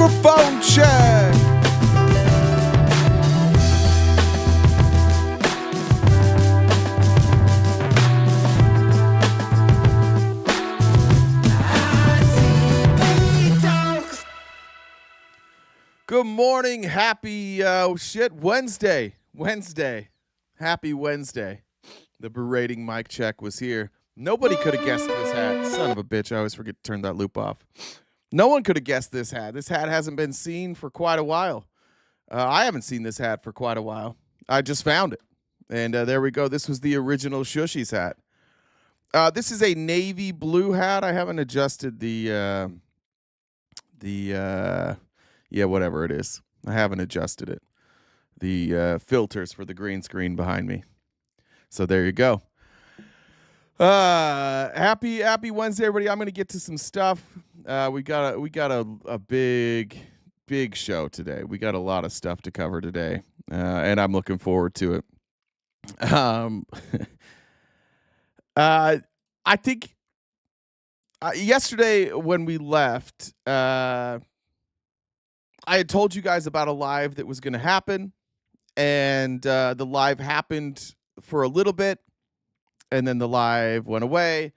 Microphone check. Good morning. Happy Wednesday. Happy Wednesday. The berating mic check was here. Nobody could have guessed this hat. Son of a bitch. I always forget to turn that loop off. No one could have guessed this hat. This hat hasn't been seen for quite a while. I haven't seen this hat for quite a while. I just found it. And there we go. This was the original Shushi's hat. This is a navy blue hat. I haven't adjusted the whatever it is. I haven't adjusted it. The filters for the green screen behind me. So there you go. Happy Wednesday, everybody. I'm gonna get to some stuff. We got a big show today. We got a lot of stuff to cover today, and I'm looking forward to it. I think yesterday when we left, I had told you guys about a live that was going to happen, and the live happened for a little bit, and then the live went away.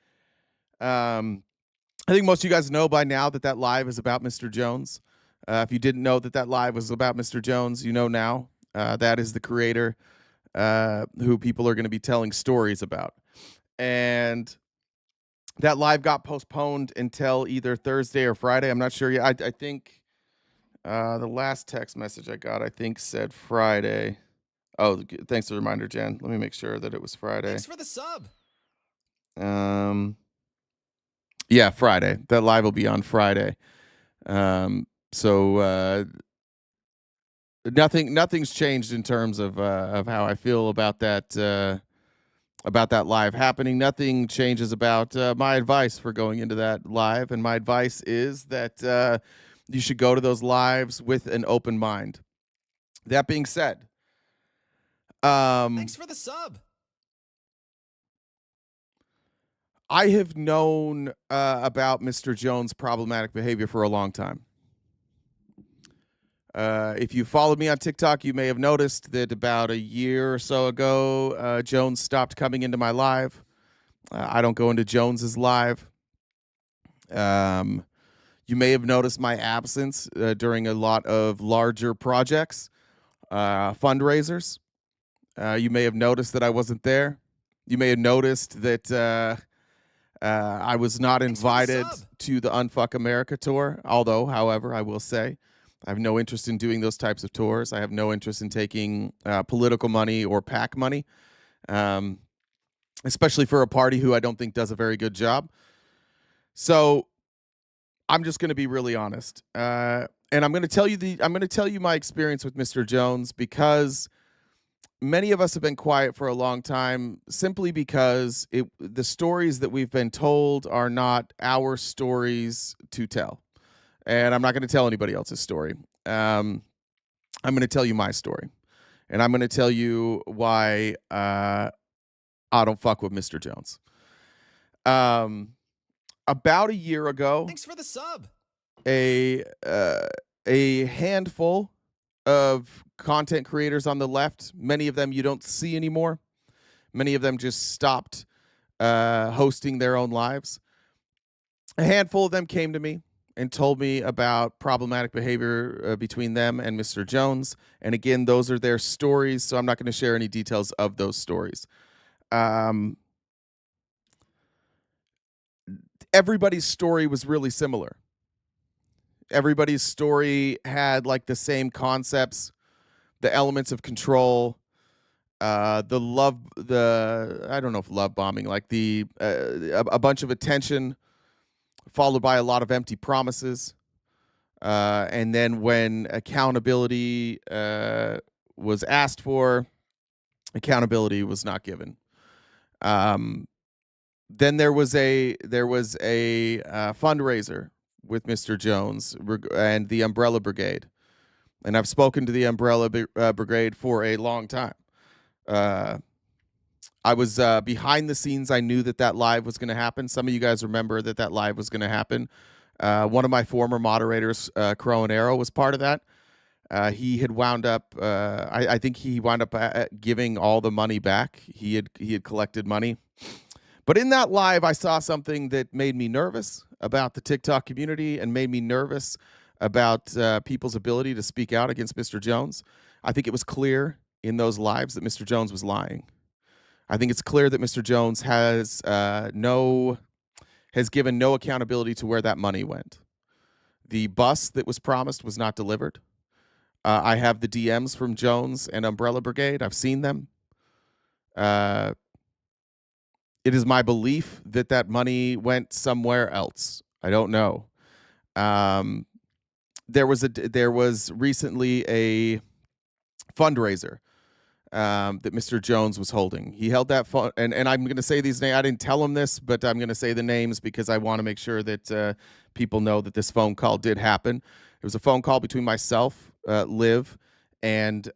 I think most of you guys know by now that live is about Mr. Jones. If you didn't know that live was about Mr. Jones, you know now. That is the creator who people are going to be telling stories about. And that live got postponed until either Thursday or Friday. I'm not sure yet. I think the last text message I got, I think, said Friday. Oh, thanks for the reminder, Jen. Let me make sure that it was Friday. Thanks for the sub. Yeah, Friday. That live will be on Friday. So nothing's changed in terms of how I feel about that live happening. Nothing changes about my advice for going into that live, and my advice is that you should go to those lives with an open mind. That being said, thanks for the sub. I have known about Mr. Jones' problematic behavior for a long time. If you followed me on TikTok, you may have noticed that about a year or so ago, Jones stopped coming into my live. I don't go into Jones's live. You may have noticed my absence during a lot of larger projects, fundraisers. You may have noticed that I wasn't there. You may have noticed that I was not invited to the Unfuck America tour. Although, however, I will say I have no interest in doing those types of tours. I have no interest in taking political money or PAC money, especially for a party who I don't think does a very good job. So I'm just going to be really honest, and I'm going to tell you my experience with Mr. Jones, because many of us have been quiet for a long time simply because the stories that we've been told are not our stories to tell. And I'm not going to tell anybody else's story. I'm going to tell you my story. And I'm going to tell you why I don't fuck with Mr. Jones. About a year ago, thanks for the sub. A handful of content creators on the left, many of them you don't see anymore. Many of them just stopped hosting their own lives. A handful of them came to me and told me about problematic behavior between them and Mr. Jones. And again, those are their stories, so I'm not going to share any details of those stories. Everybody's story was really similar. Everybody's story had like the same concepts, the elements of control, I don't know if love bombing, like a bunch of attention followed by a lot of empty promises. And then when accountability was asked for, accountability was not given. Then there was a fundraiser with Mr. Jones and the Umbrella Brigade. And I've spoken to the Umbrella Brigade for a long time. I was behind the scenes. I knew that live was going to happen. Some of you guys remember that live was going to happen. One of my former moderators, Crow and Arrow, was part of that. He had wound up. I think he wound up giving all the money back. He had collected money. But in that live, I saw something that made me nervous about the TikTok community and made me nervous about people's ability to speak out against Mr. Jones. I think it was clear in those lives that Mr. Jones was lying. I think it's clear that Mr. Jones has given no accountability to where that money went. The bus that was promised was not delivered. I have the DMs from Jones and Umbrella Brigade. I've seen them. It is my belief that that money went somewhere else. I don't know. There was recently a fundraiser that Mr. Jones was holding. He held that phone, and I'm going to say these names. I didn't tell him this, but I'm going to say the names because I want to make sure that people know that this phone call did happen. It was a phone call between myself, Liv, and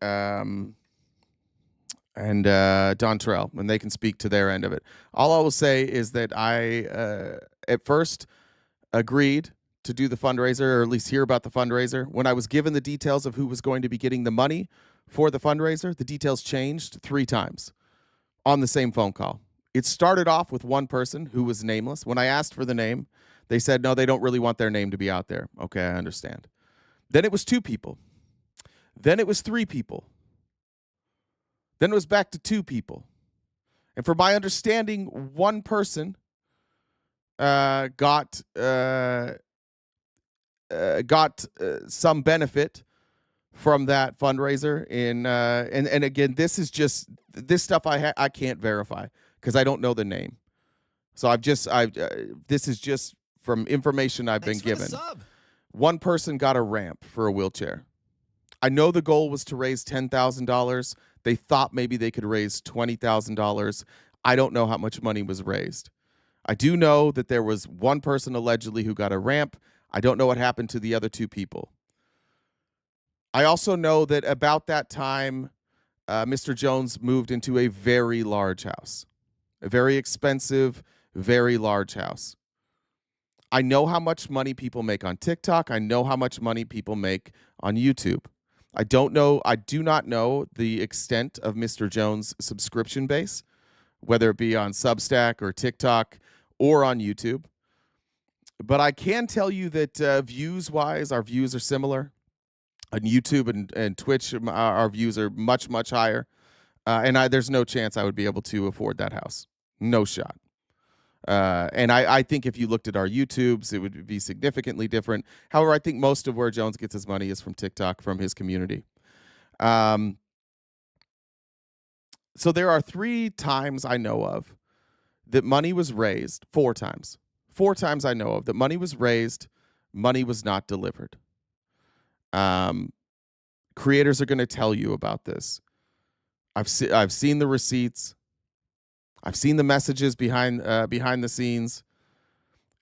Dontrell, and they can speak to their end of it. All I will say is that I, at first, agreed to do the fundraiser, or at least hear about the fundraiser. When I was given the details of who was going to be getting the money for the fundraiser, the details changed 3 times on the same phone call. It started off with one person who was nameless. When I asked for the name, they said, no, they don't really want their name to be out there. Okay, I understand. Then it was 2 people. Then it was 3 people. Then it was back to 2 people. And from my understanding, one person got some benefit from that fundraiser. And again, this is just this stuff I can't verify because I don't know the name. So this is just from information I've been given. One person got a ramp for a wheelchair. I know the goal was to raise $10,000. They thought maybe they could raise $20,000. I don't know how much money was raised. I do know that there was one person allegedly who got a ramp. I don't know what happened to the other 2 people. I also know that about that time, Mr. Jones moved into a very large house, a very expensive, very large house. I know how much money people make on TikTok. I know how much money people make on YouTube. I do not know the extent of Mr. Jones' subscription base, whether it be on Substack or TikTok or on YouTube. But I can tell you that views-wise, our views are similar. On YouTube and Twitch, our views are much, much higher. And there's no chance I would be able to afford that house. No shot. And I think if you looked at our YouTubes, it would be significantly different. However, I think most of where Jones gets his money is from TikTok, from his community. So there are 3 times I know of that money was raised, 4 times. 4 times I know of that money was raised, money was not delivered. Creators are going to tell you about this. I've seen the receipts. I've seen the messages behind the scenes.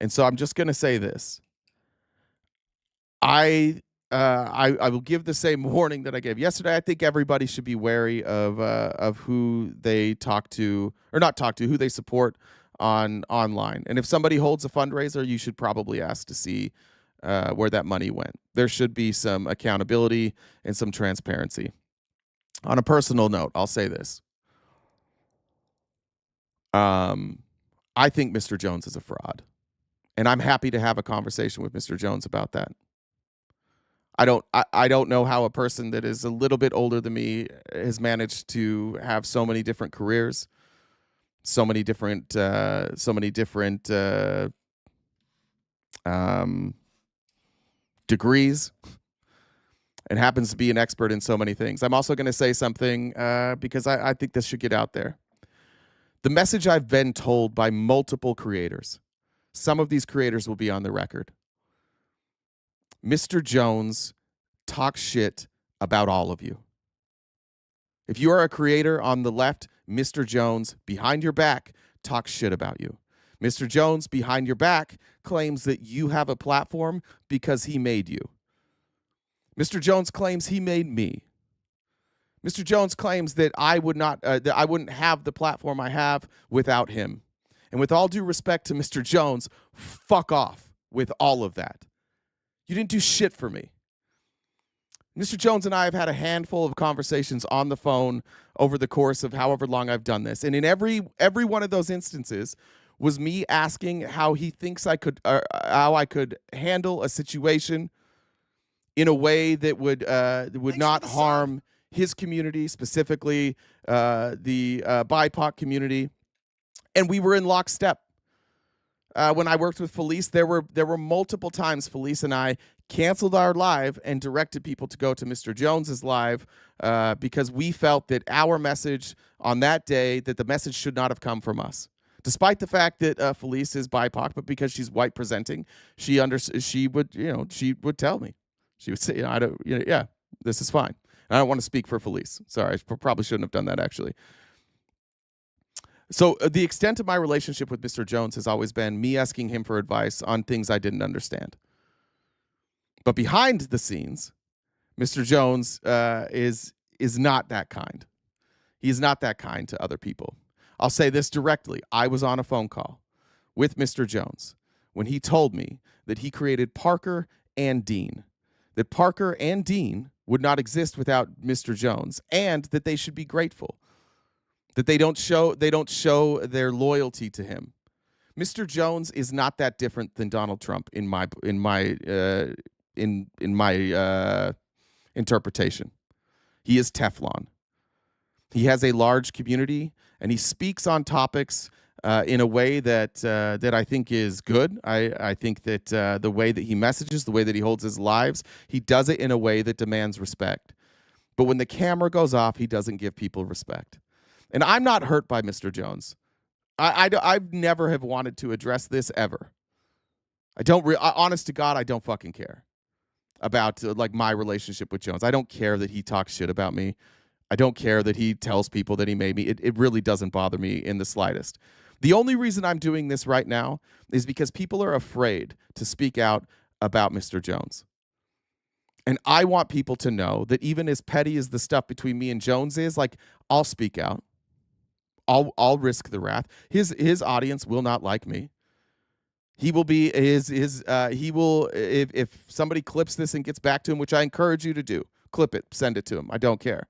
And so I'm just going to say this. I will give the same warning that I gave yesterday. I think everybody should be wary of who they talk to, or not talk to, who they support online. And if somebody holds a fundraiser, you should probably ask to see where that money went. There should be some accountability and some transparency. On a personal note, I'll say this. I think Mr. Jones is a fraud, and I'm happy to have a conversation with Mr. Jones about that. I don't know how a person that is a little bit older than me has managed to have so many different careers, so many different degrees, and happens to be an expert in so many things. I'm also going to say something because I think this should get out there. The message I've been told by multiple creators, some of these creators will be on the record. Mr. Jones talks shit about all of you. If you are a creator on the left, Mr. Jones, behind your back, talks shit about you. Mr. Jones, behind your back, claims that you have a platform because he made you. Mr. Jones claims he made me. Mr. Jones claims that I wouldn't have the platform I have without him. And with all due respect to Mr. Jones, fuck off with all of that. You didn't do shit for me. Mr. Jones and I have had a handful of conversations on the phone over the course of however long I've done this. And in every one of those instances was me asking how he thinks how I could handle a situation in a way that would not harm his community, specifically the BIPOC community. And we were in lockstep. When I worked with Felice, there were multiple times Felice and I canceled our live and directed people to go to Mr. Jones's live because we felt that our message on that day, that the message should not have come from us. Despite the fact that Felice is BIPOC, but because she's white presenting, she would tell me. She would say, yeah, this is fine. And I don't want to speak for Felice. Sorry, I probably shouldn't have done that, actually. So the extent of my relationship with Mr. Jones has always been me asking him for advice on things I didn't understand. But behind the scenes, Mr. Jones is not that kind. He is not that kind to other people. I'll say this directly. I was on a phone call with Mr. Jones when he told me that he created Parker and Dean, that Parker and Dean would not exist without Mr. Jones, and that they should be grateful, that they don't show their loyalty to him. Mr. Jones is not that different than Donald Trump in my interpretation. He is Teflon. He has a large community, and he speaks on topics in a way that I think is good. I think that the way that he messages, the way that he holds his lives, he does it in a way that demands respect. But when the camera goes off, he doesn't give people respect. And I'm not hurt by Mr. Jones. I've never have wanted to address this ever. Honest to God, I don't fucking care about like my relationship with Jones. I don't care that he talks shit about me. I don't care that he tells people that he made me. It really doesn't bother me in the slightest. The only reason I'm doing this right now is because people are afraid to speak out about Mr. Jones. And I want people to know that even as petty as the stuff between me and Jones is, like, I'll speak out. I'll risk the wrath. His audience will not like me. He will be he will if somebody clips this and gets back to him, which I encourage you to do, clip it, send it to him. I don't care.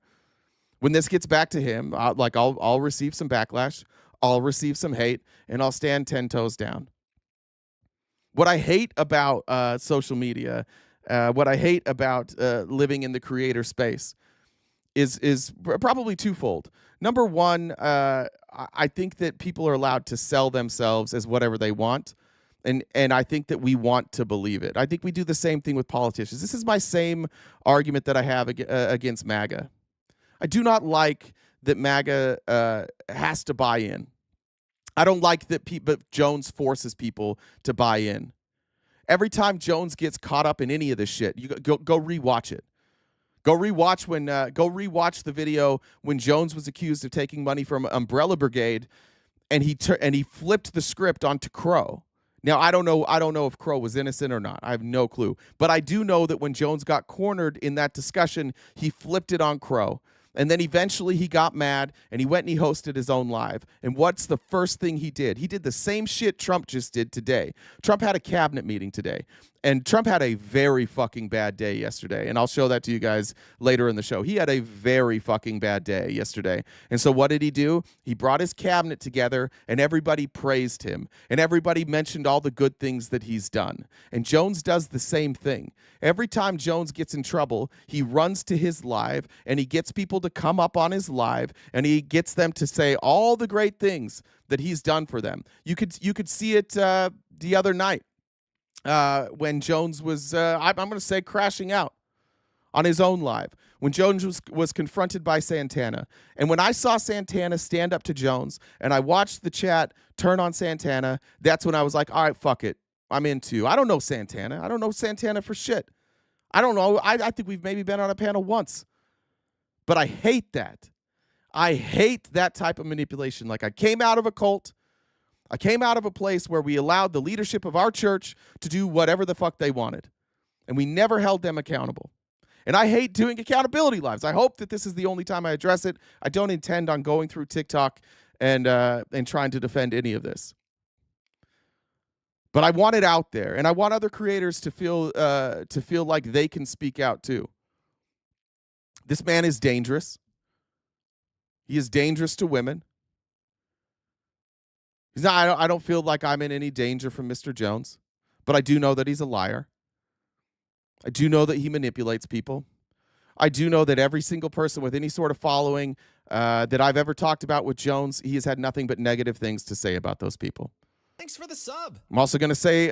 When this gets back to him, I'll receive some backlash, I'll receive some hate, and I'll stand 10 toes down. What I hate about social media, what I hate about living in the creator space is probably twofold. Number one, I think that people are allowed to sell themselves as whatever they want. And I think that we want to believe it. I think we do the same thing with politicians. This is my same argument that I have against MAGA. I do not like that MAGA has to buy in. I don't like that Jones forces people to buy in. Every time Jones gets caught up in any of this shit, you go rewatch it. Go rewatch the video when Jones was accused of taking money from Umbrella Brigade, and he flipped the script onto Crow. Now, I don't know if Crow was innocent or not. I have no clue. But I do know that when Jones got cornered in that discussion, he flipped it on Crow. And then eventually he got mad and he went and he hosted his own live. And what's the first thing he did? He did the same shit Trump just did today. Trump had a cabinet meeting today. And Trump had a very fucking bad day yesterday. And I'll show that to you guys later in the show. He had a very fucking bad day yesterday. And so what did he do? He brought his cabinet together and everybody praised him. And everybody mentioned all the good things that he's done. And Jones does the same thing. Every time Jones gets in trouble, he runs to his live and he gets people to come up on his live and he gets them to say all the great things that he's done for them. You could see it the other night. When Jones was, I'm going to say, crashing out on his own live. When Jones was confronted by Santana. And when I saw Santana stand up to Jones and I watched the chat turn on Santana, that's when I was like, all right, fuck it. I'm into. I don't know Santana. I don't know Santana for shit. I don't know. I think we've maybe been on a panel once. But I hate that. I hate that type of manipulation. Like, I came out of a cult. I came out of a place where we allowed the leadership of our church to do whatever the fuck they wanted. And we never held them accountable. And I hate doing accountability lives. I hope that this is the only time I address it. I don't intend on going through TikTok and trying to defend any of this. But I want it out there, and I want other creators to feel like they can speak out too. This man is dangerous. He is dangerous to women. He's not, I don't feel like I'm in any danger from Mr. Jones, but I do know that he's a liar. I do know that he manipulates people. I do know that every single person with any sort of following that I've ever talked about with Jones, he has had nothing but negative things to say about those people. Thanks for the sub. I'm also going to say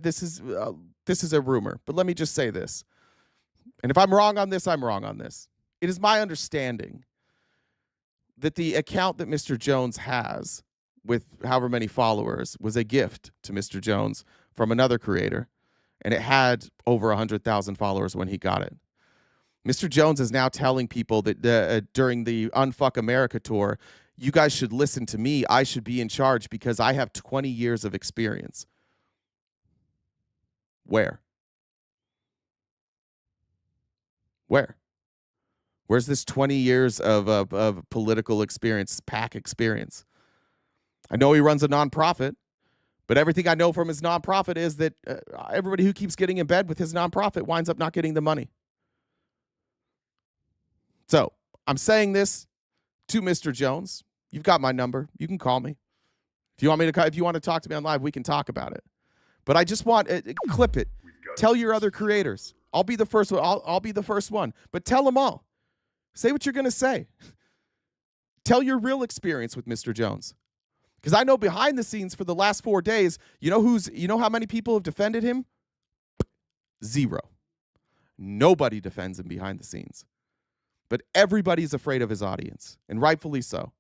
this is a rumor, but let me just say this. And if I'm wrong on this, I'm wrong on this. It is my understanding that the account that Mr. Jones has with however many followers was a gift to Mr. Jones from another creator, and it had over 100,000 followers when he got it. Mr. Jones is now telling people that during the Unfuck America tour, you guys should listen to me. I should be in charge because I have 20 years of experience. Where? Where's this 20 years of political experience, PAC experience? I know he runs a nonprofit, but everything I know from his nonprofit is that everybody who keeps getting in bed with his nonprofit winds up not getting the money. So I'm saying this to Mr. Jones. You've got my number. You can call me. If you want to talk to me on live, we can talk about it. But I just want clip it. Tell your other creators. I'll be the first one. I'll be the first one. But tell them all. Say what you're going to say. Tell your real experience with Mr. Jones. Because I know behind the scenes for the last 4 days, you know how many people have defended him? 0. Nobody defends him behind the scenes. But everybody's afraid of his audience, and rightfully so.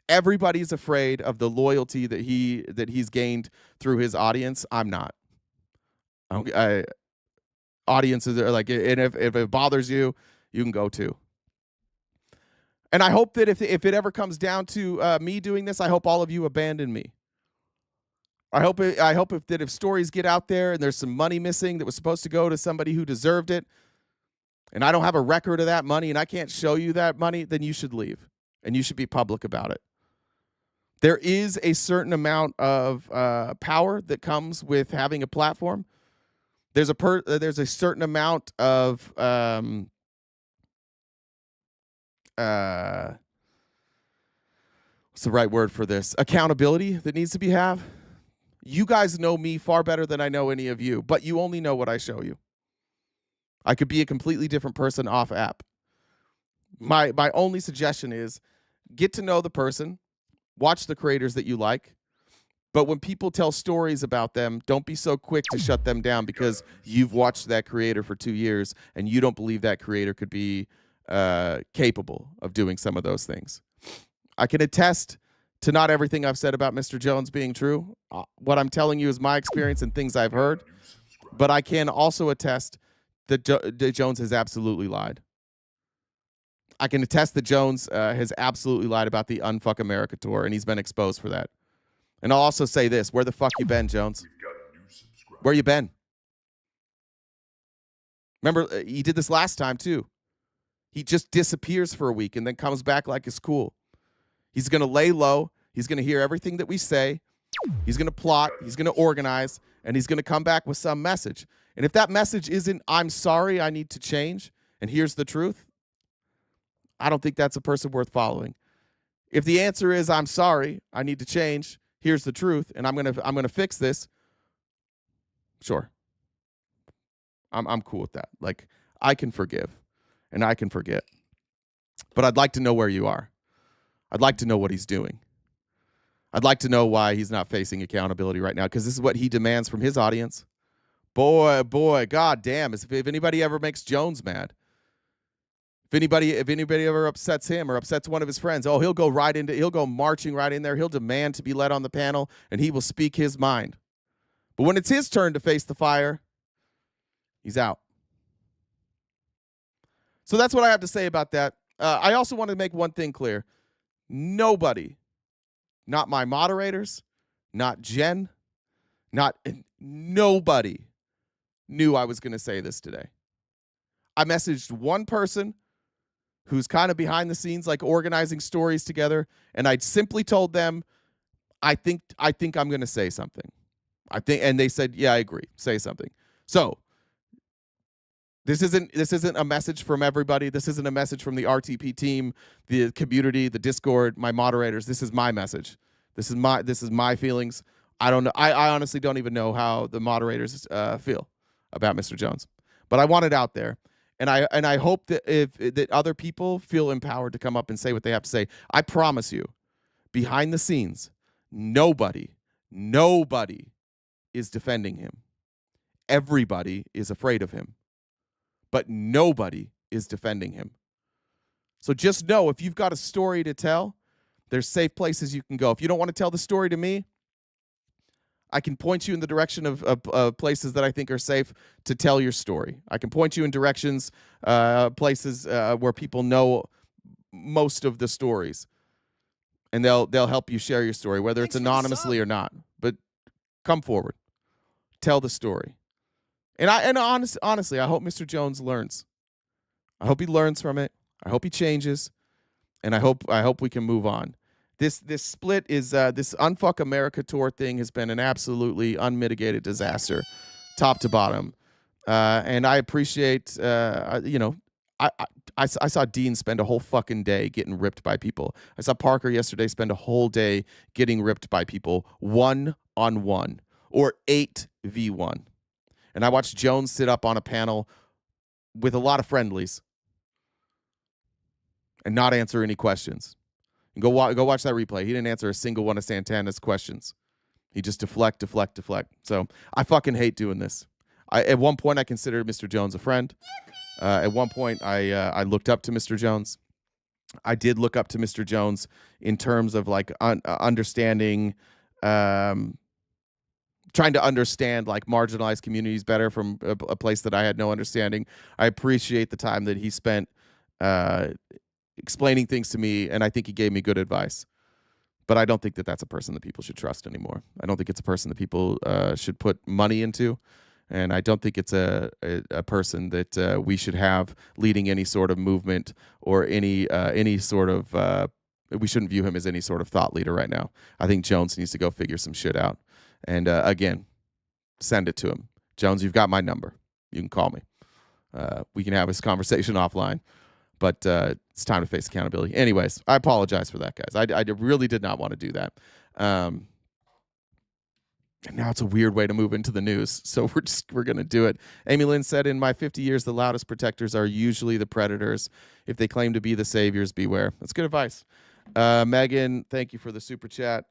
Everybody's afraid of the loyalty that he's gained through his audience. I'm not. Audiences are like, and if it bothers you, you can go too. And I hope that if it ever comes down to me doing this, I hope all of you abandon me. I hope if stories get out there and there's some money missing that was supposed to go to somebody who deserved it, and I don't have a record of that money and I can't show you that money, then you should leave and you should be public about it. There is a certain amount of power that comes with having a platform. There's a certain amount of what's the right word for this? Accountability that needs to be have. You guys know me far better than I know any of you, but you only know what I show you. I could be a completely different person off app. My only suggestion is get to know the person, watch the creators that you like, but when people tell stories about them, don't be so quick to shut them down because you've watched that creator for 2 years and you don't believe that creator could be capable of doing some of those things. I can attest to not everything I've said about Mr. Jones being true. What I'm telling you is my experience and things I've heard, but I can also attest that Jones has absolutely lied. I can attest that Jones has absolutely lied about the Unfuck America tour, and he's been exposed for that. And I'll also say this. Where the fuck you been, Jones? Where you been? Remember, he did this last time, too. He just disappears for a week and then comes back like it's cool. He's going to lay low. He's going to hear everything that we say. He's going to plot. He's going to organize. And he's going to come back with some message. And if that message isn't, I'm sorry, I need to change, and here's the truth, I don't think that's a person worth following. If the answer is, I'm sorry, I need to change, here's the truth, and I'm gonna fix this, sure. I'm cool with that. Like, I can forgive, and I can forget. But I'd like to know where you are. I'd like to know what he's doing. I'd like to know why he's not facing accountability right now, because this is what he demands from his audience. Boy, god damn, if anybody ever makes Jones mad, if anybody ever upsets him or upsets one of his friends, he'll go marching right in there. He'll demand to be led on the panel, and he will speak his mind. But when it's his turn to face the fire, he's out. So that's what I have to say about that. I also want to make one thing clear. Nobody, not my moderators, not Jen, nobody knew I was going to say this today. I messaged one person who's kind of behind the scenes, like organizing stories together, and I simply told them, I think I'm going to say something. I think, and they said, yeah, I agree. Say something. So this isn't a message from everybody. This isn't a message from the RTP team, the community, the Discord, my moderators. This is my message. This is my feelings. I don't know. I honestly don't even know how the moderators feel about Mr. Jones, but I want it out there, and I hope that that other people feel empowered to come up and say what they have to say. I promise you, behind the scenes, nobody is defending him. Everybody is afraid of him, but nobody is defending him. So just know, if you've got a story to tell, there's safe places you can go. If you don't want to tell the story to me, I can point you in the direction of places that I think are safe to tell your story. I can point you in directions, places where people know most of the stories, and they'll help you share your story, whether it's anonymously or not. But come forward, tell the story. And honestly, I hope Mr. Jones learns. I hope he learns from it. I hope he changes, and I hope we can move on. This split is this Unfuck America tour thing has been an absolutely unmitigated disaster, top to bottom. And I appreciate, I saw Dean spend a whole fucking day getting ripped by people. I saw Parker yesterday spend a whole day getting ripped by people 1-on-1 or 8v1. And I watched Jones sit up on a panel with a lot of friendlies and not answer any questions. And go watch that replay. He didn't answer a single one of Santana's questions. He just deflect. So I fucking hate doing this. At one point, I considered Mr. Jones a friend. At one point, I looked up to Mr. Jones. I did look up to Mr. Jones in terms of like understanding, trying to understand like marginalized communities better from a place that I had no understanding. I appreciate the time that he spent explaining things to me, and I think he gave me good advice. But I don't think that that's a person that people should trust anymore. I don't think it's a person that people should put money into, and I don't think it's a person that we should have leading any sort of movement or any sort of. We shouldn't view him as any sort of thought leader right now. I think Jones needs to go figure some shit out. And again, send it to him. Jones, you've got my number. You can call me. We can have this conversation offline. But it's time to face accountability. Anyways, I apologize for that, guys. I really did not want to do that. And now it's a weird way to move into the news, so we're going to do it. Amy Lynn said, in my 50 years, the loudest protectors are usually the predators. If they claim to be the saviors, beware. That's good advice. Megan, thank you for the super chat.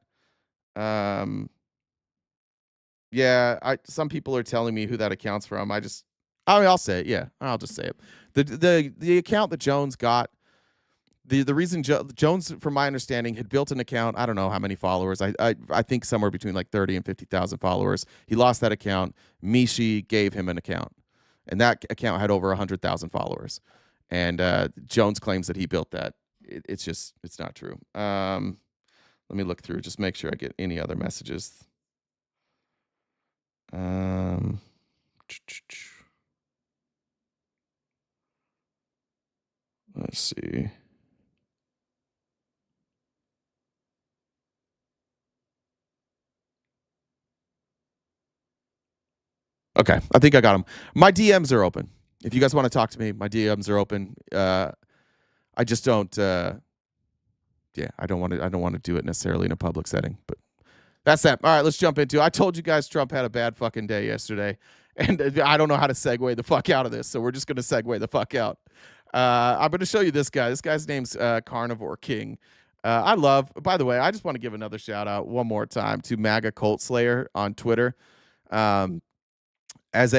Yeah, some people are telling me who that account's from. I'll say it. Yeah, I'll just say it. The account that Jones got, the reason Jones, from my understanding, had built an account. I don't know how many followers. I think somewhere between like 30 and 50,000 followers. He lost that account. Mishi gave him an account, and that account had over 100,000 followers. And Jones claims that he built that. It's not true. Let me look through, just make sure I get any other messages. Let's see. Okay, I think I got them. My DMs are open. If you guys want to talk to me, my DMs are open. I just don't. I don't want to do it necessarily in a public setting. But that's that. All right, let's jump into it. I told you guys Trump had a bad fucking day yesterday, and I don't know how to segue the fuck out of this, so we're just going to segue the fuck out. I'm going to show you this guy. This guy's name's Carnivore King. By the way, I just want to give another shout out one more time to MAGA Cult Slayer on Twitter. As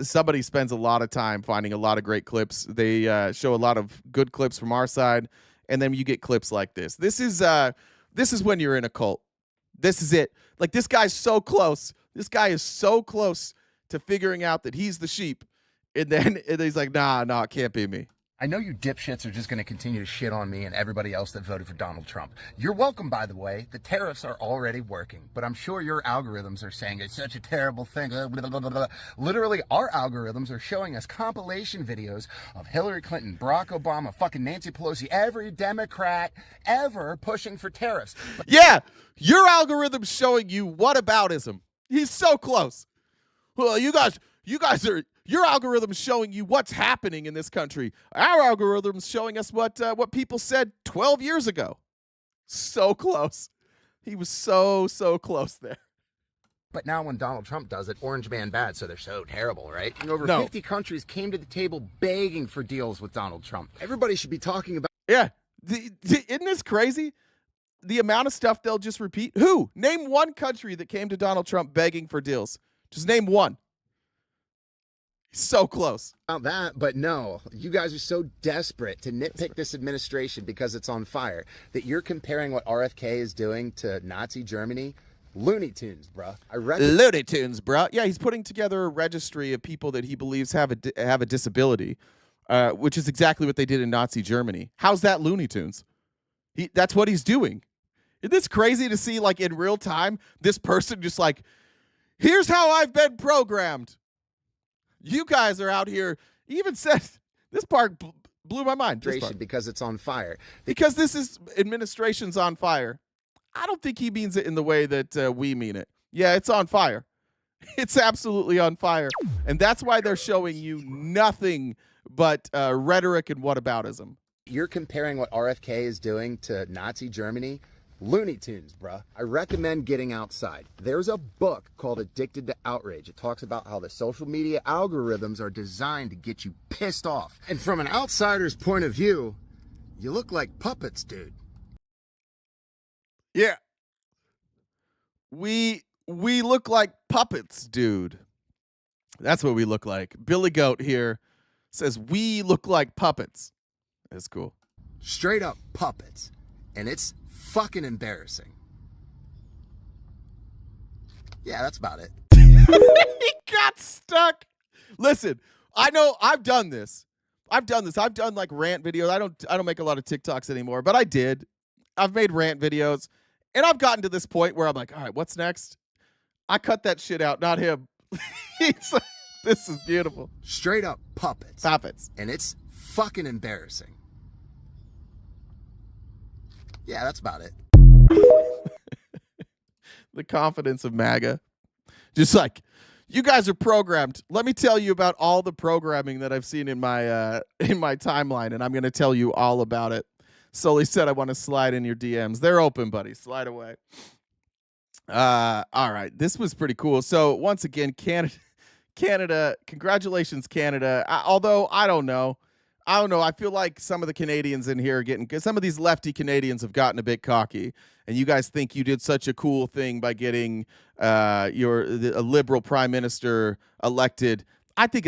somebody spends a lot of time finding a lot of great clips. They show a lot of good clips from our side, and then you get clips like this. This is when you're in a cult. This is it. Like, this guy's so close. This guy is so close to figuring out that he's the sheep, and then he's like, nah, it can't be me. I know you dipshits are just going to continue to shit on me and everybody else that voted for Donald Trump. You're welcome, by the way. The tariffs are already working, but I'm sure your algorithms are saying it's such a terrible thing. Blah, blah, blah, blah. Literally, our algorithms are showing us compilation videos of Hillary Clinton, Barack Obama, fucking Nancy Pelosi, every Democrat ever pushing for tariffs. Yeah, your algorithm's showing you whataboutism. He's so close. Well, you guys are, your algorithm's showing you what's happening in this country. Our algorithm's showing us what people said 12 years ago. So close. He was so close there. But now when Donald Trump does it, orange man bad, so they're so terrible, right? And over No. 50 countries came to the table begging for deals with Donald Trump. Everybody should be talking about... Yeah. Isn't this crazy? The amount of stuff they'll just repeat. Who? Name one country that came to Donald Trump begging for deals. Just name one. So close. About that, but no, you guys are so desperate to nitpick this administration because it's on fire that you're comparing what RFK is doing to Nazi Germany. Looney Tunes, bruh. Looney Tunes, bruh. Yeah, he's putting together a registry of people that he believes have a disability, which is exactly what they did in Nazi Germany. How's that Looney Tunes? That's what he's doing. Isn't this crazy to see, like, in real time, this person just like, here's how I've been programmed. You guys are out here. He even said, this part blew my mind. Because it's on fire. Because this is administration's on fire. I don't think he means it in the way that we mean it. Yeah, it's on fire. It's absolutely on fire. And that's why they're showing you nothing but rhetoric and whataboutism. You're comparing what RFK is doing to Nazi Germany. Looney Tunes, bruh. I recommend getting outside. There's a book called Addicted to Outrage. It talks about how the social media algorithms are designed to get you pissed off. And from an outsider's point of view, you look like puppets, dude. Yeah. We look like puppets, dude. That's what we look like. Billy Goat here says we look like puppets. That's cool. Straight up puppets. And it's fucking embarrassing. Yeah, that's about it. He got stuck. Listen, I know I've done this. I've done like rant videos. I don't make a lot of TikToks anymore, but I did. I've made rant videos. And I've gotten to this point where I'm like, all right, what's next? I cut that shit out, not him. He's like, this is beautiful. Straight up puppets. Puppets. And it's fucking embarrassing. Yeah, that's about it. The confidence of MAGA. Just like, you guys are programmed. Let me tell you about all the programming that I've seen in my timeline, and I'm going to tell you all about it. Sully said, I want to slide in your DMs. They're open, buddy. Slide away. All right. This was pretty cool. So once again, Canada, congratulations, Canada. Although I don't know. I feel like some of the Canadians in here are some of these lefty Canadians have gotten a bit cocky, and you guys think you did such a cool thing by getting a liberal prime minister elected. I think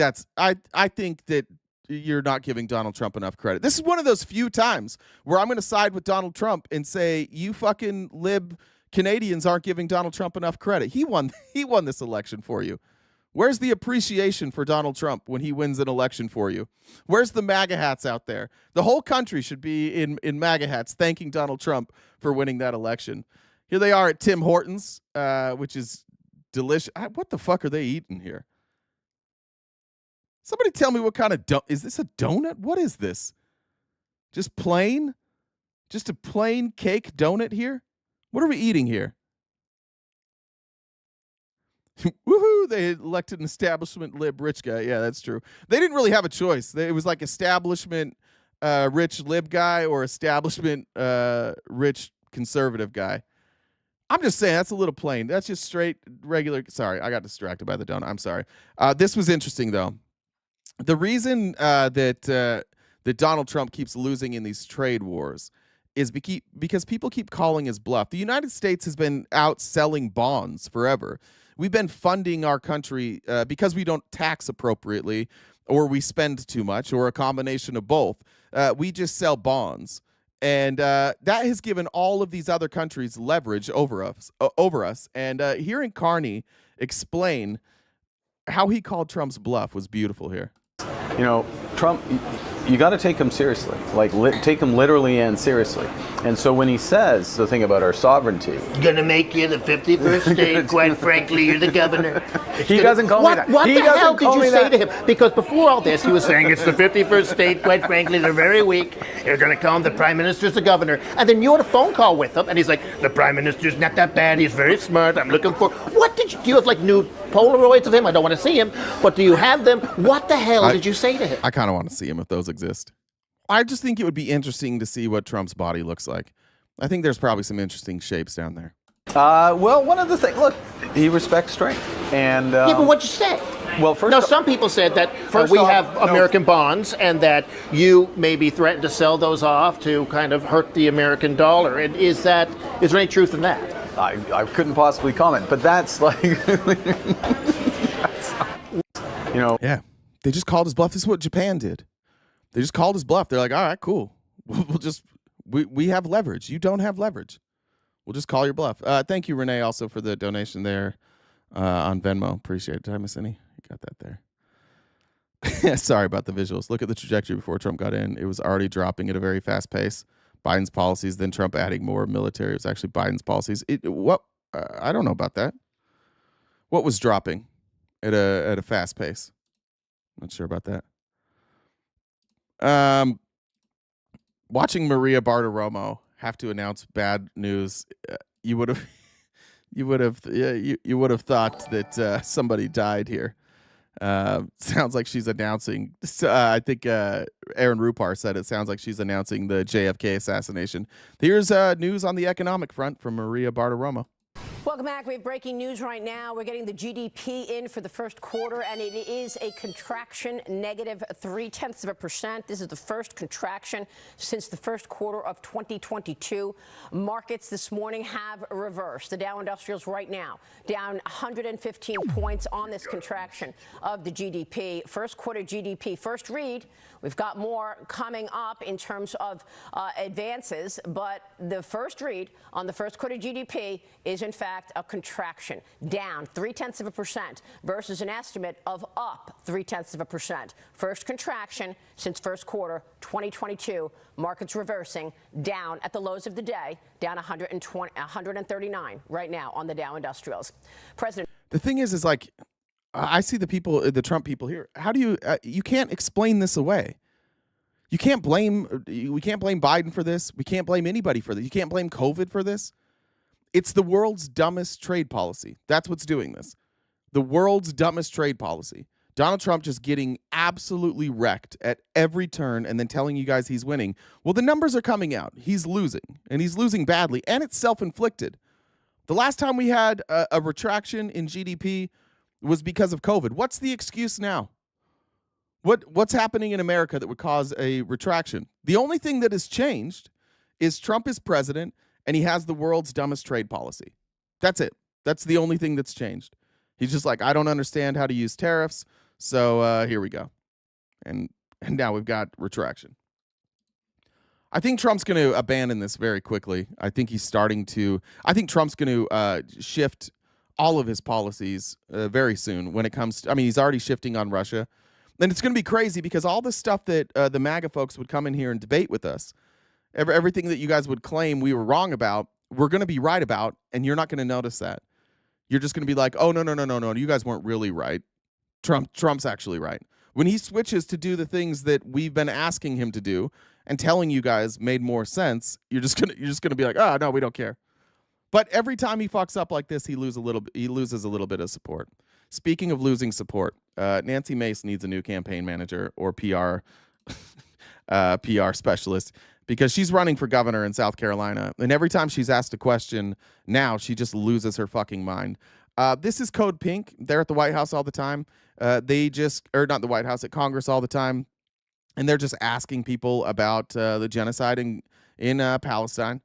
that you're not giving Donald Trump enough credit. This is one of those few times where I'm going to side with Donald Trump and say, you fucking lib Canadians aren't giving Donald Trump enough credit. He won this election for you. Where's the appreciation for Donald Trump when he wins an election for you? Where's the MAGA hats out there? The whole country should be in MAGA hats thanking Donald Trump for winning that election. Here they are at Tim Hortons, which is delicious. What the fuck are they eating here? Somebody tell me what kind of is this a donut? What is this? Just a plain cake donut here? What are we eating here? Woohoo! They elected an establishment lib rich guy. Yeah, that's true. They didn't really have a choice. It was like establishment rich lib guy or establishment rich conservative guy. I'm just saying that's a little plain. That's just straight regular. Sorry, I got distracted by the donut. I'm sorry. This was interesting though. The reason that Donald Trump keeps losing in these trade wars is because people keep calling his bluff. The United States has been out selling bonds forever. We've been funding our country because we don't tax appropriately, or we spend too much, or a combination of both. We just sell bonds. And that has given all of these other countries leverage over us. And hearing Carney explain how he called Trump's bluff was beautiful here. You know, Trump, you got to take him seriously, take him literally and seriously. And so when he says the thing about our sovereignty, gonna make you the 51st state, quite frankly, you're the governor. He doesn't call me that. What He the doesn't hell did call you me say that. to him? Because before all this, he was saying it's the 51st state, quite frankly, they're very weak. You're gonna call him the prime minister's the governor. And then you had a phone call with him, and he's like, the prime minister's not that bad, he's very smart, I'm looking for... What did Do you have like new Polaroids of him? I don't want to see him, but do you have them? What the hell did you say to him? I kind of want to see him if those exist. I just think it would be interesting to see what Trump's body looks like. I think there's probably some interesting shapes down there. Well, one of the things, look, he respects strength. And yeah, but what'd you say? Well, first, now some people said that we have American bonds, and that you maybe threatened to sell those off to kind of hurt the American dollar. And is there any truth in that? I couldn't possibly comment, but that's like, Yeah, they just called his bluff. This is what Japan did. They just called his bluff. They're like, all right, cool. We have leverage. You don't have leverage. We'll just call your bluff. Thank you, Renee, also for the donation there on Venmo. Appreciate it. Did I miss any? You got that there. Sorry about the visuals. Look at the trajectory before Trump got in. It was already dropping at a very fast pace. Biden's policies, then Trump adding more military. It was actually Biden's policies. I don't know about that. What was dropping at a fast pace? Not sure about that. Watching Maria Bartiromo have to announce bad news, you would have thought that somebody died here. Sounds like she's announcing. I think Aaron Rupar said it sounds like she's announcing the JFK assassination. Here's news on the economic front from Maria Bartiromo. Welcome back. We have breaking news right now. We're getting the GDP in for the first quarter, and it is a contraction, negative 0.3%. This is the first contraction since the first quarter of 2022. Markets this morning have reversed. The Dow Industrials right now down 115 points on this contraction of the GDP. First quarter GDP, first read. We've got more coming up in terms of advances, but the first read on the first quarter GDP is in fact a contraction, down 0.3% versus an estimate of up 0.3%. First contraction since first quarter 2022. Markets reversing, down at the lows of the day, down 139 right now on the Dow Industrials. The thing is like, I see the Trump people here. How do you can't explain this away. We can't blame Biden for this. We can't blame anybody for this. You can't blame COVID for this. It's the world's dumbest trade policy. That's what's doing this. The world's dumbest trade policy. Donald Trump just getting absolutely wrecked at every turn and then telling you guys he's winning. Well, the numbers are coming out. He's losing, and he's losing badly, and it's self-inflicted. The last time we had a retraction in GDP was because of COVID. What's the excuse now? What's happening in America that would cause a retraction? The only thing that has changed is Trump is president and he has the world's dumbest trade policy. That's it. That's the only thing that's changed. He's just like, I don't understand how to use tariffs, so here we go. And now we've got retraction. I think Trump's going to abandon this very quickly. I think Trump's going to shift all of his policies very soon when it comes to, he's already shifting on Russia. And it's going to be crazy because all the stuff that the MAGA folks would come in here and debate with us, everything that you guys would claim we were wrong about, we're going to be right about, and you're not going to notice that. You're just going to be like, oh, no, you guys weren't really right. Trump's actually right. When he switches to do the things that we've been asking him to do and telling you guys made more sense, you're just gonna be like, oh, no, we don't care. But every time he fucks up like this, he loses a little bit of support. Speaking of losing support, Nancy Mace needs a new campaign manager or PR specialist because she's running for governor in South Carolina. And every time she's asked a question now, she just loses her fucking mind. This is Code Pink. They're at the White House all the time. Not the White House, at Congress all the time. And they're just asking people about the genocide in Palestine.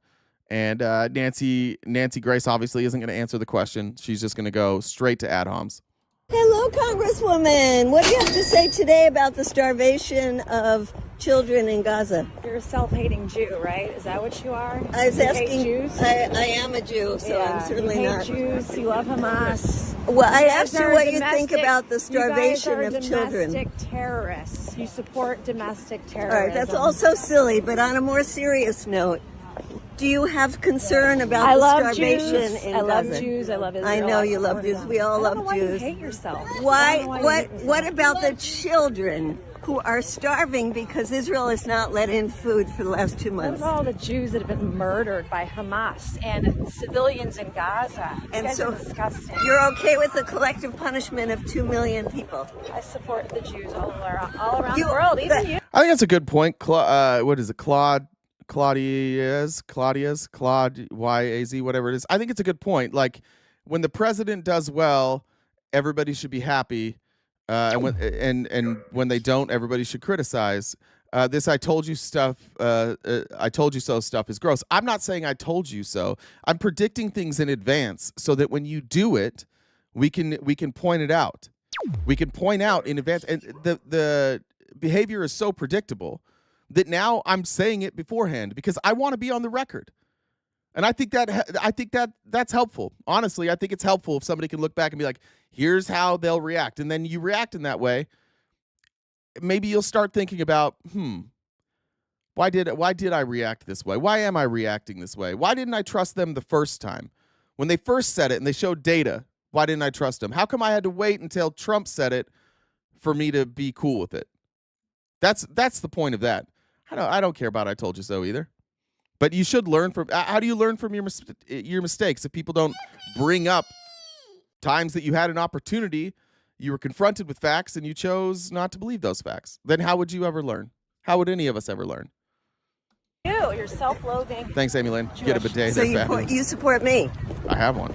And Nancy Grace obviously isn't going to answer the question. She's just going to go straight to ad homs. Hello, Congresswoman. What do you have to say today about the starvation of children in Gaza? You're a self-hating Jew, right? Is that what you are? I was asking. Hate Jews? I am a Jew, so I'm certainly you hate not. Jews. You love Hamas. Well, I asked you what you think about the starvation of children. Domestic terrorists. You support domestic terrorism. All right, that's also silly. But on a more serious note, do you have concern about the starvation in Gaza? I love Jews. I love Israel. I know you love Jews. We all love Jews. Why do you hate yourself? Why? What about the children who are starving because Israel has not let in food for the last 2 What months. about all the Jews that have been murdered by Hamas and civilians in Gaza? You And guys so are disgusting. you're okay with the collective punishment of 2 million people? I support the Jews all around You- the world, even you. I think that's a good point. What is it? Claudiaz, YAZ, whatever it is. I think it's a good point. Like, when the president does well, everybody should be happy. And when they don't, everybody should criticize. This "I told you" stuff, "I told you so" stuff is gross. I'm not saying I told you so. I'm predicting things in advance so that when you do it, we can point it out. We can point out in advance, and the behavior is so predictable that now I'm saying it beforehand because I want to be on the record. And I think that's helpful. Honestly, I think it's helpful if somebody can look back and be like, here's how they'll react. And then you react in that way. Maybe you'll start thinking about, why did I react this way? Why am I reacting this way? Why didn't I trust them the first time? When they first said it and they showed data, why didn't I trust them? How come I had to wait until Trump said it for me to be cool with it? That's the point of that. I don't care about "I told you so" either. But you should learn from. How do you learn from your mistakes? If people don't bring up times that you had an opportunity, you were confronted with facts, and you chose not to believe those facts, then how would you ever learn? How would any of us ever learn? You're self-loathing. Thanks, Amy Lynn. Get a bidet. So you support me? I have one.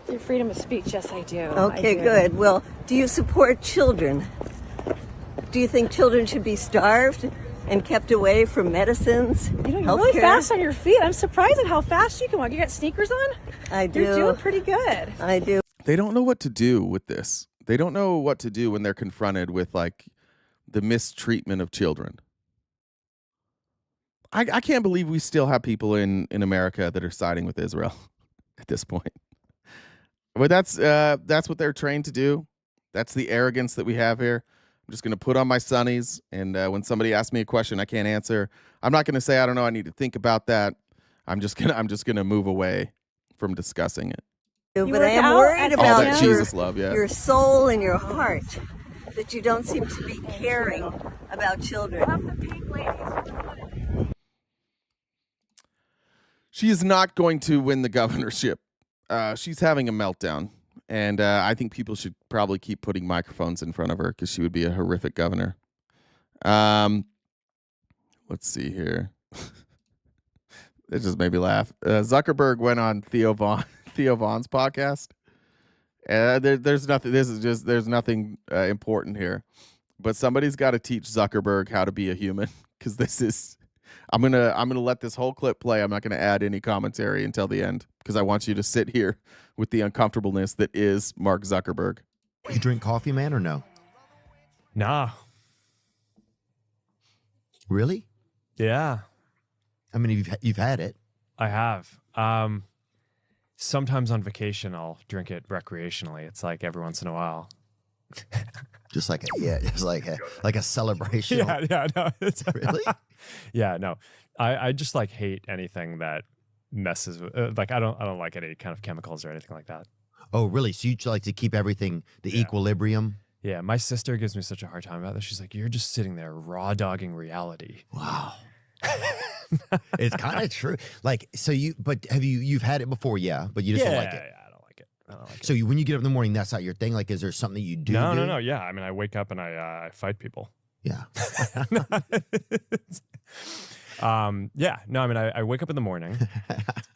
Your freedom of speech, yes, I do. Okay, I do. good. Well, do you support children? Do you think children should be starved and kept away from medicines? You're really fast on your feet. I'm surprised at how fast you can walk. You got sneakers on? I do. You're doing pretty good. I do. They don't know what to do with this. They don't know what to do when they're confronted with like the mistreatment of children. I can't believe we still have people in America that are siding with Israel at this point. But that's what they're trained to do. That's the arrogance that we have here. I'm just going to put on my sunnies, and when somebody asks me a question I can't answer, I'm not going to say I don't know. I need to think about that. I'm just gonna move away from discussing it. But I am worried All that about Jesus love, yeah. your soul and your heart, that you don't seem to be caring about children. She is not going to win the governorship. She's having a meltdown. And I think people should probably keep putting microphones in front of her because she would be a horrific governor. Let's see here. It just made me laugh. Zuckerberg went on Theo Vaughn's podcast. There's nothing. There's nothing important here. But somebody's got to teach Zuckerberg how to be a human because this is. I'm gonna let this whole clip play. I'm not gonna add any commentary until the end because I want you to sit here with the uncomfortableness that is Mark Zuckerberg. You drink coffee, man, or no? Nah. Really? Yeah. I mean, you've had it. I have. Sometimes on vacation, I'll drink it recreationally. It's like every once in a while. Just like a celebration. Yeah, no. It's Really? Yeah, no. I just like hate anything that messes with like I don't like any kind of chemicals or anything like that. Oh, really? So you like to keep everything the equilibrium? Yeah, my sister gives me such a hard time about this. She's like, "You're just sitting there raw dogging reality." Wow. It's kind of true. Like, so you've had it before, yeah, but you just don't like it. Yeah, I don't like it. So when you get up in the morning, that's not your thing. Like, is there something you do? No. Yeah, I mean, I wake up and I fight people. Yeah. Yeah. No, I mean, I wake up in the morning,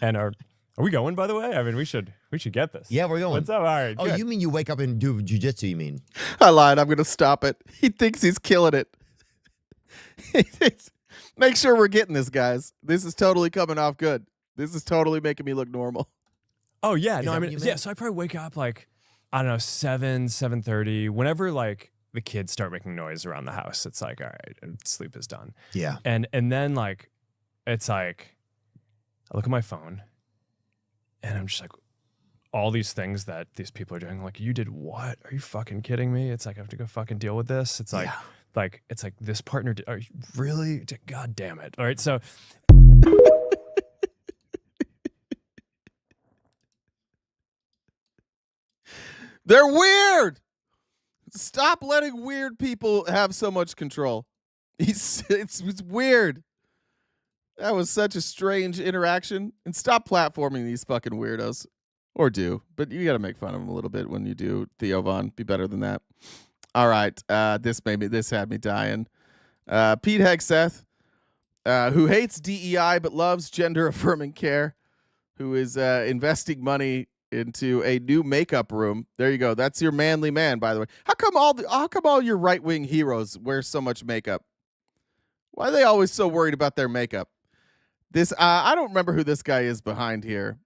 and are we going? By the way, I mean, we should get this. Yeah, we're going. What's up? All right. Oh, good. you mean you wake up and do jujitsu? You mean? I lied. I'm gonna stop it. He thinks he's killing it. Make sure we're getting this, guys. This is totally coming off good. This is totally making me look normal. Oh yeah, Is no, that I what mean, you yeah. meant? So I probably wake up like I don't know 7:30. Whenever like the kids start making noise around the house, it's like all right, sleep is done. Yeah. And then like it's like I look at my phone, and I'm just like all these things that these people are doing. Like, you did what? Are you fucking kidding me? It's like I have to go fucking deal with this. It's like. Yeah. Like it's like this partner. Are you really? God damn it! All right, so They're weird. Stop letting weird people have so much control. It's weird. That was such a strange interaction. And stop platforming these fucking weirdos. Or do. But you got to make fun of them a little bit when you do, Theo Von. Be better than that. All right. This had me dying. Pete Hegseth, who hates DEI but loves gender-affirming care, who is investing money into a new makeup room. There you go. That's your manly man, by the way. How come all your right-wing heroes wear so much makeup? Why are they always so worried about their makeup? This I don't remember who this guy is behind here.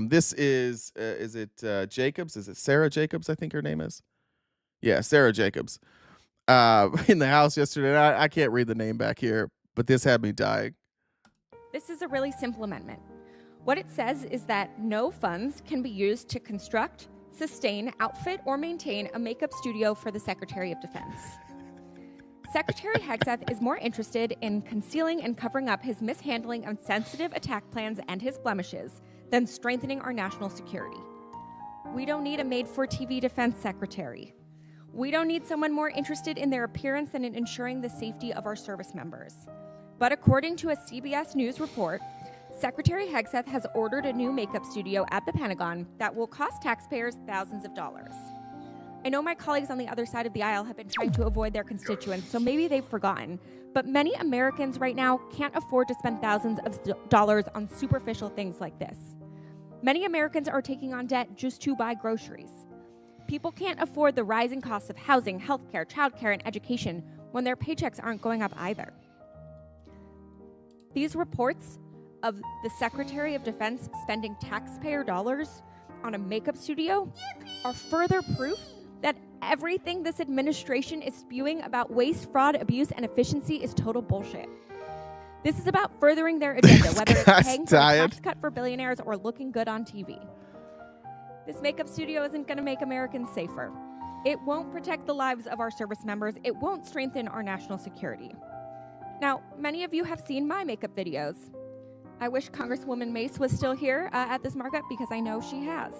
This is it Jacobs? Is it Sarah Jacobs? I think her name is. Yeah, Sarah Jacobs. In the House yesterday. I can't read the name back here, but this had me dying. This is a really simple amendment. What it says is that no funds can be used to construct, sustain, outfit, or maintain a makeup studio for the Secretary of Defense. Secretary Hegseth is more interested in concealing and covering up his mishandling of sensitive attack plans and his blemishes than strengthening our national security. We don't need a made-for-TV defense secretary. We don't need someone more interested in their appearance than in ensuring the safety of our service members. But according to a CBS News report, Secretary Hegseth has ordered a new makeup studio at the Pentagon that will cost taxpayers thousands of dollars. I know my colleagues on the other side of the aisle have been trying to avoid their constituents, so maybe they've forgotten. But many Americans right now can't afford to spend thousands of dollars on superficial things like this. Many Americans are taking on debt just to buy groceries. People can't afford the rising costs of housing, healthcare, childcare, and education when their paychecks aren't going up either. These reports of the Secretary of Defense spending taxpayer dollars on a makeup studio are further proof that everything this administration is spewing about waste, fraud, abuse, and efficiency is total bullshit. This is about furthering their agenda, whether it's paying for a tax cut for billionaires or looking good on TV. This makeup studio isn't going to make Americans safer. It won't protect the lives of our service members. It won't strengthen our national security. Now, many of you have seen my makeup videos. I wish Congresswoman Mace was still here at this markup because I know she has.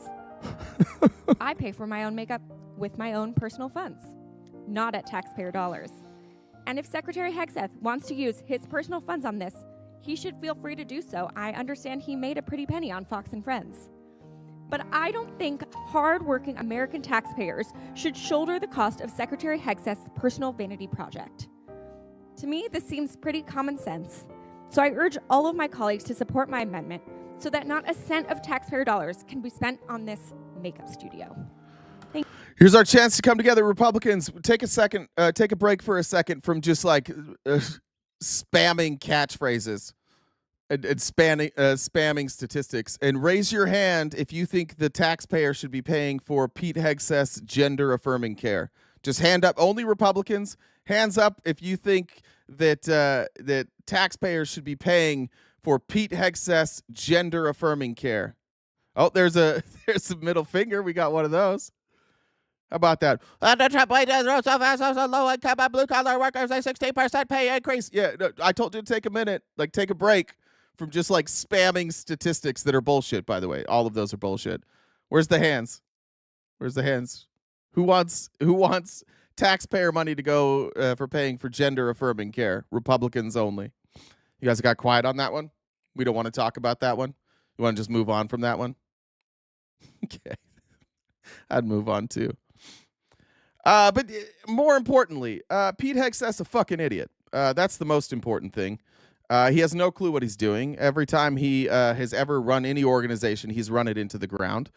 I pay for my own makeup with my own personal funds, not at taxpayer dollars. And if Secretary Hegseth wants to use his personal funds on this, he should feel free to do so. I understand he made a pretty penny on Fox and Friends. But I don't think hard-working American taxpayers should shoulder the cost of Secretary Hegseth's personal vanity project. To me, this seems pretty common sense. So I urge all of my colleagues to support my amendment so that not a cent of taxpayer dollars can be spent on this makeup studio. Thank you. Here's our chance to come together, Republicans. Take a break for a second from just like spamming catchphrases and spamming statistics, and raise your hand if you think the taxpayer should be paying for Pete Hegseth's gender-affirming care. Just hand up. Only Republicans. Hands up if you think that that taxpayers should be paying for Pete Hegseth's gender-affirming care. Oh, there's a middle finger. We got one of those. How about that? The Trump White House rose so fast, so low income and blue collar workers a 16% pay increase. Yeah, no, I told you to take a minute, like take a break from just like spamming statistics that are bullshit. By the way, all of those are bullshit. Where's the hands? Where's the hands? Who wants taxpayer money to go for paying for gender-affirming care? Republicans only. You guys got quiet on that one? We don't want to talk about that one? You want to just move on from that one? Okay. I'd move on too. But more importantly, Pete Hegseth's a fucking idiot. That's the most important thing. He has no clue what he's doing. Every time he has ever run any organization, he's run it into the ground.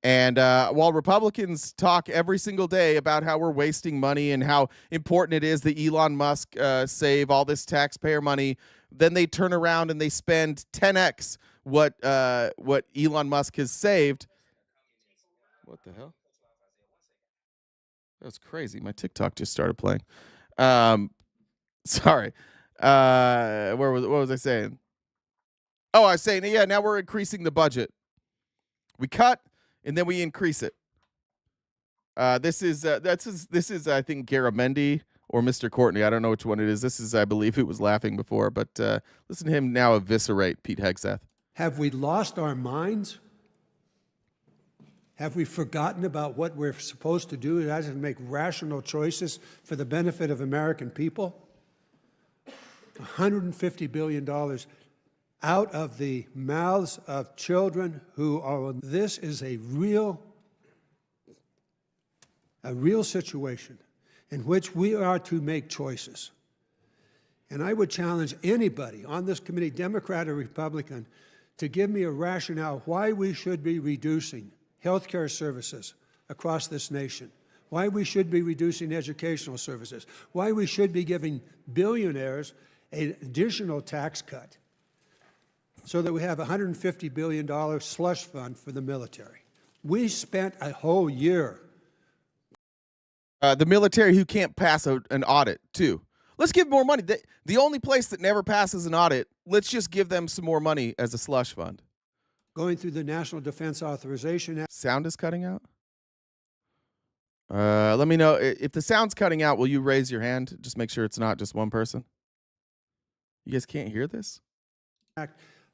And while Republicans talk every single day about how we're wasting money and how important it is that Elon Musk save all this taxpayer money, then they turn around and they spend 10x what Elon Musk has saved. What the hell? That's crazy. My TikTok just started playing. Sorry. What was I saying? Oh, I was saying, yeah, now we're increasing the budget. We cut and then we increase it. This is I think Garamendi or Mr. Courtney. I don't know which one it is. This is, I believe, who was laughing before, but listen to him now eviscerate Pete Hegseth. Have we lost our minds? Have we forgotten about what we're supposed to do as to make rational choices for the benefit of American people? $150 billion out of the mouths of children who are. This is a real situation in which we are to make choices. And I would challenge anybody on this committee, Democrat or Republican, to give me a rationale why we should be reducing healthcare services across this nation, why we should be reducing educational services, why we should be giving billionaires an additional tax cut so that we have a $150 billion slush fund for the military. We spent a whole year. The military who can't pass an audit, too. Let's give more money. The only place that never passes an audit, let's just give them some more money as a slush fund. Going through the National Defense Authorization Act. Sound is cutting out? Let me know. If the sound's cutting out, will you raise your hand? Just make sure it's not just one person. You guys can't hear this?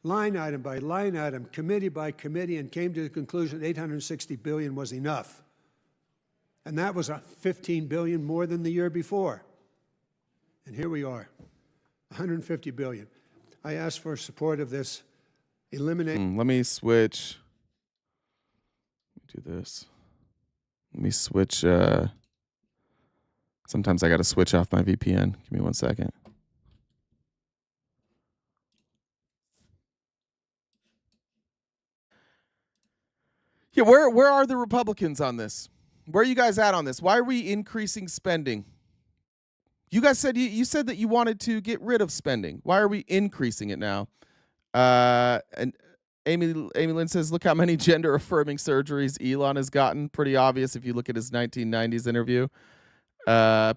Line item by line item, committee by committee, and came to the conclusion that $860 billion was enough. And that was $15 billion more than the year before. And here we are, $150 billion. I asked for support of this. Eliminate. Let me switch. Let me do this. Let me switch. Sometimes I got to switch off my VPN. Give me 1 second. Yeah, where are the Republicans on this? Where are you guys at on this? Why are we increasing spending? You guys said you said that you wanted to get rid of spending. Why are we increasing it now? And Amy Lynn says, look how many gender-affirming surgeries Elon has gotten. Pretty obvious if you look at his 1990s interview.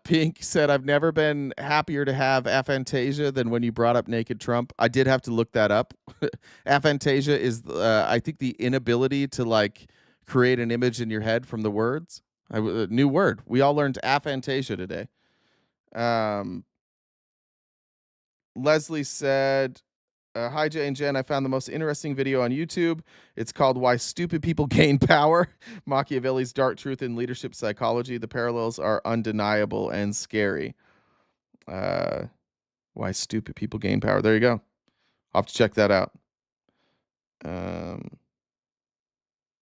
Pink said, I've never been happier to have aphantasia than when you brought up naked Trump. I did have to look that up. Aphantasia is, I think, the inability to, like, create an image in your head from the words. New word. We all learned aphantasia today. Leslie said, hi, Jay and Jen. I found the most interesting video on YouTube. It's called Why Stupid People Gain Power, Machiavelli's Dark Truth in Leadership Psychology. The parallels are undeniable and scary. Why Stupid People Gain Power. There you go. I'll have to check that out. I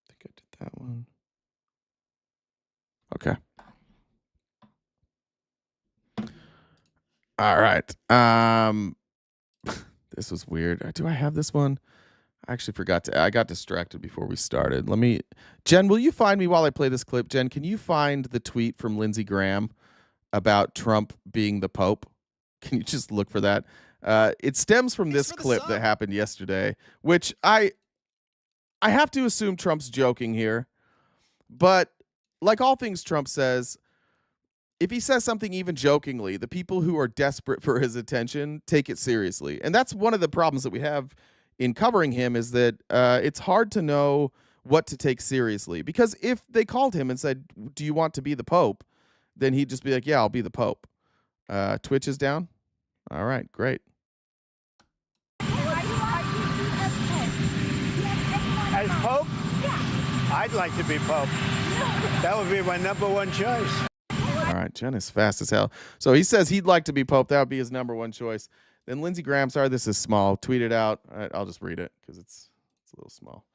think I did that one. Okay. All right. This was weird. Do I have this one? I actually forgot to. I got distracted before we started. Jen, will you find me while I play this clip? Jen, can you find the tweet from Lindsey Graham about Trump being the Pope? Can you just look for that? It stems from this clip that happened yesterday, which I have to assume Trump's joking here. But like all things Trump says, if he says something even jokingly, the people who are desperate for his attention take it seriously. And that's one of the problems that we have in covering him, is that it's hard to know what to take seriously. Because if they called him and said, do you want to be the Pope? Then he'd just be like, yeah, I'll be the Pope. Twitch is down? All right, great. As Pope? Yeah. I'd like to be Pope. That would be my number one choice. All right, Jen is fast as hell. So he says he'd like to be Pope. That would be his number one choice. Then Lindsey Graham, sorry, this is small, tweeted out. All right, I'll just read it because it's a little small.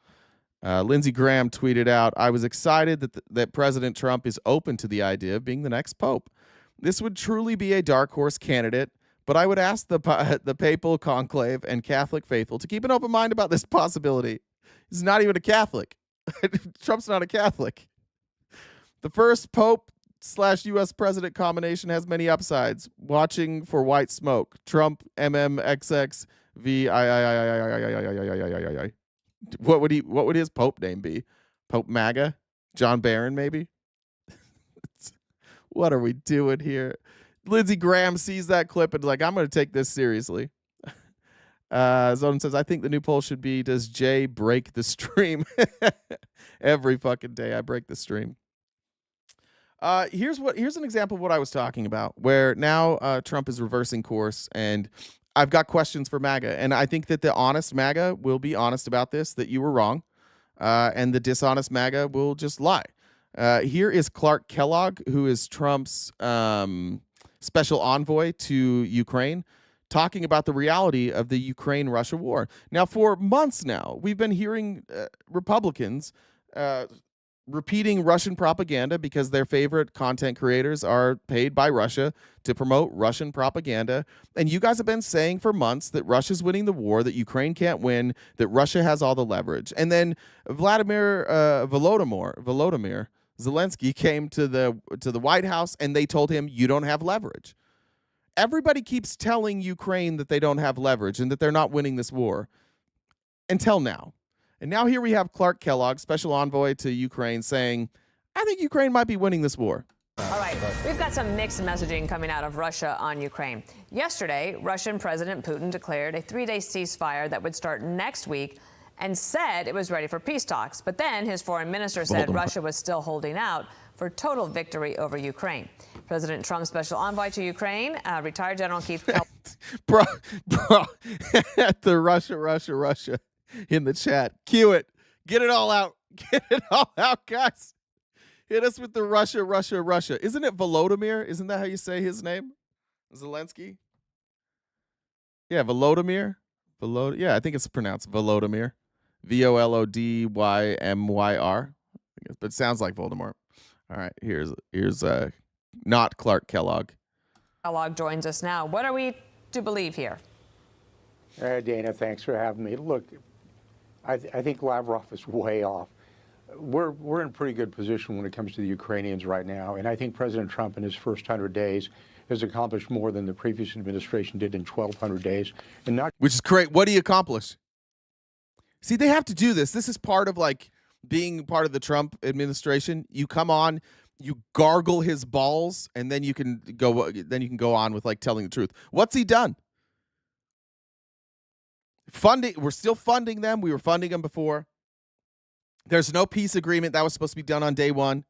Lindsey Graham tweeted out, I was excited that President Trump is open to the idea of being the next Pope. This would truly be a dark horse candidate, but I would ask the papal conclave and Catholic faithful to keep an open mind about this possibility. He's not even a Catholic. Trump's not a Catholic. The first Pope/U.S. president combination has many upsides. Watching for white smoke. Trump, MMXX, VIII. What would his Pope name be? Pope MAGA? John Barron, maybe? What are we doing here? Lindsey Graham sees that clip and is like, I'm going to take this seriously. Zone says, I think the new poll should be, does Jay break the stream? Every fucking day I break the stream. Here's an example of what I was talking about, where now Trump is reversing course, and I've got questions for MAGA, and I think that the honest MAGA will be honest about this, that you were wrong. and the dishonest MAGA will just lie. Here is Clark Kellogg, who is Trump's special envoy to Ukraine, talking about the reality of the Ukraine-Russia war. Now, for months now, we've been hearing Republicans repeating Russian propaganda because their favorite content creators are paid by Russia to promote Russian propaganda. And you guys have been saying for months that Russia's winning the war, that Ukraine can't win, that Russia has all the leverage. And then Volodymyr Zelensky came to the White House and they told him, you don't have leverage. Everybody keeps telling Ukraine that they don't have leverage and that they're not winning this war until now. And now here we have Clark Kellogg, special envoy to Ukraine, saying, I think Ukraine might be winning this war. All right, we've got some mixed messaging coming out of Russia on Ukraine. Yesterday, Russian President Putin declared a 3-day ceasefire that would start next week and said it was ready for peace talks. But then his foreign minister said Russia was still holding out for total victory over Ukraine. President Trump's special envoy to Ukraine, retired General Keith Kellogg. bro, at the Russia in the chat. Cue it. Get it all out. Get it all out, guys. Hit us with the Russia. Isn't it Volodymyr? Isn't that how you say his name? Zelensky? Yeah, Volodymyr. Yeah, I think it's pronounced Volodymyr. Volodymyr. But it sounds like Voldemort. All right, here's not Clark Kellogg. Kellogg joins us now. What are we to believe here? Dana, thanks for having me. Look, I think Lavrov is way off. We're in a pretty good position when it comes to the Ukrainians right now, and I think President Trump in his first 100 days has accomplished more than the previous administration did in 1,200 days. And not which is great. What do you accomplish? See, they have to do this. This is part of like being part of the Trump administration. You come on, you gargle his balls, and then you can go on with like telling the truth. What's he done? Funding. We're still funding them. We were funding them before. There's no peace agreement. That was supposed to be done on day one.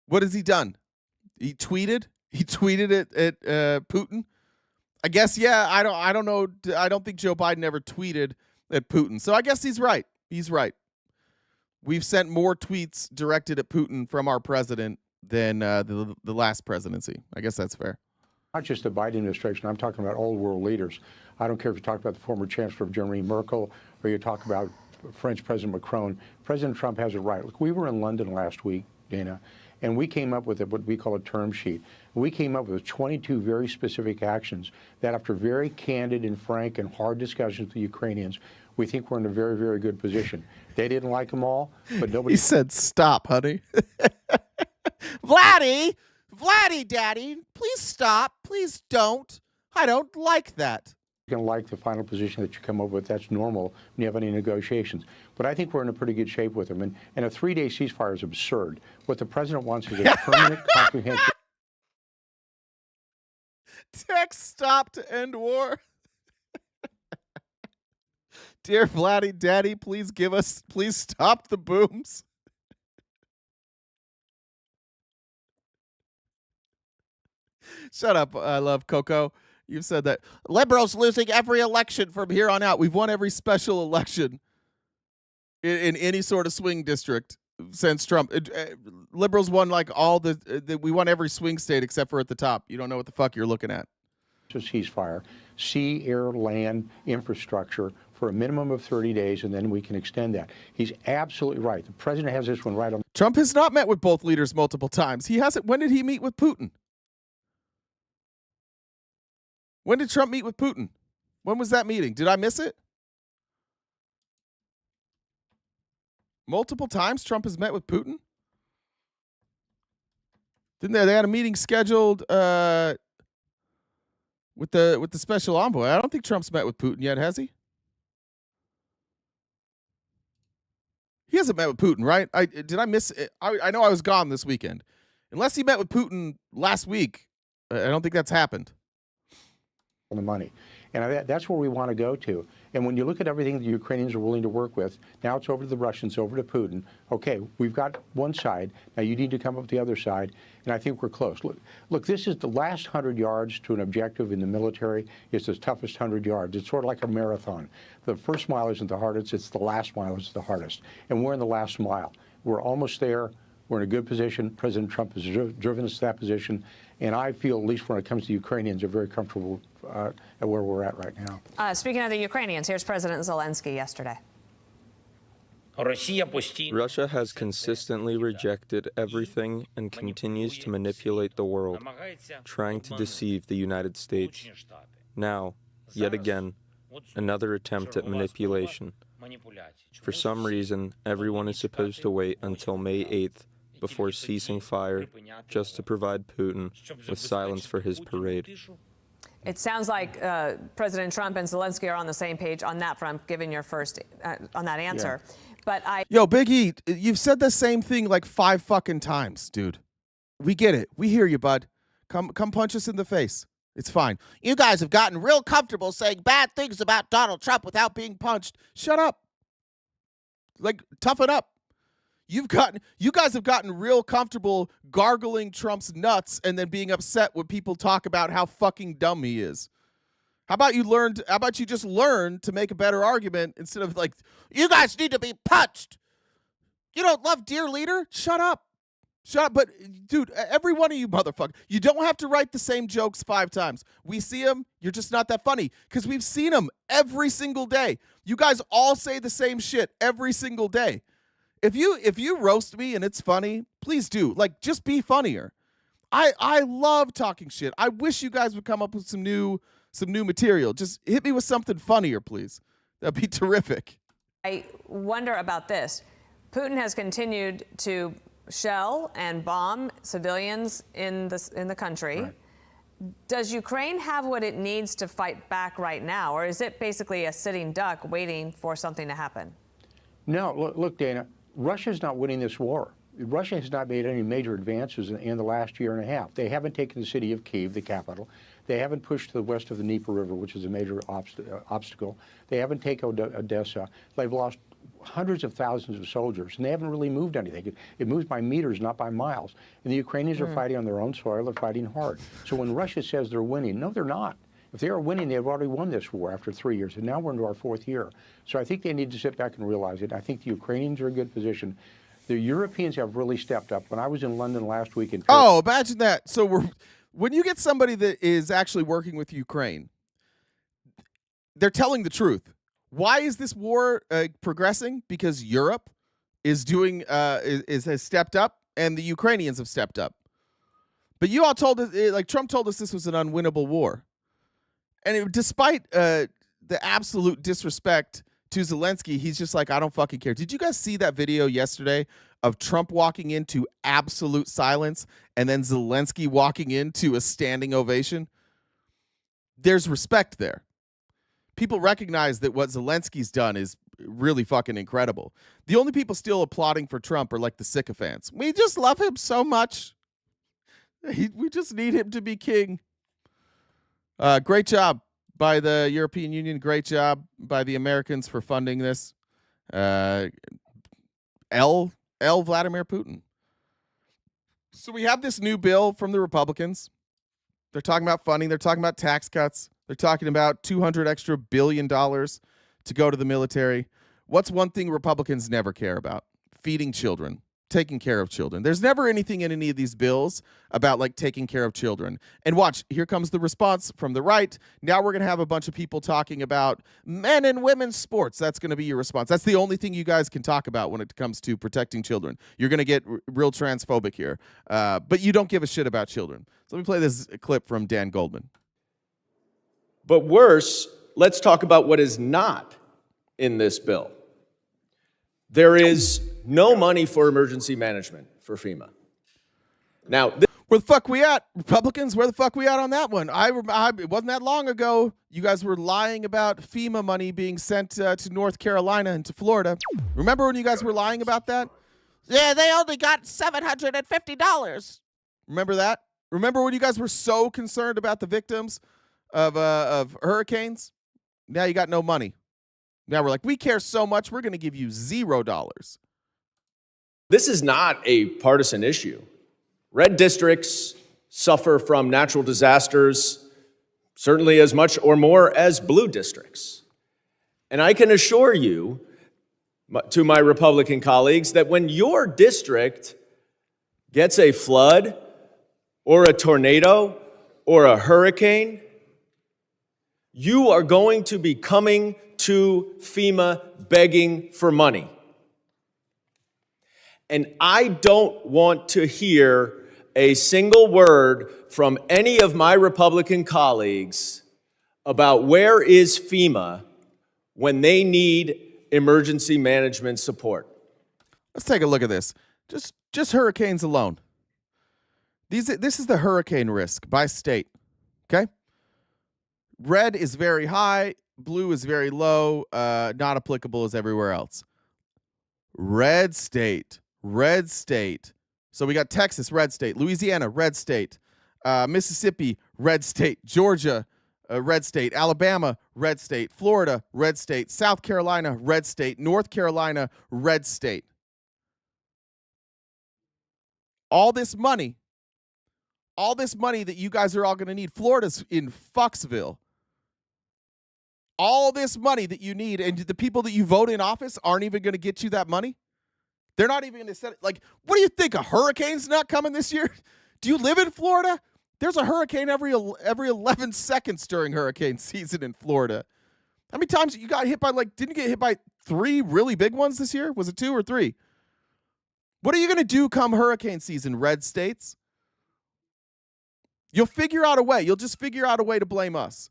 What has he done? He tweeted. He tweeted at Putin. I guess, yeah, I don't know. I don't think Joe Biden ever tweeted at Putin. So I guess he's right. He's right. We've sent more tweets directed at Putin from our president than the last presidency. I guess that's fair. Not just the Biden administration. I'm talking about all world leaders. I don't care if you talk about the former Chancellor of Germany, Merkel, or you talk about French President Macron. President Trump has it right. Look, we were in London last week, Dana, and we came up with what we call a term sheet. We came up with 22 very specific actions that, after very candid and frank and hard discussions with the Ukrainians, we think we're in a very, very good position. They didn't like them all, but nobody... He said, stop, honey. Vladdy, Daddy, please stop. Please don't. I don't like that. You're going to like the final position that you come up with. That's normal when you have any negotiations. But I think we're in a pretty good shape with them. And a 3-day ceasefire is absurd. What the president wants is a permanent, comprehensive... Text stop to end war. Dear Vladdy Daddy, please stop the booms. Shut up. I love Coco. You've said that. Liberals losing every election from here on out. We've won every special election in any sort of swing district since Trump. Liberals won like all we won every swing state except for at the top. You don't know what the fuck you're looking at. Ceasefire, sea, air, land, infrastructure for a minimum of 30 days, and then we can extend that. He's absolutely right. The president has this one right on. Trump has not met with both leaders multiple times. He hasn't. When did he meet with Putin? When did Trump meet with Putin? When was that meeting? Did I miss it? Multiple times Trump has met with Putin? Didn't they had a meeting scheduled with the special envoy. I don't think Trump's met with Putin yet, has he? He hasn't met with Putin, right? Did I miss it? I know I was gone this weekend. Unless he met with Putin last week, I don't think that's happened. The money. And that's where we want to go to. And when you look at everything the Ukrainians are willing to work with, now it's over to the Russians, over to Putin. Okay, we've got one side. Now you need to come up with the other side. And I think we're close. Look, this is the last 100 yards to an objective in the military. It's the toughest 100 yards. It's sort of like a marathon. The first mile isn't the hardest. It's the last mile that's the hardest. And we're in the last mile. We're almost there. We're in a good position. President Trump has driven us to that position. And I feel, at least when it comes to Ukrainians, are very comfortable at where we're at right now. Speaking of the Ukrainians, here's President Zelensky yesterday. Russia has consistently rejected everything and continues to manipulate the world, trying to deceive the United States. Now, yet again, another attempt at manipulation. For some reason, everyone is supposed to wait until May 8th before ceasing fire just to provide Putin with silence for his parade. It sounds like President Trump and Zelensky are on the same page on that front, given your first on that answer. Yeah. But Yo, Big E, you've said the same thing like 5 fucking times, dude. We get it. We hear you, bud. Come punch us in the face. It's fine. You guys have gotten real comfortable saying bad things about Donald Trump without being punched. Shut up. Like, toughen up. You guys have gotten real comfortable gargling Trump's nuts and then being upset when people talk about how fucking dumb he is. How about you just learn to make a better argument instead of like, you guys need to be punched. You don't love Dear Leader? Shut up. Shut up. But, dude, every one of you motherfuckers, you don't have to write the same jokes 5 times. We see them. You're just not that funny because we've seen them every single day. You guys all say the same shit every single day. If you roast me and it's funny, please do. Like, just be funnier. I love talking shit. I wish you guys would come up with some new material. Just hit me with something funnier, please. That'd be terrific. I wonder about this. Putin has continued to shell and bomb civilians in the country. Right. Does Ukraine have what it needs to fight back right now, or is it basically a sitting duck waiting for something to happen? No, look, Dana, Russia's not winning this war. Russia has not made any major advances in the last year and a half. They haven't taken the city of Kyiv, the capital. They haven't pushed to the west of the Dnieper River, which is a major obstacle. They haven't taken Odessa. They've lost hundreds of thousands of soldiers, and they haven't really moved anything. It moves by meters, not by miles. And the Ukrainians are fighting on their own soil. They're fighting hard. So when Russia says they're winning, no, they're not. If they are winning, they've already won this war after 3 years, and now we're into our 4th year. So I think they need to sit back and realize it. I think the Ukrainians are in a good position. The Europeans have really stepped up. When I was in London last week in Turkey, oh, imagine that. So when you get somebody that is actually working with Ukraine, they're telling the truth. Why is this war progressing? Because Europe is doing has stepped up, and the Ukrainians have stepped up. But you all told us, like Trump told us, this was an unwinnable war. And despite the absolute disrespect to Zelensky, he's just like, I don't fucking care. Did you guys see that video yesterday of Trump walking into absolute silence and then Zelensky walking into a standing ovation? There's respect there. People recognize that what Zelensky's done is really fucking incredible. The only people still applauding for Trump are like the sycophants. We just love him so much. We just need him to be king. Great job by the European Union. Great job by the Americans for funding this. Vladimir Putin. So we have this new bill from the Republicans. They're talking about funding. They're talking about tax cuts. They're talking about $200 billion extra to go to the military. What's one thing Republicans never care about? Feeding children. Taking care of children. There's never anything in any of these bills about like taking care of children. And watch, here comes the response from the right. Now we're going to have a bunch of people talking about men and women's sports. That's going to be your response. That's the only thing you guys can talk about when it comes to protecting children. You're going to get real transphobic here. But you don't give a shit about children. So let me play this clip from Dan Goldman. But worse, let's talk about what is not in this bill. There is no money for emergency management for FEMA. Now, where the fuck we at, Republicans? Where the fuck we at on that one? It wasn't that long ago. You guys were lying about FEMA money being sent to North Carolina and to Florida. Remember when you guys were lying about that? Yeah, they only got $750. Remember that? Remember when you guys were so concerned about the victims of hurricanes. Now you got no money. Now we're like, we care so much, we're going to give you $0. This is not a partisan issue. Red districts suffer from natural disasters certainly as much or more as blue districts. And I can assure you, to my Republican colleagues, that when your district gets a flood or a tornado or a hurricane, you are going to be coming to FEMA begging for money. And I don't want to hear a single word from any of my Republican colleagues about where is FEMA when they need emergency management support. Let's take a look at this. Just hurricanes alone. This is the hurricane risk by state, okay? Red is very high, blue is very low, not applicable as everywhere else. Red state. So we got Texas, red state. Louisiana, red state. Mississippi, red state. Georgia, red state. Alabama, red state. Florida, red state. South Carolina, red state. North Carolina, red state. All this money that you guys are all going to need. Florida's in Foxville. All this money that you need, and the people that you vote in office aren't even going to get you that money. They're not even going to set it. Like, what do you think? A hurricane's not coming this year? Do you live in Florida? There's a hurricane every 11 seconds during hurricane season in Florida. How many times you got hit by, didn't you get hit by 3 really big ones this year? Was it 2 or 3? What are you going to do come hurricane season, red states? You'll figure out a way. You'll just figure out a way to blame us.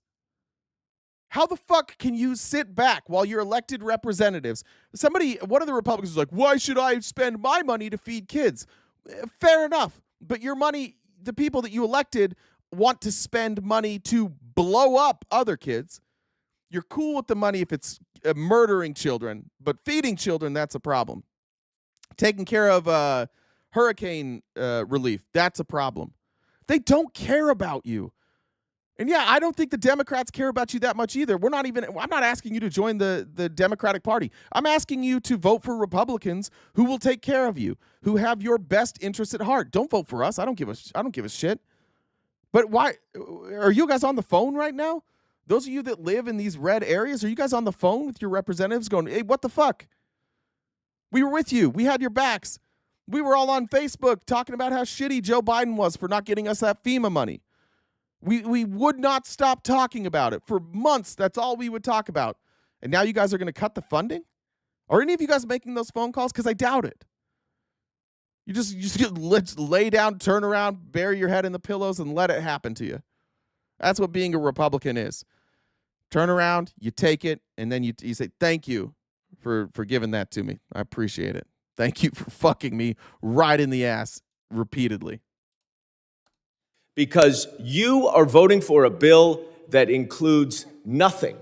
How the fuck can you sit back while your elected representatives, one of the Republicans is like, why should I spend my money to feed kids? Fair enough. But your money, the people that you elected want to spend money to blow up other kids. You're cool with the money if it's murdering children, but feeding children, that's a problem. Taking care of hurricane relief, that's a problem. They don't care about you. And yeah, I don't think the Democrats care about you that much either. I'm not asking you to join the Democratic Party. I'm asking you to vote for Republicans who will take care of you, who have your best interests at heart. Don't vote for us. I don't give a shit. But why are you guys on the phone right now? Those of you that live in these red areas, are you guys on the phone with your representatives going, hey, what the fuck? We were with you. We had your backs. We were all on Facebook talking about how shitty Joe Biden was for not getting us that FEMA money. We would not stop talking about it. For months, that's all we would talk about. And now you guys are going to cut the funding? Are any of you guys making those phone calls? Because I doubt it. You just lay down, turn around, bury your head in the pillows, and let it happen to you. That's what being a Republican is. Turn around, you take it, and then you say, thank you for giving that to me. I appreciate it. Thank you for fucking me right in the ass repeatedly. Because you are voting for a bill that includes nothing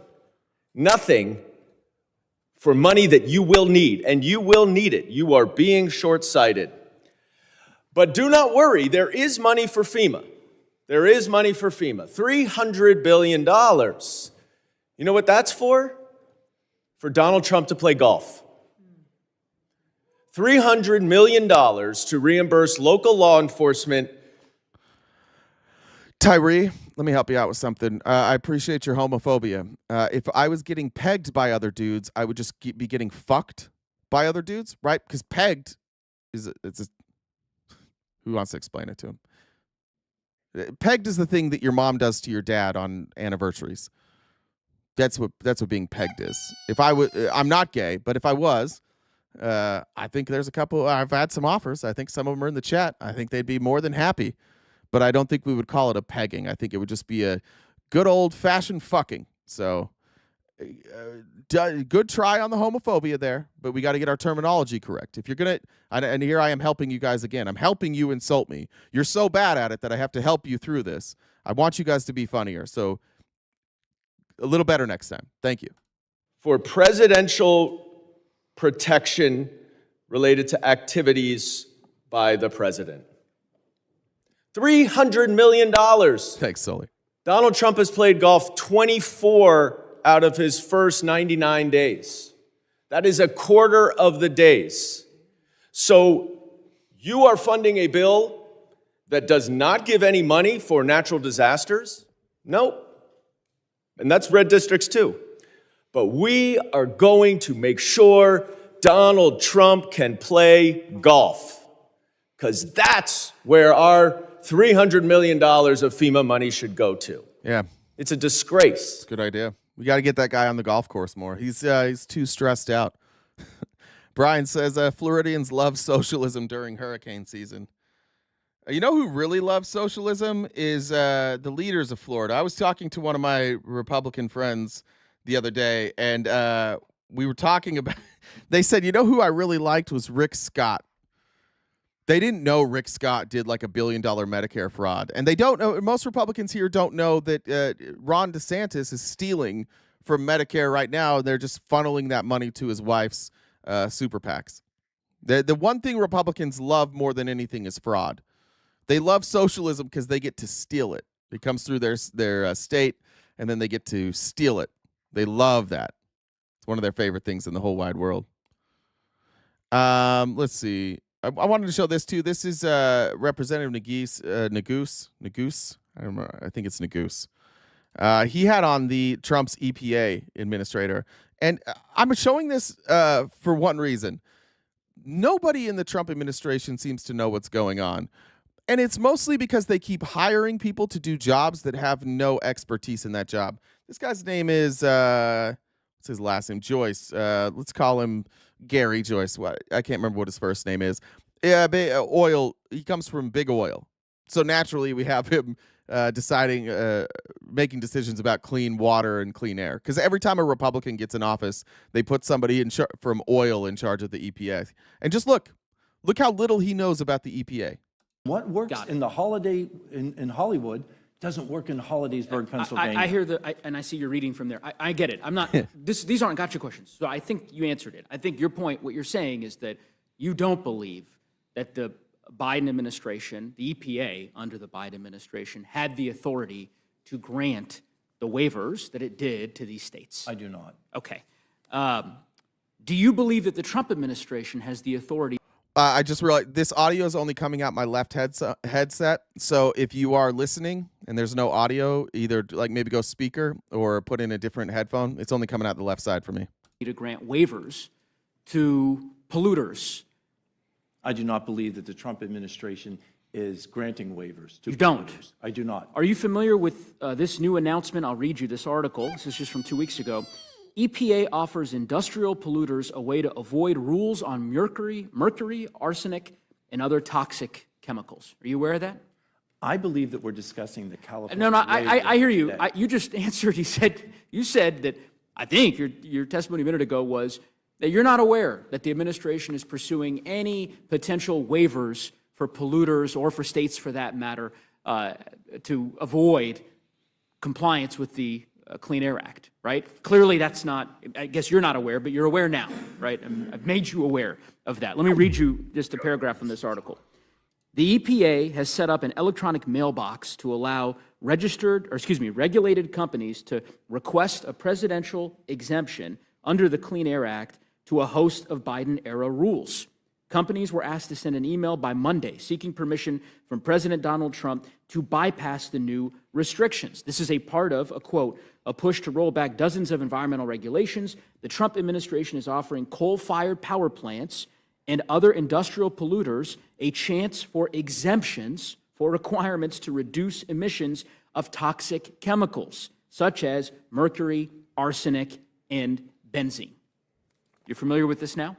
for money that you will need, and you will need it. You are being short-sighted. But do not worry, there is money for FEMA. There is money for FEMA. $300 billion. You know what that's for? For Donald Trump to play golf. $300 million to reimburse local law enforcement. Tyree, let me help you out with something. I appreciate your homophobia. If I was getting pegged by other dudes, I would just be getting fucked by other dudes, right? Because pegged who wants to explain it to him? Pegged is the thing that your mom does to your dad on anniversaries. That's what being pegged is. I'm not gay, but if I was, I think there's a couple. I've had some offers. I think some of them are in the chat. I think they'd be more than happy. But I don't think we would call it a pegging. I think it would just be a good old-fashioned fucking. So, good try on the homophobia there, but we got to get our terminology correct. If you're going to, and here I am helping you guys again. I'm helping you insult me. You're so bad at it that I have to help you through this. I want you guys to be funnier. So, a little better next time. Thank you. For presidential protection related to activities by the president. $300 million. Thanks, Sully. Donald Trump has played golf 24 out of his first 99 days. That is a quarter of the days. So you are funding a bill that does not give any money for natural disasters? Nope. And that's red districts too. But we are going to make sure Donald Trump can play golf, because that's where our $300 million of FEMA money should go to. Yeah. It's a disgrace. Good idea. We got to get that guy on the golf course more. He's too stressed out. Brian says Floridians love socialism during hurricane season. You know who really loves socialism is the leaders of Florida. I was talking to one of my Republican friends the other day, and we were talking about, they said, you know who I really liked was Rick Scott. They didn't know Rick Scott did like $1 billion Medicare fraud. And they don't know, most Republicans here don't know that Ron DeSantis is stealing from Medicare right now. They're just funneling that money to his wife's super PACs. The one thing Republicans love more than anything is fraud. They love socialism because they get to steal it. It comes through their state, and then they get to steal it. They love that. It's one of their favorite things in the whole wide world. Let's see. I wanted to show this too. This is Representative Neguse. I don't know. I think it's Neguse. He had on the Trump's EPA administrator, and I'm showing this for one reason. Nobody in the Trump administration seems to know what's going on. And it's mostly because they keep hiring people to do jobs that have no expertise in that job. This guy's name is, what's his last name? Joyce. Let's call him Gary Joyce. I can't remember what his first name is. Oil. He comes from big oil. So naturally we have him making decisions about clean water and clean air. Because every time a Republican gets in office, they put somebody from oil in charge of the EPA. And just look how little he knows about the EPA. What works in the holiday in Hollywood doesn't work in Hollidaysburg, Pennsylvania. I hear and I see you're reading from there. I get it. I'm not. These aren't gotcha questions. So I think you answered it. I think your point, what you're saying, is that you don't believe that the Biden administration, the EPA under the Biden administration, had the authority to grant the waivers that it did to these states. I do not. Okay. Do you believe that the Trump administration has the authority? I just realized this audio is only coming out my left headset. So if you are listening and there's no audio, either like maybe go speaker or put in a different headphone. It's only coming out the left side for me. To grant waivers to polluters. I do not believe that the Trump administration is granting waivers to You don't? polluters. I do not. Are you familiar with this new announcement? I'll read you this article. This is just from 2 weeks ago. EPA offers industrial polluters a way to avoid rules on mercury, arsenic, and other toxic chemicals. Are you aware of that? I believe that we're discussing the California. No, I hear you. You just answered. You said that. I think your testimony a minute ago was that you're not aware that the administration is pursuing any potential waivers for polluters or for states, for that matter, to avoid compliance with the Clean Air Act, right? Clearly that's not, I guess you're not aware, but you're aware now, right? I've made you aware of that. Let me read you just a paragraph from this article. The EPA has set up an electronic mailbox to allow regulated companies to request a presidential exemption under the Clean Air Act to a host of Biden-era rules. Companies were asked to send an email by Monday seeking permission from President Donald Trump to bypass the new restrictions. This is a part of, a push to roll back dozens of environmental regulations. The Trump administration is offering coal-fired power plants and other industrial polluters a chance for exemptions for requirements to reduce emissions of toxic chemicals, such as mercury, arsenic, and benzene. You're familiar with this now?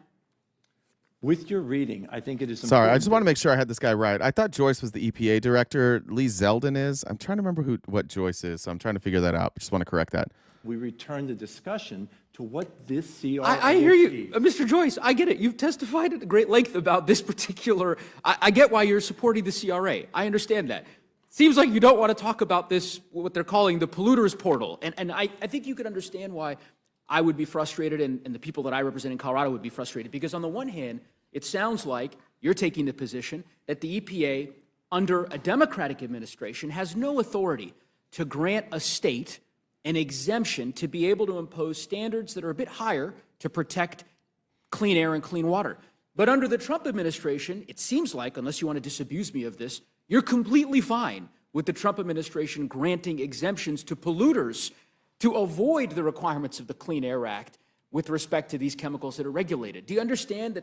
With your reading, I think it is. Sorry, I just want to make sure I had this guy right. I thought Joyce was the EPA director. Lee Zeldin is. I'm trying to remember what Joyce is, so I'm trying to figure that out. I just want to correct that. We return the discussion to what this CRA I hear you, Mr. Joyce. I get it. You've testified at great length about this particular. I get why you're supporting the CRA. I understand that. Seems like you don't want to talk about this, what they're calling the polluters portal. And I think you could understand why I would be frustrated and the people that I represent in Colorado would be frustrated. Because on the one hand, it sounds like you're taking the position that the EPA, under a Democratic administration, has no authority to grant a state an exemption to be able to impose standards that are a bit higher to protect clean air and clean water. But under the Trump administration, it seems like, unless you want to disabuse me of this, you're completely fine with the Trump administration granting exemptions to polluters to avoid the requirements of the Clean Air Act with respect to these chemicals that are regulated. Do you understand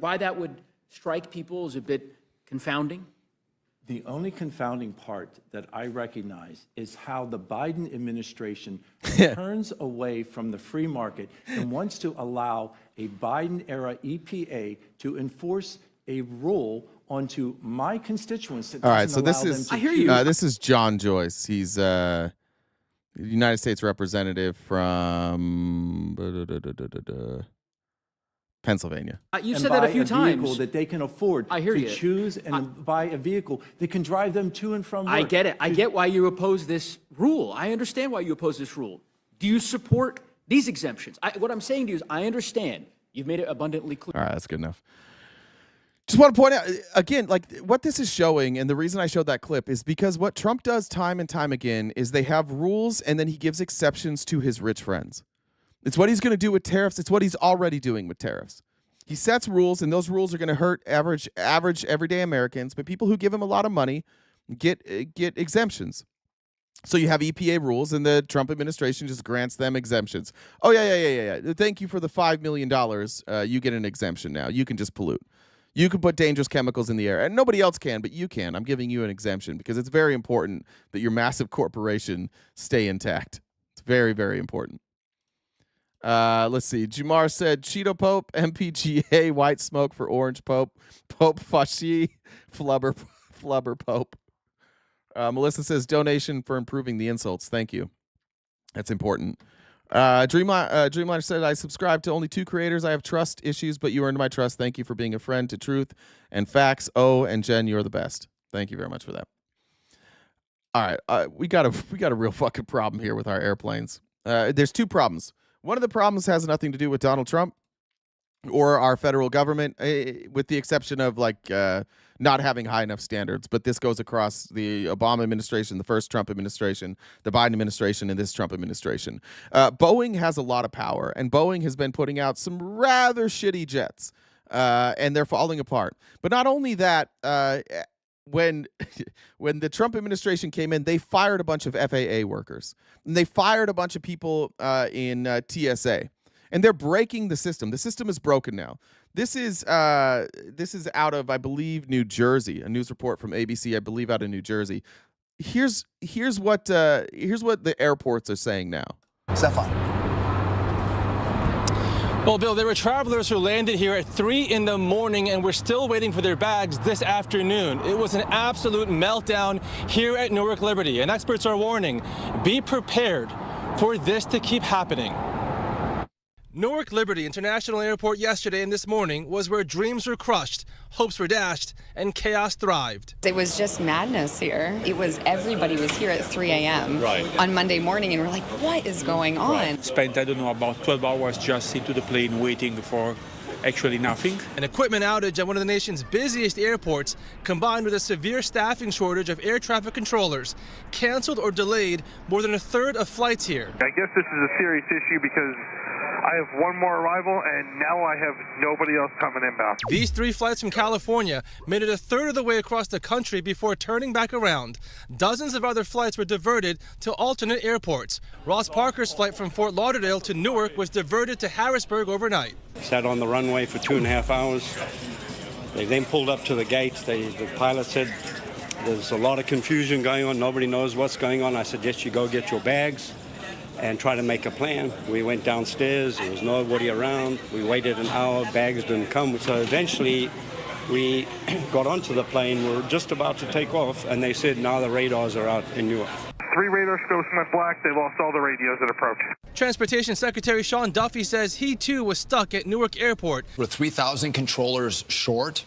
why that would strike people as a bit confounding? The only confounding part that I recognize is how the Biden administration turns away from the free market and wants to allow a Biden-era EPA to enforce a rule onto my constituents that All right, doesn't so allow this them is to this is John Joyce. He's United States representative from Pennsylvania. You and said that a buy few times. vehicle that they can afford I hear to you. choose and buy a vehicle that can drive them to and from work. I get it. I get why you oppose this rule. I understand why you oppose this rule. Do you support these exemptions? What I'm saying to you is I understand. You've made it abundantly clear. All right, that's good enough. Just want to point out, again, like what this is showing, and the reason I showed that clip is because what Trump does time and time again is they have rules and then he gives exceptions to his rich friends. It's what he's going to do with tariffs. It's what he's already doing with tariffs. He sets rules, and those rules are going to hurt average everyday Americans, but people who give him a lot of money get exemptions. So you have EPA rules, and the Trump administration just grants them exemptions. Oh, yeah. Thank you for the $5 million. You get an exemption now. You can just pollute. You can put dangerous chemicals in the air, and nobody else can, but you can. I'm giving you an exemption because it's very important that your massive corporation stay intact. It's very, very important. Let's see. Jamar said Cheeto Pope, MPGA, white smoke for Orange Pope, Pope Fashi, Flubber Pope. Melissa says donation for improving the insults. Thank you. That's important. Dreamliner said, I subscribe to only 2 creators. I have trust issues, but you earned my trust. Thank you for being a friend to truth and facts. Oh, and Jen, you're the best. Thank you very much for that. All right. We got a real fucking problem here with our airplanes. There's 2 problems. One of the problems has nothing to do with Donald Trump or our federal government, with the exception of not having high enough standards. But this goes across the Obama administration, the first Trump administration, the Biden administration, and this Trump administration. Boeing has a lot of power, and Boeing has been putting out some rather shitty jets, and they're falling apart. But not only that, when the Trump administration came in, they fired a bunch of FAA workers, and they fired a bunch of people in TSA, and they're breaking the system. The system is broken now. This is out of, I believe, New Jersey. A news report from ABC, I believe, out of New Jersey. Here's what the airports are saying now. Stefan. Well, Bill, there were travelers who landed here at 3 in the morning and were still waiting for their bags this afternoon. It was an absolute meltdown here at Newark Liberty, and experts are warning, be prepared for this to keep happening. Newark Liberty International Airport yesterday and this morning was where dreams were crushed, hopes were dashed, and chaos thrived. It was just madness here. Everybody was here at 3 a.m. On Monday morning, and we're like, what is going on? Spent, I don't know, about 12 hours just into the plane waiting for actually nothing. An equipment outage at one of the nation's busiest airports, combined with a severe staffing shortage of air traffic controllers, canceled or delayed more than a third of flights here. I guess this is a serious issue because I have one more arrival, and now I have nobody else coming inbound. These 3 flights from California made it a third of the way across the country before turning back around. Dozens of other flights were diverted to alternate airports. Ross Parker's flight from Fort Lauderdale to Newark was diverted to Harrisburg overnight. Sat on the runway for 2.5 hours. They then pulled up to the gate. The pilot said, there's a lot of confusion going on. Nobody knows what's going on. I suggest you go get your bags and try to make a plan. We went downstairs, there was nobody around. We waited an hour, bags didn't come. So eventually we got onto the plane, we were just about to take off, and they said, now the radars are out in Newark. 3 radar scopes went black, they lost all the radios at approach. Transportation Secretary Sean Duffy says he too was stuck at Newark Airport. We're 3,000 controllers short,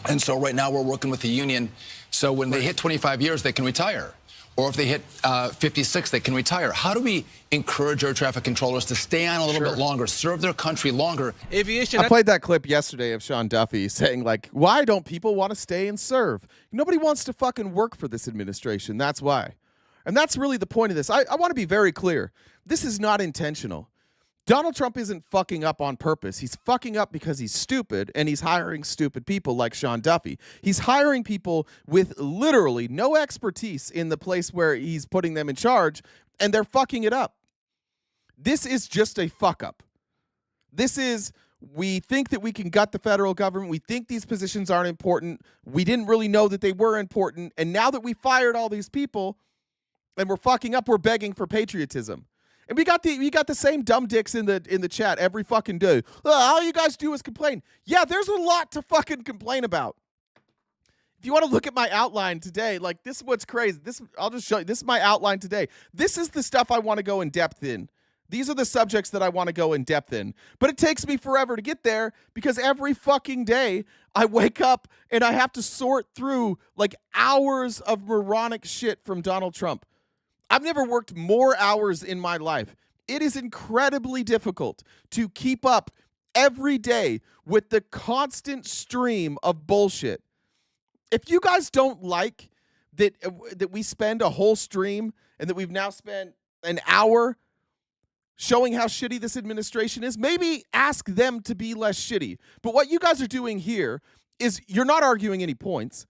and so right now we're working with the union. So when they hit 25 years, they can retire. Or if they hit 56, they can retire. How do we encourage air traffic controllers to stay on a little bit longer, serve their country longer? Aviation. I played that clip yesterday of Sean Duffy saying, why don't people want to stay and serve? Nobody wants to fucking work for this administration. That's why. And that's really the point of this. I want to be very clear. This is not intentional. Donald Trump isn't fucking up on purpose. He's fucking up because he's stupid, and he's hiring stupid people like Sean Duffy. He's hiring people with literally no expertise in the place where he's putting them in charge, and they're fucking it up. This is just a fuck up. This is, we think that we can gut the federal government. We think these positions aren't important. We didn't really know that they were important. And now that we fired all these people and we're fucking up, we're begging for patriotism. And we got the same dumb dicks in the chat every fucking day. All you guys do is complain. Yeah, there's a lot to fucking complain about. If you want to look at my outline today, like, this is what's crazy. I'll just show you. This is my outline today. This is the stuff I want to go in depth in. These are the subjects that I want to go in depth in. But it takes me forever to get there because every fucking day I wake up and I have to sort through like hours of moronic shit from Donald Trump. I've never worked more hours in my life. It is incredibly difficult to keep up every day with the constant stream of bullshit. If you guys don't like that we spend a whole stream and that we've now spent an hour showing how shitty this administration is, maybe ask them to be less shitty. But what you guys are doing here is you're not arguing any points.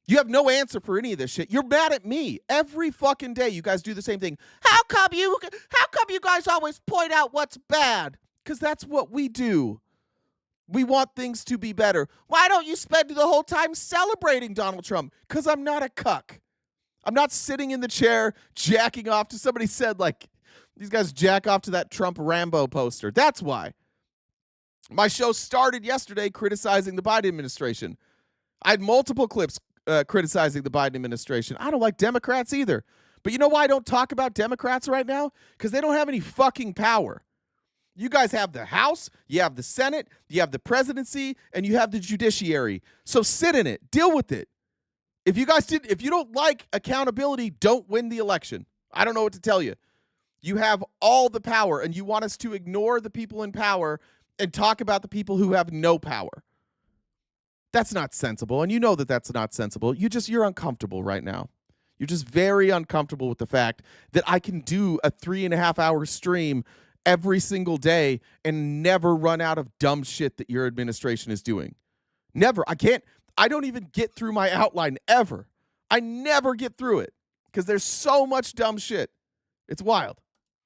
You have no answer for any of this shit. You're mad at me. Every fucking day you guys do the same thing. How come you guys always point out what's bad? Because that's what we do. We want things to be better. Why don't you spend the whole time celebrating Donald Trump? Because I'm not a cuck. I'm not sitting in the chair jacking off to, somebody said, like, these guys jack off to that Trump Rambo poster. That's why. My show started yesterday criticizing the Biden administration. I had multiple clips criticizing the Biden administration. I don't like Democrats either. But you know why I don't talk about Democrats right now? Because they don't have any fucking power. You guys have the House, you have the Senate, you have the presidency, and you have the judiciary. So sit in it. Deal with it. If you don't like accountability, don't win the election. I don't know what to tell you. You have all the power, and you want us to ignore the people in power and talk about the people who have no power. That's not sensible, and you know that that's not sensible. You're uncomfortable right now. You're just very uncomfortable with the fact that I can do a 3.5-hour stream every single day and never run out of dumb shit that your administration is doing. Never. I don't even get through my outline ever. I never get through it because there's so much dumb shit. It's wild.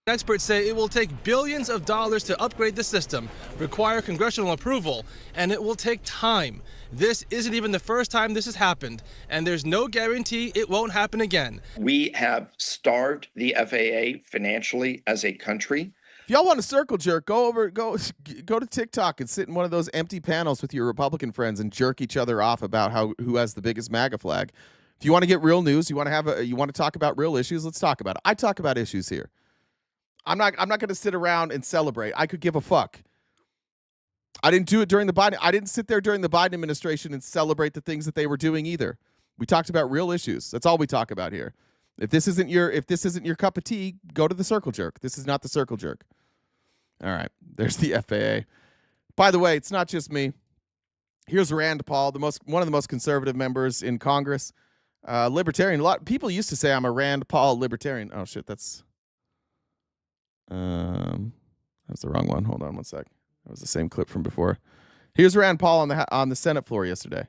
Experts say it will take billions of dollars to upgrade the system, require congressional approval, and it will take time. This isn't even the first time this has happened, and there's no guarantee it won't happen again. We have starved the FAA financially as a country. If y'all want a circle jerk, go to TikTok and sit in one of those empty panels with your Republican friends and jerk each other off about who has the biggest MAGA flag. If you want to get real news, you want to talk about real issues, let's talk about it. I talk about issues here. I'm not going to sit around and celebrate. I could give a fuck. I didn't do it during the Biden. I didn't sit there during the Biden administration and celebrate the things that they were doing either. We talked about real issues. That's all we talk about here. If this isn't your cup of tea, go to the circle jerk. This is not the circle jerk. All right. There's the FAA. By the way, it's not just me. Here's Rand Paul, one of the most conservative members in Congress. Libertarian. A lot of people used to say I'm a Rand Paul libertarian. Oh shit, that's the wrong one. Hold on one sec. That was the same clip from before. Here's Rand Paul on the Senate floor yesterday.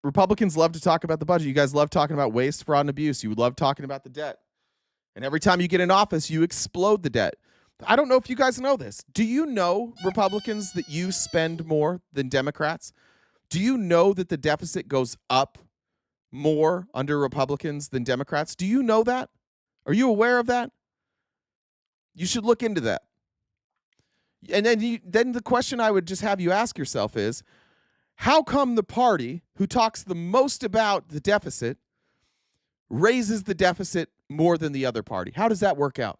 Republicans love to talk about the budget. You guys love talking about waste, fraud, and abuse. You love talking about the debt. And every time you get in office, you explode the debt. I don't know if you guys know this. Do you know, Republicans, that you spend more than Democrats? Do you know that the deficit goes up more under Republicans than Democrats? Do you know that? Are you aware of that? You should look into that. And then the question I would just have you ask yourself is, how come the party who talks the most about the deficit raises the deficit more than the other party? How does that work out?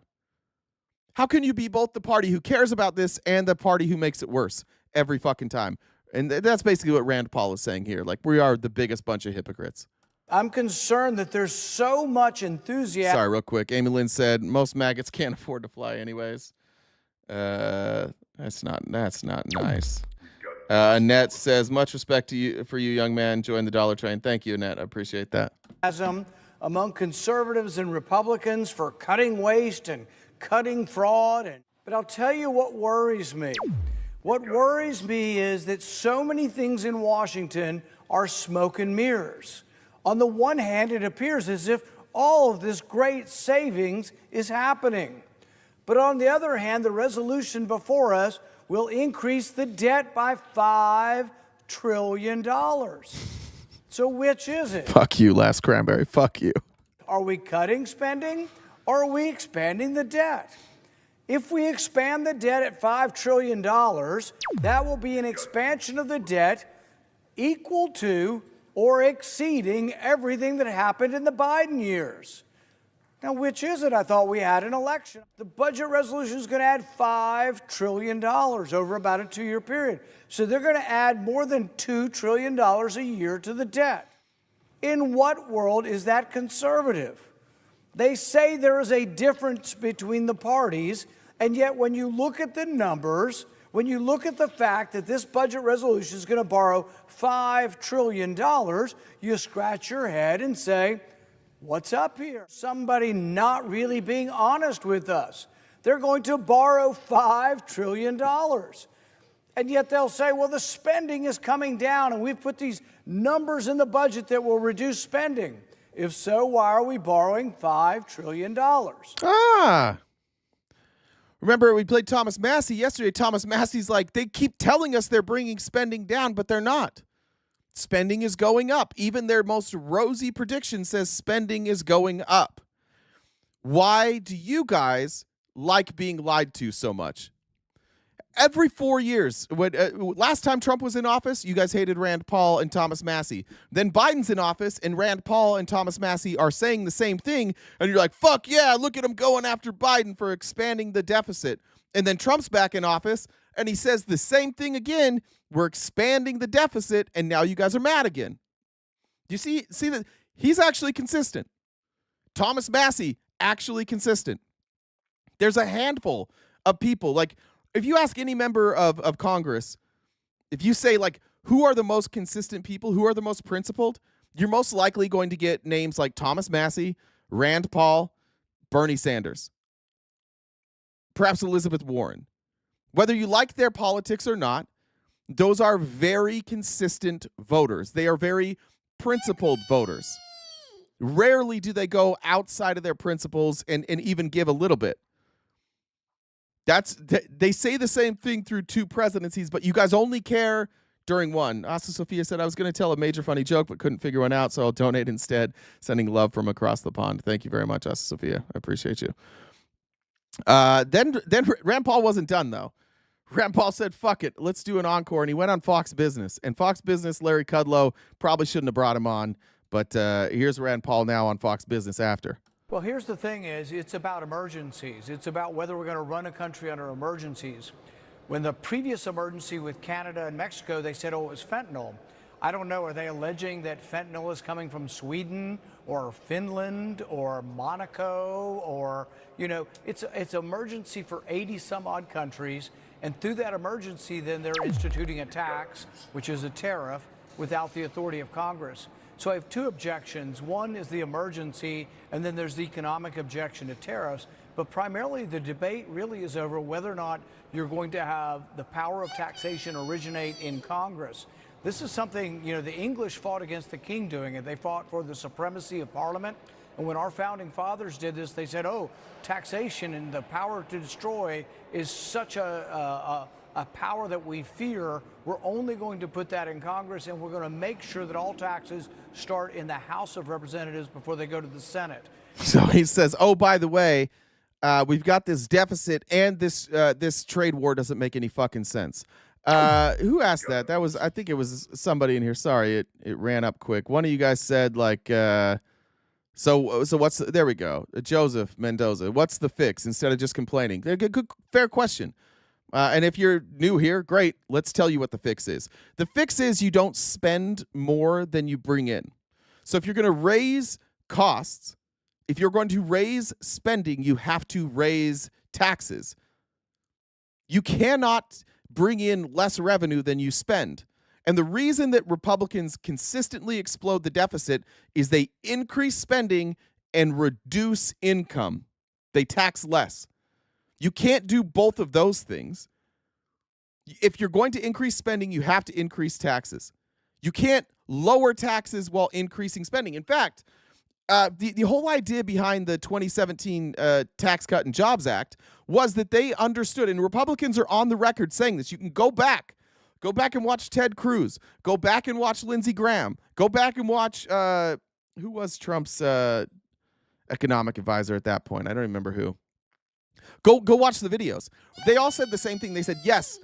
How can you be both the party who cares about this and the party who makes it worse every fucking time? And that's basically what Rand Paul is saying here. Like, we are the biggest bunch of hypocrites. I'm concerned that there's so much enthusiasm. Sorry, real quick. Amy Lynn said most maggots can't afford to fly anyways. That's not nice. Annette says, much respect to you for you, young man. Join the dollar train. Thank you, Annette. I appreciate that. Among conservatives and Republicans for cutting waste and cutting fraud. But I'll tell you what worries me. What worries me is that so many things in Washington are smoke and mirrors. On the one hand, it appears as if all of this great savings is happening. But on the other hand, the resolution before us will increase the debt by $5 trillion. So which is it? Fuck you, Last Cranberry. Fuck you. Are we cutting spending or are we expanding the debt? If we expand the debt at $5 trillion, that will be an expansion of the debt equal to or exceeding everything that happened in the Biden years. Now, which is it? I thought we had an election. The budget resolution is going to add $5 trillion over about a 2-year period. So they're going to add more than $2 trillion a year to the debt. In what world is that conservative? They say there is a difference between the parties, and yet when you look at the numbers, when you look at the fact that this budget resolution is going to borrow $5 trillion, you scratch your head and say, what's up here? Somebody not really being honest with us. They're going to borrow $5 trillion. And yet they'll say, well, the spending is coming down, and we've put these numbers in the budget that will reduce spending. If so, why are we borrowing $5 trillion? Remember, we played Thomas Massey yesterday. Thomas Massey's like, they keep telling us they're bringing spending down, but they're not. Spending is going up. Even their most rosy prediction says spending is going up. Why do you guys like being lied to so much? Every 4 years, last time Trump was in office, you guys hated Rand Paul and Thomas Massey. Then Biden's in office, and Rand Paul and Thomas Massey are saying the same thing, and you're like, fuck yeah, look at him going after Biden for expanding the deficit. And then Trump's back in office, and he says the same thing again, we're expanding the deficit, and now you guys are mad again. Do you see that? He's actually consistent. Thomas Massey, actually consistent. There's a handful of people, like, if you ask any member of Congress, if you say, like, who are the most consistent people, who are the most principled, you're most likely going to get names like Thomas Massey, Rand Paul, Bernie Sanders, perhaps Elizabeth Warren. Whether you like their politics or not, those are very consistent voters. They are very principled voters. Rarely do they go outside of their principles and even give a little bit. They say the same thing through 2 presidencies, but you guys only care during one. Asa Sophia said, I was going to tell a major funny joke, but couldn't figure one out, so I'll donate instead. Sending love from across the pond. Thank you very much, Asa Sophia. I appreciate you. Then Rand Paul wasn't done, though. Rand Paul said, fuck it, let's do an encore, and he went on Fox Business. And Fox Business, Larry Kudlow probably shouldn't have brought him on, but here's Rand Paul now on Fox Business after. Well, here's the thing is, it's about emergencies. It's about whether we're going to run a country under emergencies. When the previous emergency with Canada and Mexico, they said, oh, it was fentanyl. I don't know, are they alleging that fentanyl is coming from Sweden or Finland or Monaco or, you know, it's emergency for 80 some odd countries. And through that emergency, then they're instituting a tax, which is a tariff, without the authority of Congress. So I have 2 objections. One is the emergency, and then there's the economic objection to tariffs. But primarily the debate really is over whether or not you're going to have the power of taxation originate in Congress. This is something, you know, the English fought against the king doing it. They fought for the supremacy of Parliament. And when our founding fathers did this, they said, oh, taxation and the power to destroy is such a power that we fear. We're only going to put that in Congress, and we're going to make sure that all taxes start in the House of Representatives before they go to the Senate. So he says, oh, by the way, we've got this deficit, and this trade war doesn't make any fucking sense. Who asked that? That was, I think it was somebody in here. Sorry, it ran up quick. One of you guys said, like, so what's there we go. Joseph Mendoza, what's the fix instead of just complaining? Good, fair question. And if you're new here, great. Let's tell you what the fix is. The fix is you don't spend more than you bring in. So if you're going to raise costs, if you're going to raise spending, you have to raise taxes. You cannot bring in less revenue than you spend. And the reason that Republicans consistently explode the deficit is they increase spending and reduce income. They tax less. You can't do both of those things. If you're going to increase spending, you have to increase taxes. You can't lower taxes while increasing spending. In fact, the whole idea behind the 2017 Tax Cut and Jobs Act was that they understood, and Republicans are on the record saying this. You can go back and watch Ted Cruz. Go back and watch Lindsey Graham. Go back and watch who was Trump's economic advisor at that point. I don't remember who. Go watch the videos. They all said the same thing. They said, yes,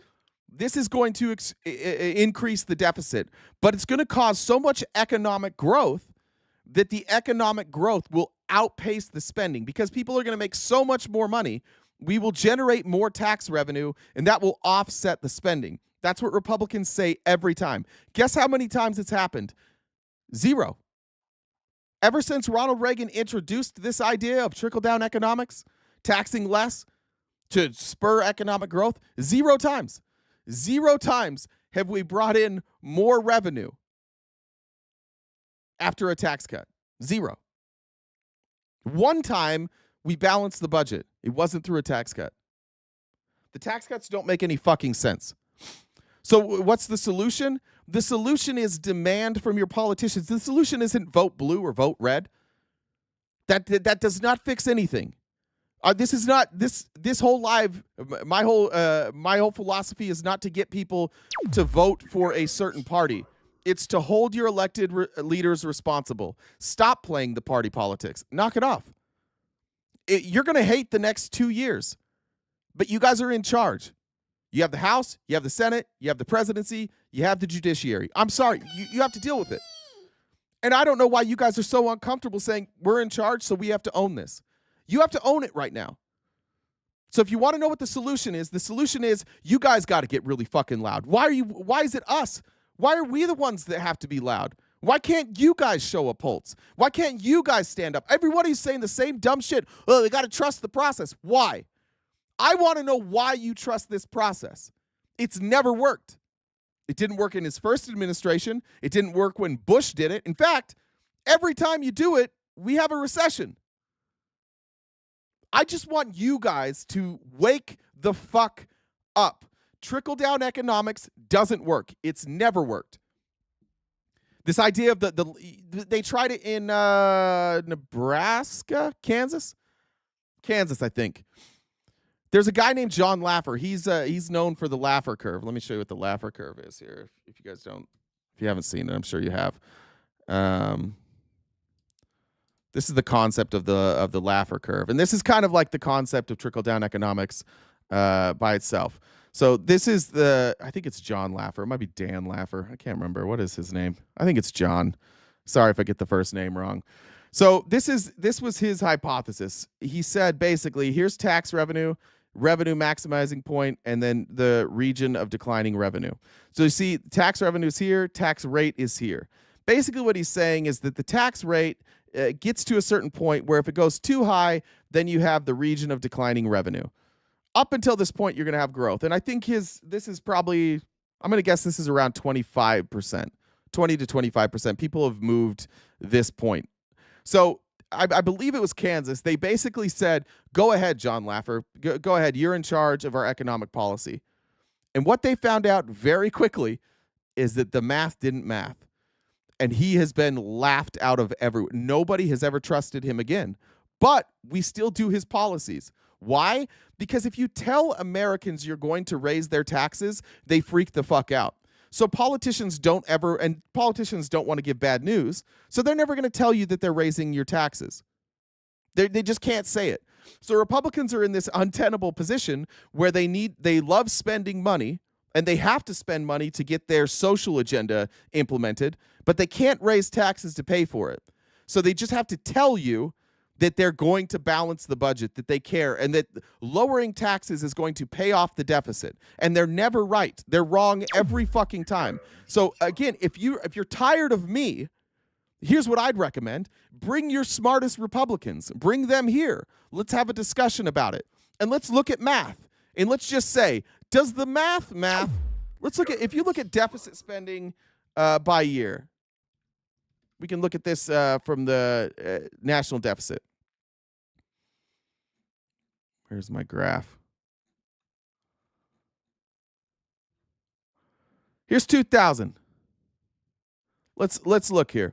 this is going to increase the deficit, but it's going to cause so much economic growth that the economic growth will outpace the spending because people are going to make so much more money. We will generate more tax revenue, and that will offset the spending. That's what Republicans say every time. Guess how many times it's happened? 0. Ever since Ronald Reagan introduced this idea of trickle-down economics, taxing less to spur economic growth, 0 times. 0 times have we brought in more revenue after a tax cut. 0. 1 time we balanced the budget. It wasn't through a tax cut. The tax cuts don't make any fucking sense. So what's the solution? The solution is demand from your politicians. The solution isn't vote blue or vote red. That does not fix anything. This is not this whole live. My whole philosophy is not to get people to vote for a certain party. It's to hold your elected leaders responsible. Stop playing the party politics. Knock it off. You're going to hate the next 2 years, but you guys are in charge. You have the House, you have the Senate, you have the presidency, you have the judiciary. I'm sorry, you have to deal with it. And I don't know why you guys are so uncomfortable saying we're in charge, so we have to own this. You have to own it right now. So if you want to know what the solution is you guys got to get really fucking loud. Why is it us? Why are we the ones that have to be loud? Why can't you guys show a pulse? Why can't you guys stand up? Everybody's saying the same dumb shit. Oh, they got to trust the process. Why? I want to know why you trust this process. It's never worked. It didn't work in his first administration. It didn't work when Bush did it. In fact, every time you do it, we have a recession. I just want you guys to wake the fuck up. Trickle-down economics doesn't work. It's never worked. This idea of they tried it in Nebraska, Kansas, I think. There's a guy named John Laffer. He's known for the Laffer curve. Let me show you what the Laffer curve is here. If you haven't seen it, I'm sure you have. This is the concept of the Laffer curve, and this is kind of like the concept of trickle-down economics by itself. So this is I think it's John Laffer. It might be Dan Laffer. I can't remember. What is his name? I think it's John. Sorry if I get the first name wrong. So this was his hypothesis. He said basically, here's tax revenue maximizing point, and then the region of declining revenue. So you see tax revenue is here, tax rate is here. Basically what he's saying is that the tax rate gets to a certain point where if it goes too high, then you have the region of declining revenue. Up until this point, you're going to have growth. And I think this is probably, I'm going to guess this is around 25%, 20 to 25%. People have moved this point. So I believe it was Kansas. They basically said, go ahead, John Laffer. Go ahead. You're in charge of our economic policy. And what they found out very quickly is that the math didn't math. And he has been laughed out of everyone. Nobody has ever trusted him again. But we still do his policies. Why? Because if you tell Americans you're going to raise their taxes, they freak the fuck out. So politicians don't want to give bad news, so they're never going to tell you that they're raising your taxes. They just can't say it. So Republicans are in this untenable position where they love spending money, and they have to spend money to get their social agenda implemented, but they can't raise taxes to pay for it. So they just have to tell you that they're going to balance the budget, that they care, and that lowering taxes is going to pay off the deficit. And they're never right. They're wrong every fucking time. So again, if you're tired of me, here's what I'd recommend. Bring your smartest Republicans. Bring them here. Let's have a discussion about it. And let's look at math. And let's just say, does the math Let's look at, if you look at deficit spending by year, we can look at this from the national deficit. Where's my graph? Here's 2000. Let's look here.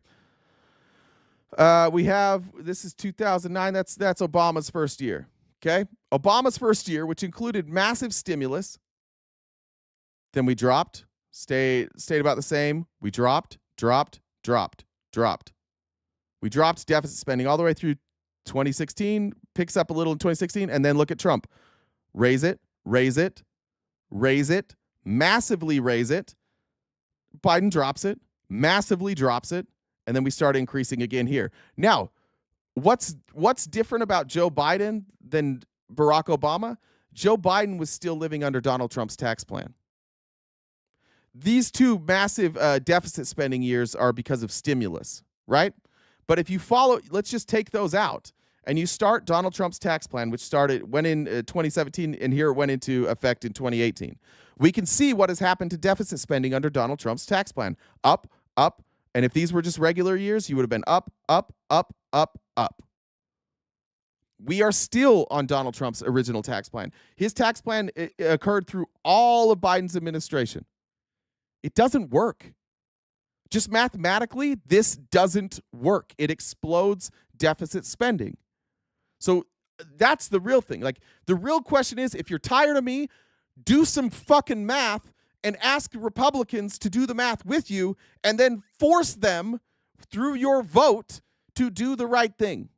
We have, this is 2009. That's Obama's first year. Okay, Obama's first year, which included massive stimulus. Then we dropped, stayed about the same. We dropped. We dropped deficit spending all the way through 2016, picks up a little in 2016, and then look at Trump. Raise it, massively raise it. Biden drops it, massively drops it, and then we start increasing again here. Now, what's different about Joe Biden than Barack Obama? Joe Biden was still living under Donald Trump's tax plan. These two massive deficit spending years are because of stimulus, right? But if you follow, let's just take those out, and you start Donald Trump's tax plan, which went in 2017, and here it went into effect in 2018. We can see what has happened to deficit spending under Donald Trump's tax plan. Up, and if these were just regular years, you would have been up. We are still on Donald Trump's original tax plan. His tax plan occurred through all of Biden's administration. It doesn't work. Just mathematically, this doesn't work. It explodes deficit spending. So that's the real thing. Like, the real question is, if you're tired of me, do some fucking math and ask Republicans to do the math with you, and then force them through your vote to do the right thing.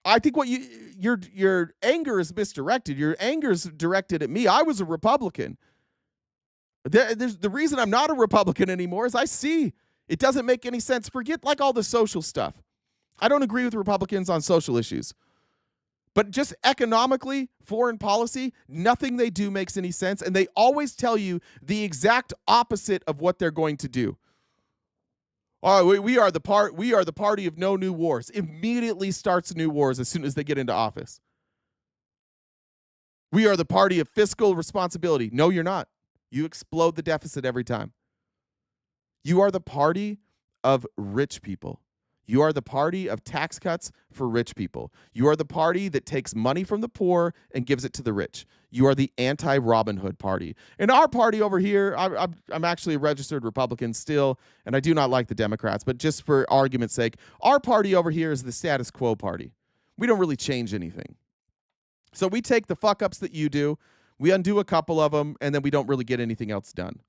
I think what your anger is misdirected. Your anger is directed at me. I was a Republican. The reason I'm not a Republican anymore is I see it doesn't make any sense. Forget like all the social stuff. I don't agree with Republicans on social issues. But just economically, foreign policy, nothing they do makes any sense. And they always tell you the exact opposite of what they're going to do. Oh, we are the party of no new wars. Immediately starts new wars as soon as they get into office. We are the party of fiscal responsibility. No, you're not. You explode the deficit every time. You are the party of rich people. You are the party of tax cuts for rich people. You are the party that takes money from the poor and gives it to the rich. You are the anti-Robin Hood party. And our party over here, I'm actually a registered Republican still, and I do not like the Democrats, but just for argument's sake, our party over here is the status quo party. We don't really change anything. So we take the fuck-ups that you do, we undo a couple of them, and then we don't really get anything else done.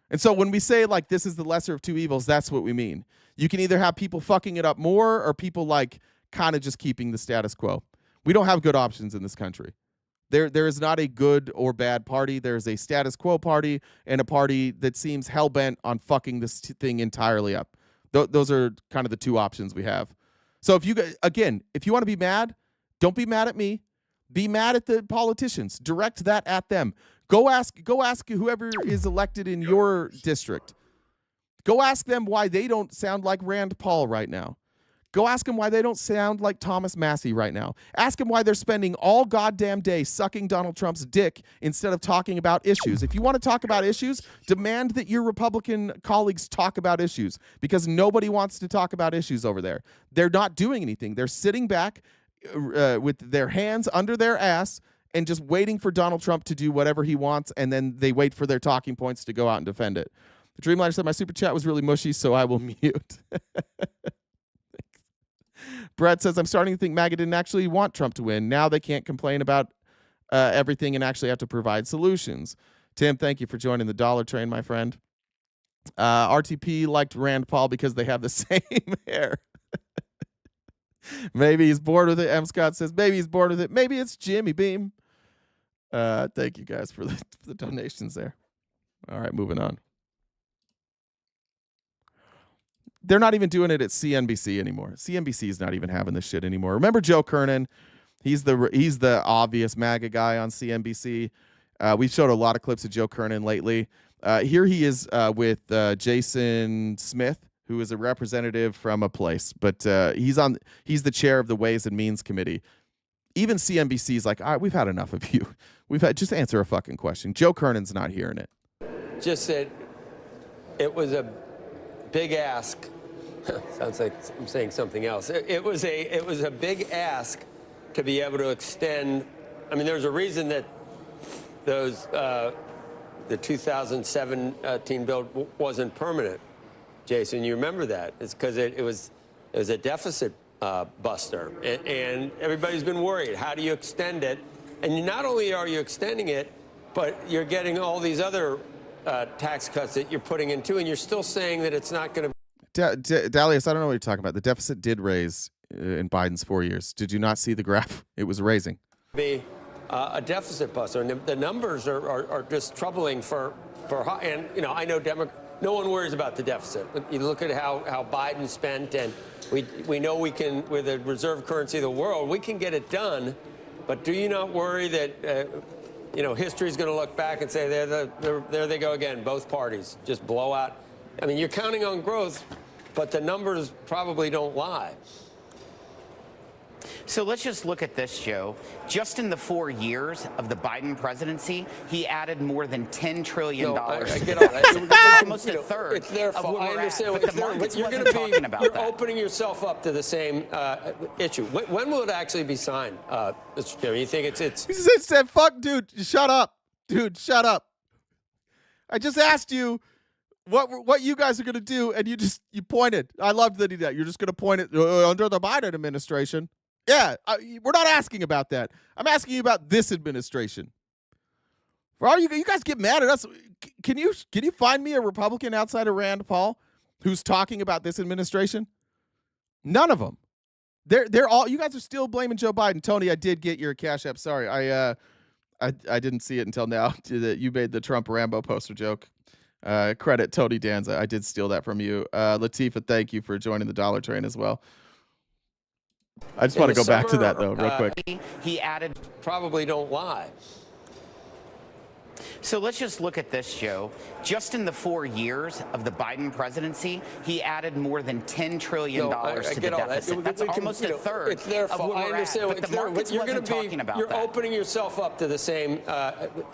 And so when we say, like, this is the lesser of two evils, that's what we mean. You can either have people fucking it up more or people, like, kind of just keeping the status quo. We don't have good options in this country. There is not a good or bad party. There's a status quo party and a party that seems hell-bent on fucking this thing entirely up. Those are kind of the two options we have. So if you want to be mad, don't be mad at me. Be mad at the politicians. Direct that at them. Go ask whoever is elected in your district. Go ask them why they don't sound like Rand Paul right now. Go ask them why they don't sound like Thomas Massey right now. Ask them why they're spending all goddamn day sucking Donald Trump's dick instead of talking about issues. If you want to talk about issues, demand that your Republican colleagues talk about issues, because nobody wants to talk about issues over there. They're not doing anything. They're sitting back with their hands under their ass and just waiting for Donald Trump to do whatever he wants, and then they wait for their talking points to go out and defend it. The Dreamliner said, my super chat was really mushy, so I will mute. Brett says, I'm starting to think MAGA didn't actually want Trump to win. Now they can't complain about everything and actually have to provide solutions. Tim, thank you for joining the dollar train, my friend. RTP liked Rand Paul because they have the same hair. Maybe he's bored with it. M. Scott says, maybe he's bored with it. Maybe it's Jimmy Beam. Thank you guys for the donations there. All right, moving on. They're not even doing it at CNBC anymore. CNBC is not even having this shit anymore. Remember Joe Kernan? He's the obvious MAGA guy on CNBC. We've showed a lot of clips of Joe Kernan lately. Here he is with Jason Smith, who is a representative from a place, but he's the chair of the Ways and Means Committee. even CNBC's like, all right, we've had enough of you. Just answer a fucking question. Joe Kernan's not hearing it. Just that it was a big ask. Sounds like I'm saying something else. It was a big ask to be able to extend. I mean, there's a reason that those the 2017 bill wasn't permanent. Jason, you remember that? It's because it was a deficit buster, and everybody's been worried. How do you extend it? And not only are you extending it, but you're getting all these other tax cuts that you're putting into, and you're still saying that it's not going to. Dalius, I don't know what you're talking about. The deficit did raise in Biden's 4 years. Did you not see the graph? It was raising. Be a deficit buster, and the numbers are just troubling for and you know, I know no one worries about the deficit. You look at how Biden spent, and we know we can, with the reserve currency of the world, we can get it done. But do you not worry that you know, history's going to look back and say there they go again, both parties just blow out? I mean, you're counting on growth, but the numbers probably don't lie. So let's just look at this, Joe. Just in the 4 years of the Biden presidency, he added more than $10 trillion. No, I to get the all that. That's almost a third. It's their of fault. where I we're understand at. what But the it's markets but you're wasn't going to talking about you're that. opening yourself up to the same issue. When will it actually be signed, Mr. Chairman? You think it's? He said, "Fuck, dude, shut up, dude, shut up." I just asked you what you guys are going to do, and you pointed. I loved that he did. You're just going to point it under the Biden administration. Yeah, we're not asking about that. I'm asking you about this administration. For all you guys get mad at us. Can you find me a Republican outside of Rand Paul who's talking about this administration? None of them. They're all. You guys are still blaming Joe Biden. Tony, I did get your Cash App. Sorry, I didn't see it until now. That you made the Trump Rambo poster joke. Credit Tony Danza. I did steal that from you. Latifah, thank you for joining the Dollar Train as well. I just want to go back to that, though, real quick. He added. Probably don't lie. So let's just look at this, Joe. Just in the 4 years of the Biden presidency, he added more than $10 trillion to the deficit. That's almost a third. It's their fault. I understand But the markets wasn't talking about you're that. opening yourself up to the same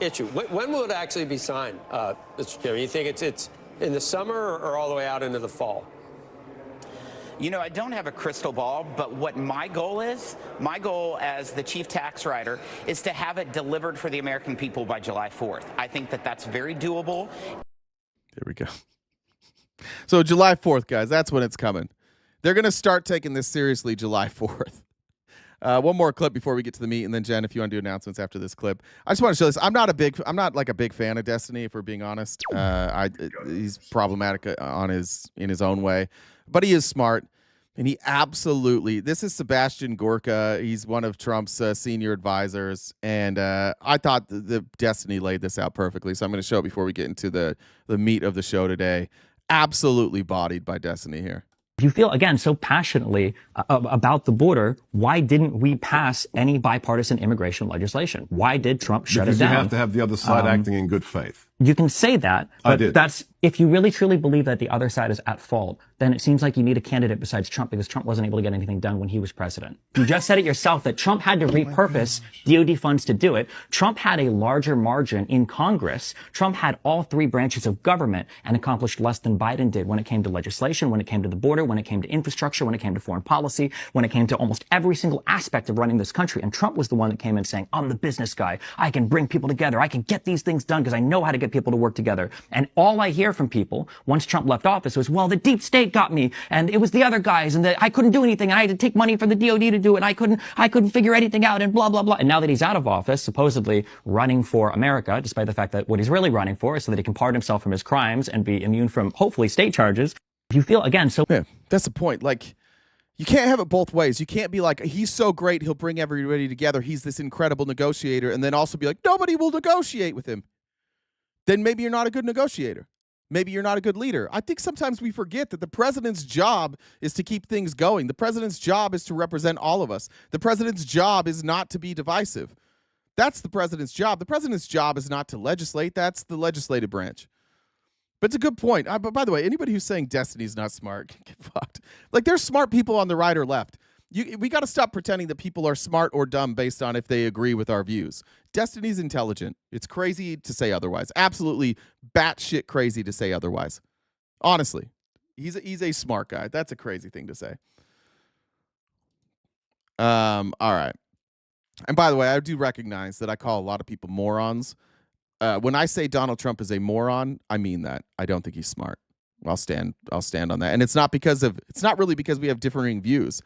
issue. When will it actually be signed, Mr. Chairman? You think it's in the summer or all the way out into the fall? You know, I don't have a crystal ball, but what my goal as the chief tax writer is to have it delivered for the American people by July 4th. I think that that's very doable. There we go. So July 4th, guys, that's when it's coming. They're going to start taking this seriously July 4th. One more clip before we get to the meat, and then Jen, if you want to do announcements after this clip. I just want to show this. I'm not like a big fan of Destiny, if we're being honest. He's problematic in his own way, but he is smart, and he absolutely. This is Sebastian Gorka. He's one of Trump's senior advisors, and I thought the Destiny laid this out perfectly. So I'm going to show it before we get into the meat of the show today. Absolutely bodied by Destiny here. If you feel, again, so passionately about the border, why didn't we pass any bipartisan immigration legislation? Why did Trump shut it down? Because you have to have the other side acting in good faith. You can say that, but that's if you really truly believe that the other side is at fault, then it seems like you need a candidate besides Trump because Trump wasn't able to get anything done when he was president. You just said it yourself that Trump had to repurpose DOD funds to do it. Trump had a larger margin in Congress. Trump had all three branches of government and accomplished less than Biden did when it came to legislation, when it came to the border, when it came to infrastructure, when it came to foreign policy, when it came to almost every single aspect of running this country. And Trump was the one that came in saying, I'm the business guy. I can bring people together. I can get these things done because I know how to get people to work together. And all I hear from people once Trump left office was, well, the deep state got me and it was the other guys and I couldn't do anything and I had to take money from the DOD to do it. And I couldn't figure anything out and blah, blah, blah. And now that he's out of office, supposedly running for America, despite the fact that what he's really running for is so that he can pardon himself from his crimes and be immune from hopefully state charges. If you feel, again, so. Yeah, that's the point. Like, you can't have it both ways. You can't be like, he's so great, he'll bring everybody together. He's this incredible negotiator. And then also be like, nobody will negotiate with him. Then maybe you're not a good negotiator. Maybe you're not a good leader. I think sometimes we forget that the president's job is to keep things going. The president's job is to represent all of us. The president's job is not to be divisive. That's the president's job. The president's job is not to legislate. That's the legislative branch. But it's a good point. But by the way, anybody who's saying Destiny's not smart, get fucked. Like, there's smart people on the right or left. We got to stop pretending that people are smart or dumb based on if they agree with our views. Destiny's intelligent. It's crazy to say otherwise. Absolutely batshit crazy to say otherwise. Honestly, he's a smart guy. That's a crazy thing to say. All right. And by the way, I do recognize that I call a lot of people morons. When I say Donald Trump is a moron, I mean that. I don't think he's smart. I'll stand on that. And it's not really because we have differing views.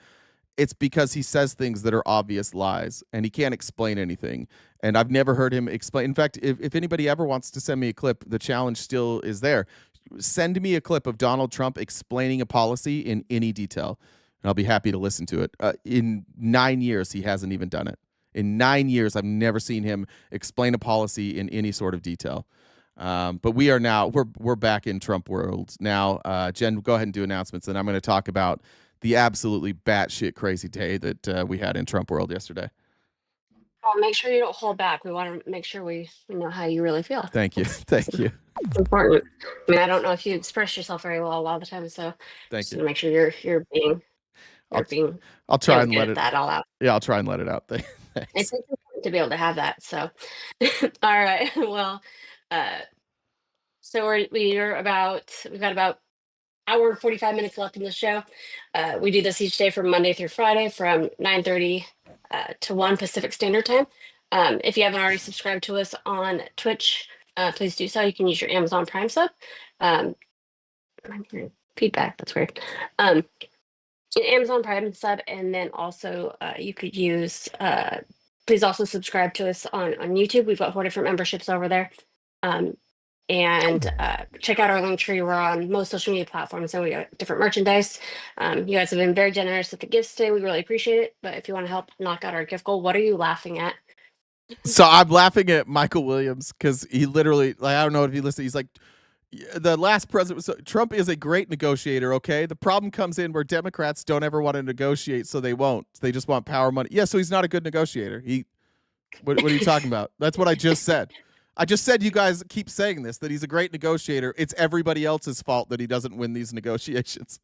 It's because he says things that are obvious lies and he can't explain anything. And I've never heard him explain. In fact, if anybody ever wants to send me a clip, the challenge still is there. Send me a clip of Donald Trump explaining a policy in any detail, and I'll be happy to listen to it. In 9 years, he hasn't even done it. In 9 years, I've never seen him explain a policy in any sort of detail. But we are now, we're back in Trump world now. Jen, go ahead and do announcements, and I'm going to talk about the absolutely batshit crazy day that we had in Trump world yesterday. Well, make sure you don't hold back. We want to make sure we know how you really feel. Thank you. Thank you. It's important. I mean, I don't know if you express yourself very well a lot of the time, so Thank you. to make sure you're being I'll try and let that all out. Yeah, I'll try and let it out. Thanks. It's important to be able to have that. So, all right. Well, so we've got about hour and 45 minutes left in the show. We do this each day from Monday through Friday from 9:30 to 1 Pacific Standard Time. If you haven't already subscribed to us on Twitch, please do so. You can use your Amazon Prime sub. I'm hearing feedback. That's weird. Amazon Prime sub, and then also you could use. Please also subscribe to us on YouTube. We've got 4 different memberships over there. And check out our link tree. We're on most social media platforms, and we got different merchandise. You guys have been very generous with the gifts today. We really appreciate it. But if you want to help knock out our gift goal, what are you laughing at? So I'm laughing at Michael Williams because he literally, I don't know if you listen, he's like, the last president was, Trump is a great negotiator, okay? The problem comes in where Democrats don't ever want to negotiate, so they won't. They just want power, money. Yeah, so he's not a good negotiator. What are you talking about? That's what I just said. I just said you guys keep saying this, that he's a great negotiator. It's everybody else's fault that he doesn't win these negotiations.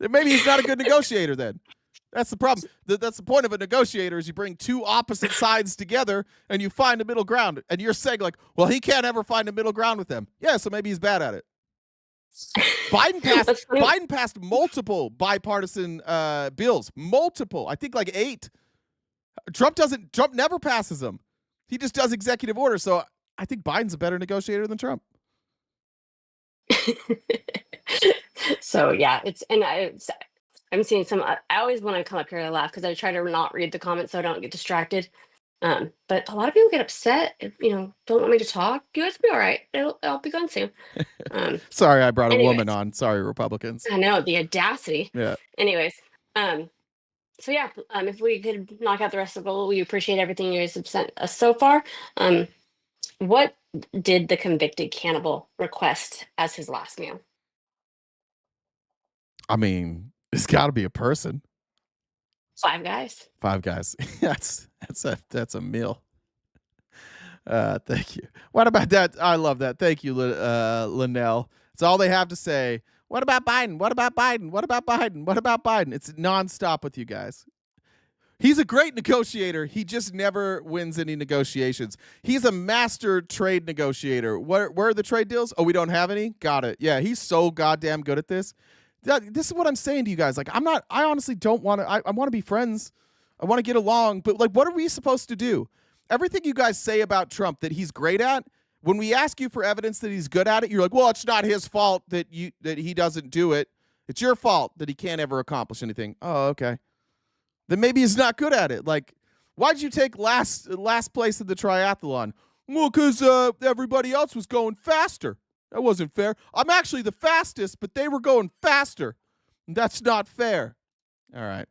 Maybe he's not a good negotiator then. That's the problem. That's the point of a negotiator is you bring two opposite sides together and you find a middle ground. And you're saying like, well, he can't ever find a middle ground with them. Yeah, so maybe he's bad at it. Biden passed multiple bipartisan bills. Multiple. I think like 8. Trump never passes them. He just does executive orders. So I think Biden's a better negotiator than Trump. So yeah, I'm seeing some. I always when I come up here, I laugh because I try to not read the comments so I don't get distracted. But a lot of people get upset if don't want me to talk. You guys will be all right. I'll be gone soon. Sorry, I brought a woman on. Sorry, Republicans. I know the audacity. Yeah. Anyways, so yeah, if we could knock out the rest of the goal, we appreciate everything you guys have sent us so far. What did the convicted cannibal request as his last meal? I mean, it's got to be a person. 5 guys. 5 guys. that's a meal. Thank you. What about that? I love that. Thank you, Linnell. It's all they have to say. What about Biden? What about Biden? What about Biden? What about Biden? It's nonstop with you guys. He's a great negotiator. He just never wins any negotiations. He's a master trade negotiator. Where are the trade deals? Oh, we don't have any? Got it. Yeah, he's so goddamn good at this. This is what I'm saying to you guys. Like, I honestly don't want to, I want to be friends. I want to get along. But like, what are we supposed to do? Everything you guys say about Trump that he's great at, when we ask you for evidence that he's good at it, you're like, well, it's not his fault that he doesn't do it. It's your fault that he can't ever accomplish anything. Oh, okay. Then maybe he's not good at it. Like, why'd you take last place in the triathlon? Well, because everybody else was going faster. That wasn't fair. I'm actually the fastest, but they were going faster. That's not fair. All right.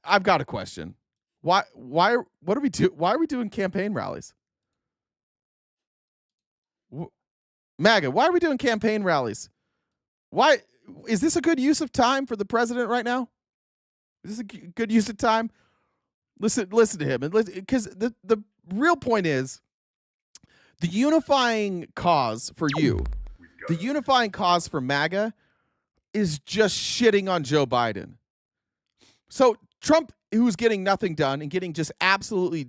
I've got a question. What are we doing? Why are we doing campaign rallies? MAGA, why are we doing campaign rallies? Why is this a good use of time for the president right now? Is this a good use of time? Listen to him, and because the real point is the unifying cause for you, the unifying cause for MAGA is just shitting on Joe Biden. So Trump, who's getting nothing done and getting just absolutely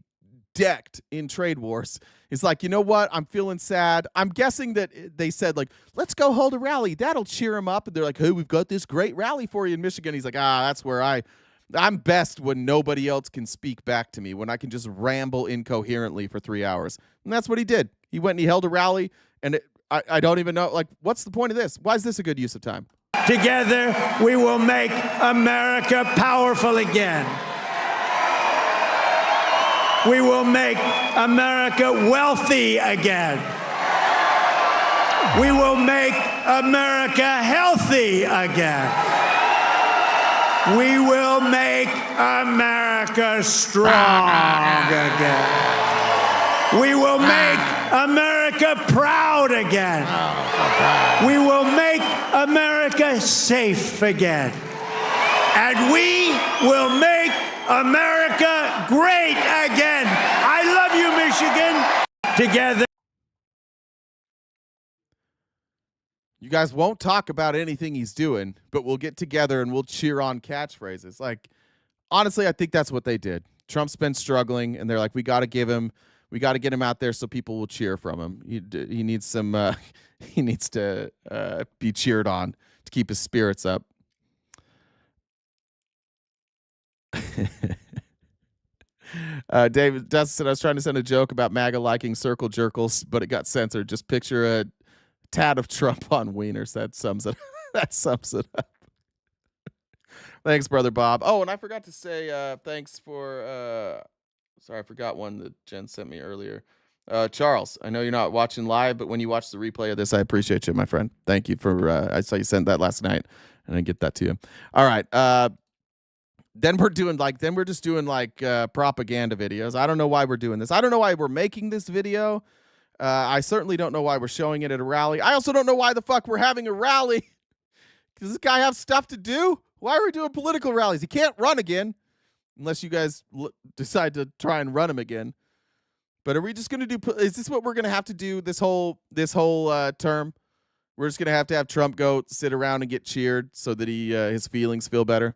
decked in trade wars, is like, you know what? I'm feeling sad. I'm guessing that they said, like, let's go hold a rally. That'll cheer him up. And they're like, hey, we've got this great rally for you in Michigan. He's like, that's where I'm best when nobody else can speak back to me, when I can just ramble incoherently for 3 hours. And that's what he did. He went and he held a rally, and I don't even know, like, what's the point of this? Why is this a good use of time? Together, we will make America powerful again. We will make America wealthy again. We will make America healthy again. We will make America strong again. We will make America proud again. We will make America safe again. And we will make America great again. I love you, Michigan. Together. You guys won't talk about anything he's doing, but we'll get together and we'll cheer on catchphrases. Like, honestly, I think that's what they did. Trump's been struggling, and they're like, we got to get him out there so people will cheer from him. He needs some, he needs to be cheered on to keep his spirits up. David Dustin said, I was trying to send a joke about MAGA liking circle jerkles, but it got censored. Just picture a tad of Trump on wieners. That sums it. That sums it up. Thanks, brother Bob. Oh, and I forgot to say thanks for. Sorry, I forgot one that Jen sent me earlier. Charles, I know you're not watching live, but when you watch the replay of this, I appreciate you, my friend. Thank you for. I saw you sent that last night, and I get that to you. All right. Then we're just doing propaganda videos. I don't know why we're doing this. I don't know why we're making this video. I certainly don't know why we're showing it at a rally. I also don't know why the fuck we're having a rally. Does this guy have stuff to do? Why are we doing political rallies? He can't run again, unless you guys decide to try and run him again. But are we just going to do? Is this what we're going to have to do this whole term? We're just going to have Trump go sit around and get cheered so that his feelings feel better.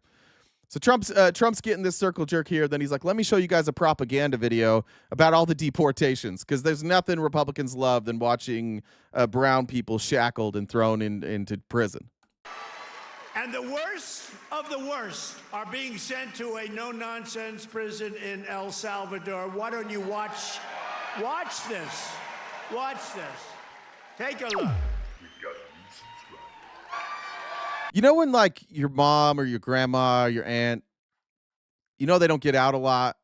So Trump's getting this circle jerk here. Then he's like, let me show you guys a propaganda video about all the deportations, because there's nothing Republicans love than watching brown people shackled and thrown into prison. And the worst of the worst are being sent to a no-nonsense prison in El Salvador. Why don't you watch this? Watch this. Take a look. You know when, like, your mom or your grandma or your aunt, you know they don't get out a lot,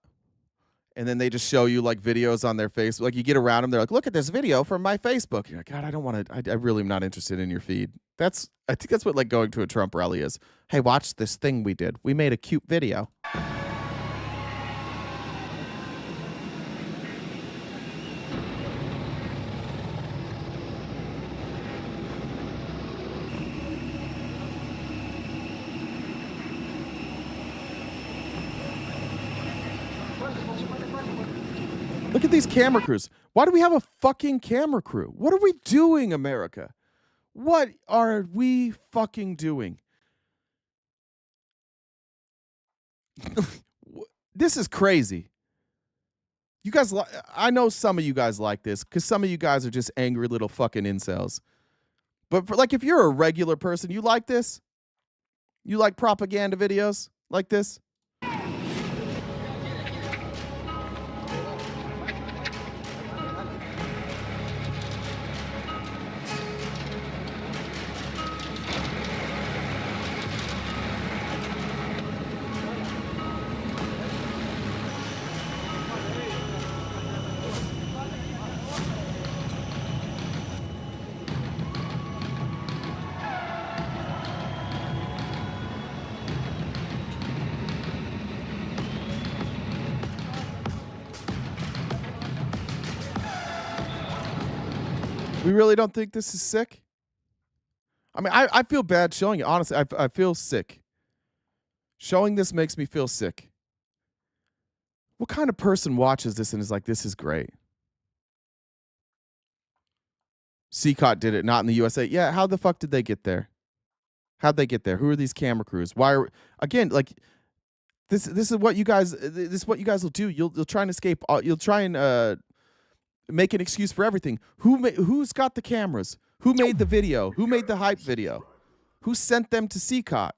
and then they just show you, like, videos on their Facebook. Like, you get around them, they're like, look at this video from my Facebook. You're like, God, I don't want to, I really am not interested in your feed. I think that's what, like, going to a Trump rally is. Hey, watch this thing we did. We made a cute video. Look at these camera crews. Why do we have a fucking camera crew? What are we doing, America? What are we fucking doing? This is crazy. You guys, I know some of you guys like this because some of you guys are just angry little fucking incels. But if you're a regular person, you like this? You like propaganda videos like this? We really don't think this is sick? I mean, I feel bad showing it. Honestly, I feel sick. Showing this makes me feel sick. What kind of person watches this and is like, this is great? CCOT did it, not in the USA. Yeah, how the fuck did they get there? How'd they get there? Who are these camera crews? Why are, again, like, This is what you guys will do. You'll try and escape. You'll try and make an excuse for everything. Who's got the cameras? Who made the video? Who made the hype video? Who sent them to CCOT?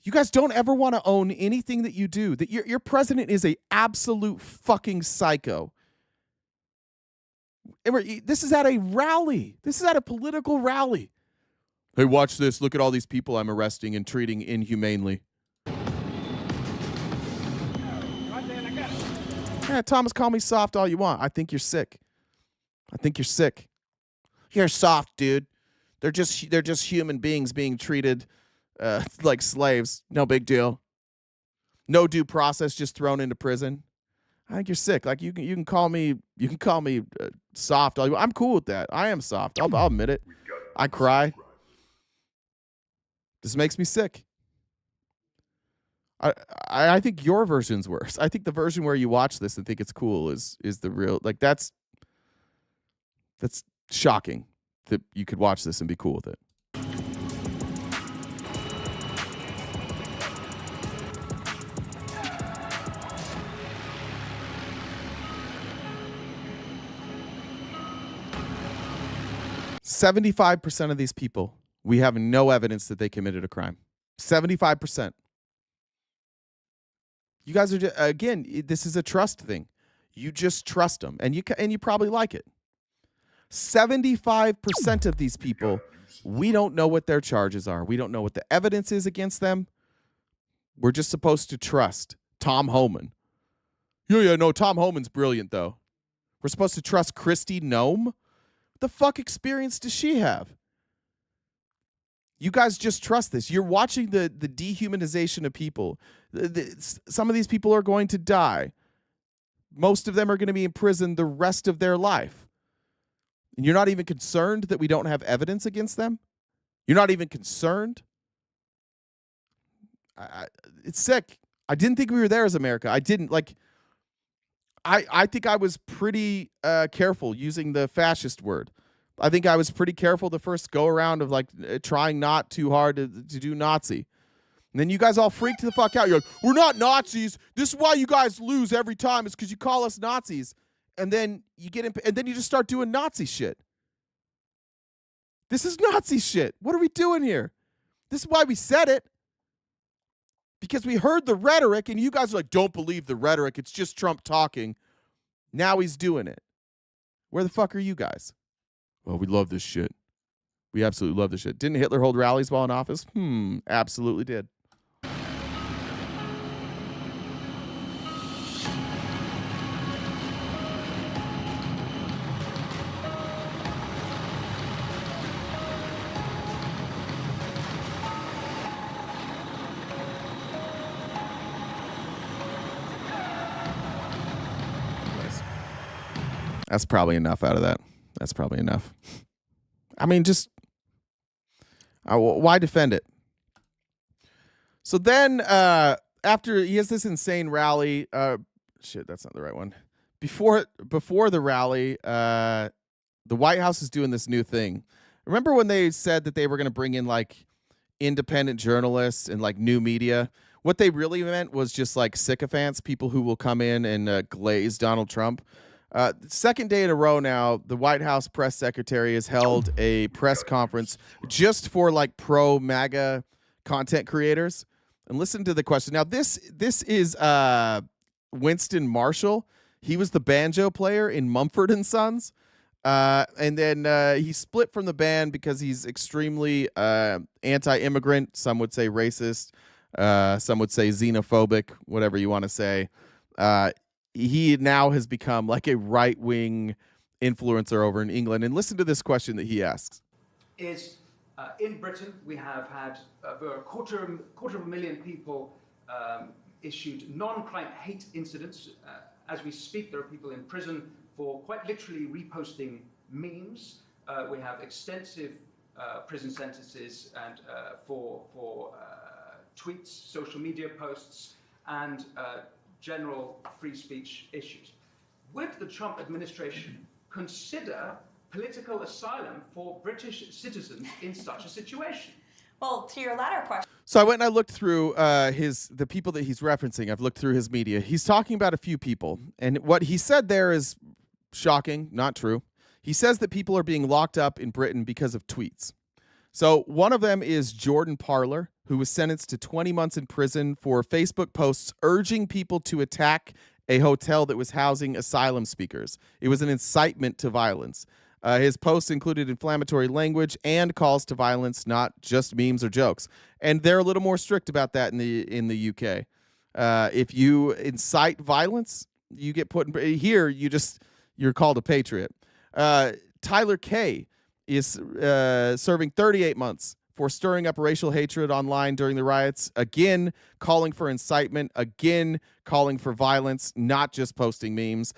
You guys don't ever want to own anything that you do. That your president is a absolute fucking psycho. This is at a rally. This is at a political rally. Hey, watch this. Look at all these people I'm arresting and treating inhumanely. Yeah, Thomas, call me soft all you want. I think you're sick. I think you're sick. You're soft, dude. They're just human beings being treated like slaves. No big deal. No due process, just thrown into prison. I think you're sick. Like you can call me soft all you want. I'm cool with that. I am soft. I'll admit it. I cry. This makes me sick. I think your version's worse. I think the version where you watch this and think it's cool is the real. Like that's shocking that you could watch this and be cool with it. "75% of these people, we have no evidence that they committed a crime. 75%. You guys are again. This is a trust thing. You just trust them, and you probably like it. 75% of these people, we don't know what their charges are. We don't know what the evidence is against them. We're just supposed to trust Tom Homan. Yeah, no, Tom Homan's brilliant though. We're supposed to trust Kristi Noem. What the fuck experience does she have? You guys just trust this. You're watching the dehumanization of people. Some of these people are going to die. Most of them are going to be in prison the rest of their life. And you're not even concerned that we don't have evidence against them? You're not even concerned? It's sick. I didn't think we were there as America. I didn't. Like, I think I was pretty careful using the fascist word. I think I was pretty careful the first go around of like trying not too hard to do Nazi. And then you guys all freaked the fuck out. You're like, we're not Nazis. This is why you guys lose every time. It's because you call us Nazis. And then you get in, and then you just start doing Nazi shit. This is Nazi shit. What are we doing here? This is why we said it. Because we heard the rhetoric, and you guys are like, don't believe the rhetoric. It's just Trump talking. Now he's doing it. Where the fuck are you guys? Well, we love this shit. We absolutely love this shit. Didn't Hitler hold rallies while in office? Absolutely did. That's probably enough out of that. That's probably enough. I mean, just why defend it? So then after he has this insane rally, shit, that's not the right one. Before the rally, the White House is doing this new thing. Remember when they said that they were going to bring in like independent journalists and like new media? What they really meant was just like sycophants, people who will come in and glaze Donald Trump. Second day in a row now, the White House press secretary has held a press conference just for like pro-MAGA content creators. And listen to the question. Now, this is Winston Marshall. He was the banjo player in Mumford & Sons. And then he split from the band because he's extremely anti-immigrant. Some would say racist. Some would say xenophobic, whatever you want to say. He now has become like a right-wing influencer over in England. And listen to this question that he asks. In Britain, we have had over a quarter of a million people issued non-crime hate incidents. As we speak, there are people in prison for quite literally reposting memes. We have extensive prison sentences and for tweets, social media posts, and general free speech issues. Would the Trump administration consider political asylum for British citizens in such a situation? Well, to your latter question. So I went and I looked through the people that he's referencing. I've looked through his media. He's talking about a few people, and what he said there is shocking, not true. He says that people are being locked up in Britain because of tweets. So one of them is Jordan Parler, who was sentenced to 20 months in prison for Facebook posts urging people to attack a hotel that was housing asylum seekers. It was an incitement to violence. His posts included inflammatory language and calls to violence, not just memes or jokes. And they're a little more strict about that in the UK. If you incite violence, you get put in here. You're called a patriot. Tyler Kay is serving 38 months for stirring up racial hatred online during the riots. Again, calling for incitement. Again, calling for violence, not just posting memes.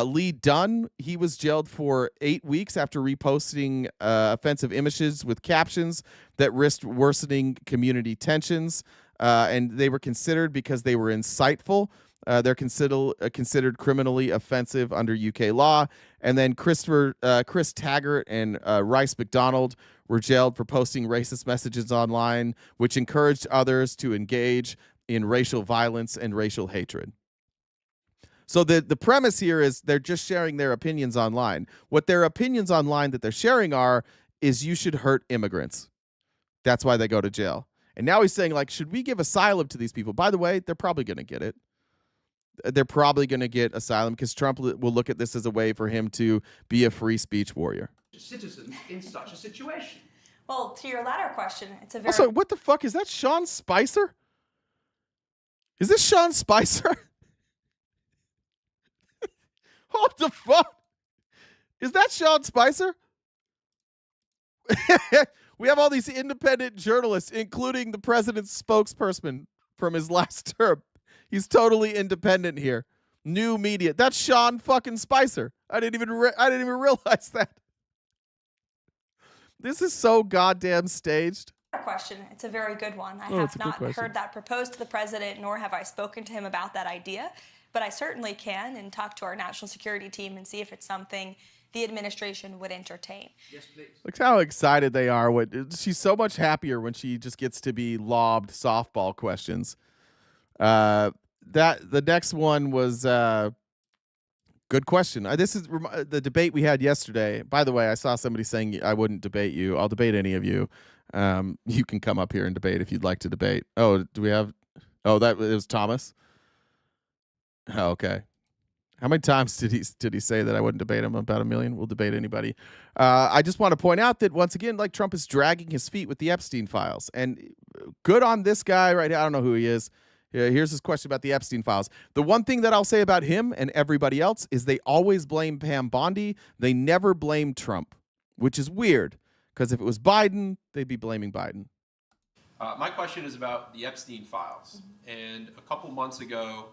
Lee Dunn, he was jailed for 8 weeks after reposting offensive images with captions that risked worsening community tensions. And they were considered because they were insightful. They're considered criminally offensive under UK law. And then Chris Taggart and Rice McDonald were jailed for posting racist messages online, which encouraged others to engage in racial violence and racial hatred. So the premise here is they're just sharing their opinions online. What their opinions online that they're sharing is you should hurt immigrants. That's why they go to jail. And now he's saying, like, should we give asylum to these people? By the way, they're probably going to get it. They're probably going to get asylum because Trump will look at this as a way for him to be a free speech warrior. Citizens in such a situation. Well, to your latter question, it's a very... Also, what the fuck? Is that Sean Spicer? Is this Sean Spicer? What the fuck? Is that Sean Spicer? We have all these independent journalists, including the president's spokesperson from his last term. He's totally independent here. New media. That's Sean fucking Spicer. I didn't even realize that. This is so goddamn staged. Question. It's a very good one. I Oh, it's have a good not question. heard that proposed to the president, nor have I spoken to him about that idea. But I certainly can and talk to our national security team and see if it's something the administration would entertain. Yes, please. Look how excited they are. She's so much happier when she just gets to be lobbed softball questions. The next one was good question. This is the debate we had yesterday. By the way, I saw somebody saying I wouldn't debate you. I'll debate any of you. You can come up here and debate if you'd like to debate. Oh, do we have? Oh, it was Thomas. Oh, okay. How many times did he say that I wouldn't debate him? About 1 million. We'll debate anybody. I just want to point out that once again, like, Trump is dragging his feet with the Epstein Files, and good on this guy right here. I don't know who he is. Here's his question about the Epstein Files. The one thing that I'll say about him and everybody else is they always blame Pam Bondi. They never blame Trump, which is weird because if it was Biden, they'd be blaming Biden. My question is about the Epstein Files. And a couple months ago,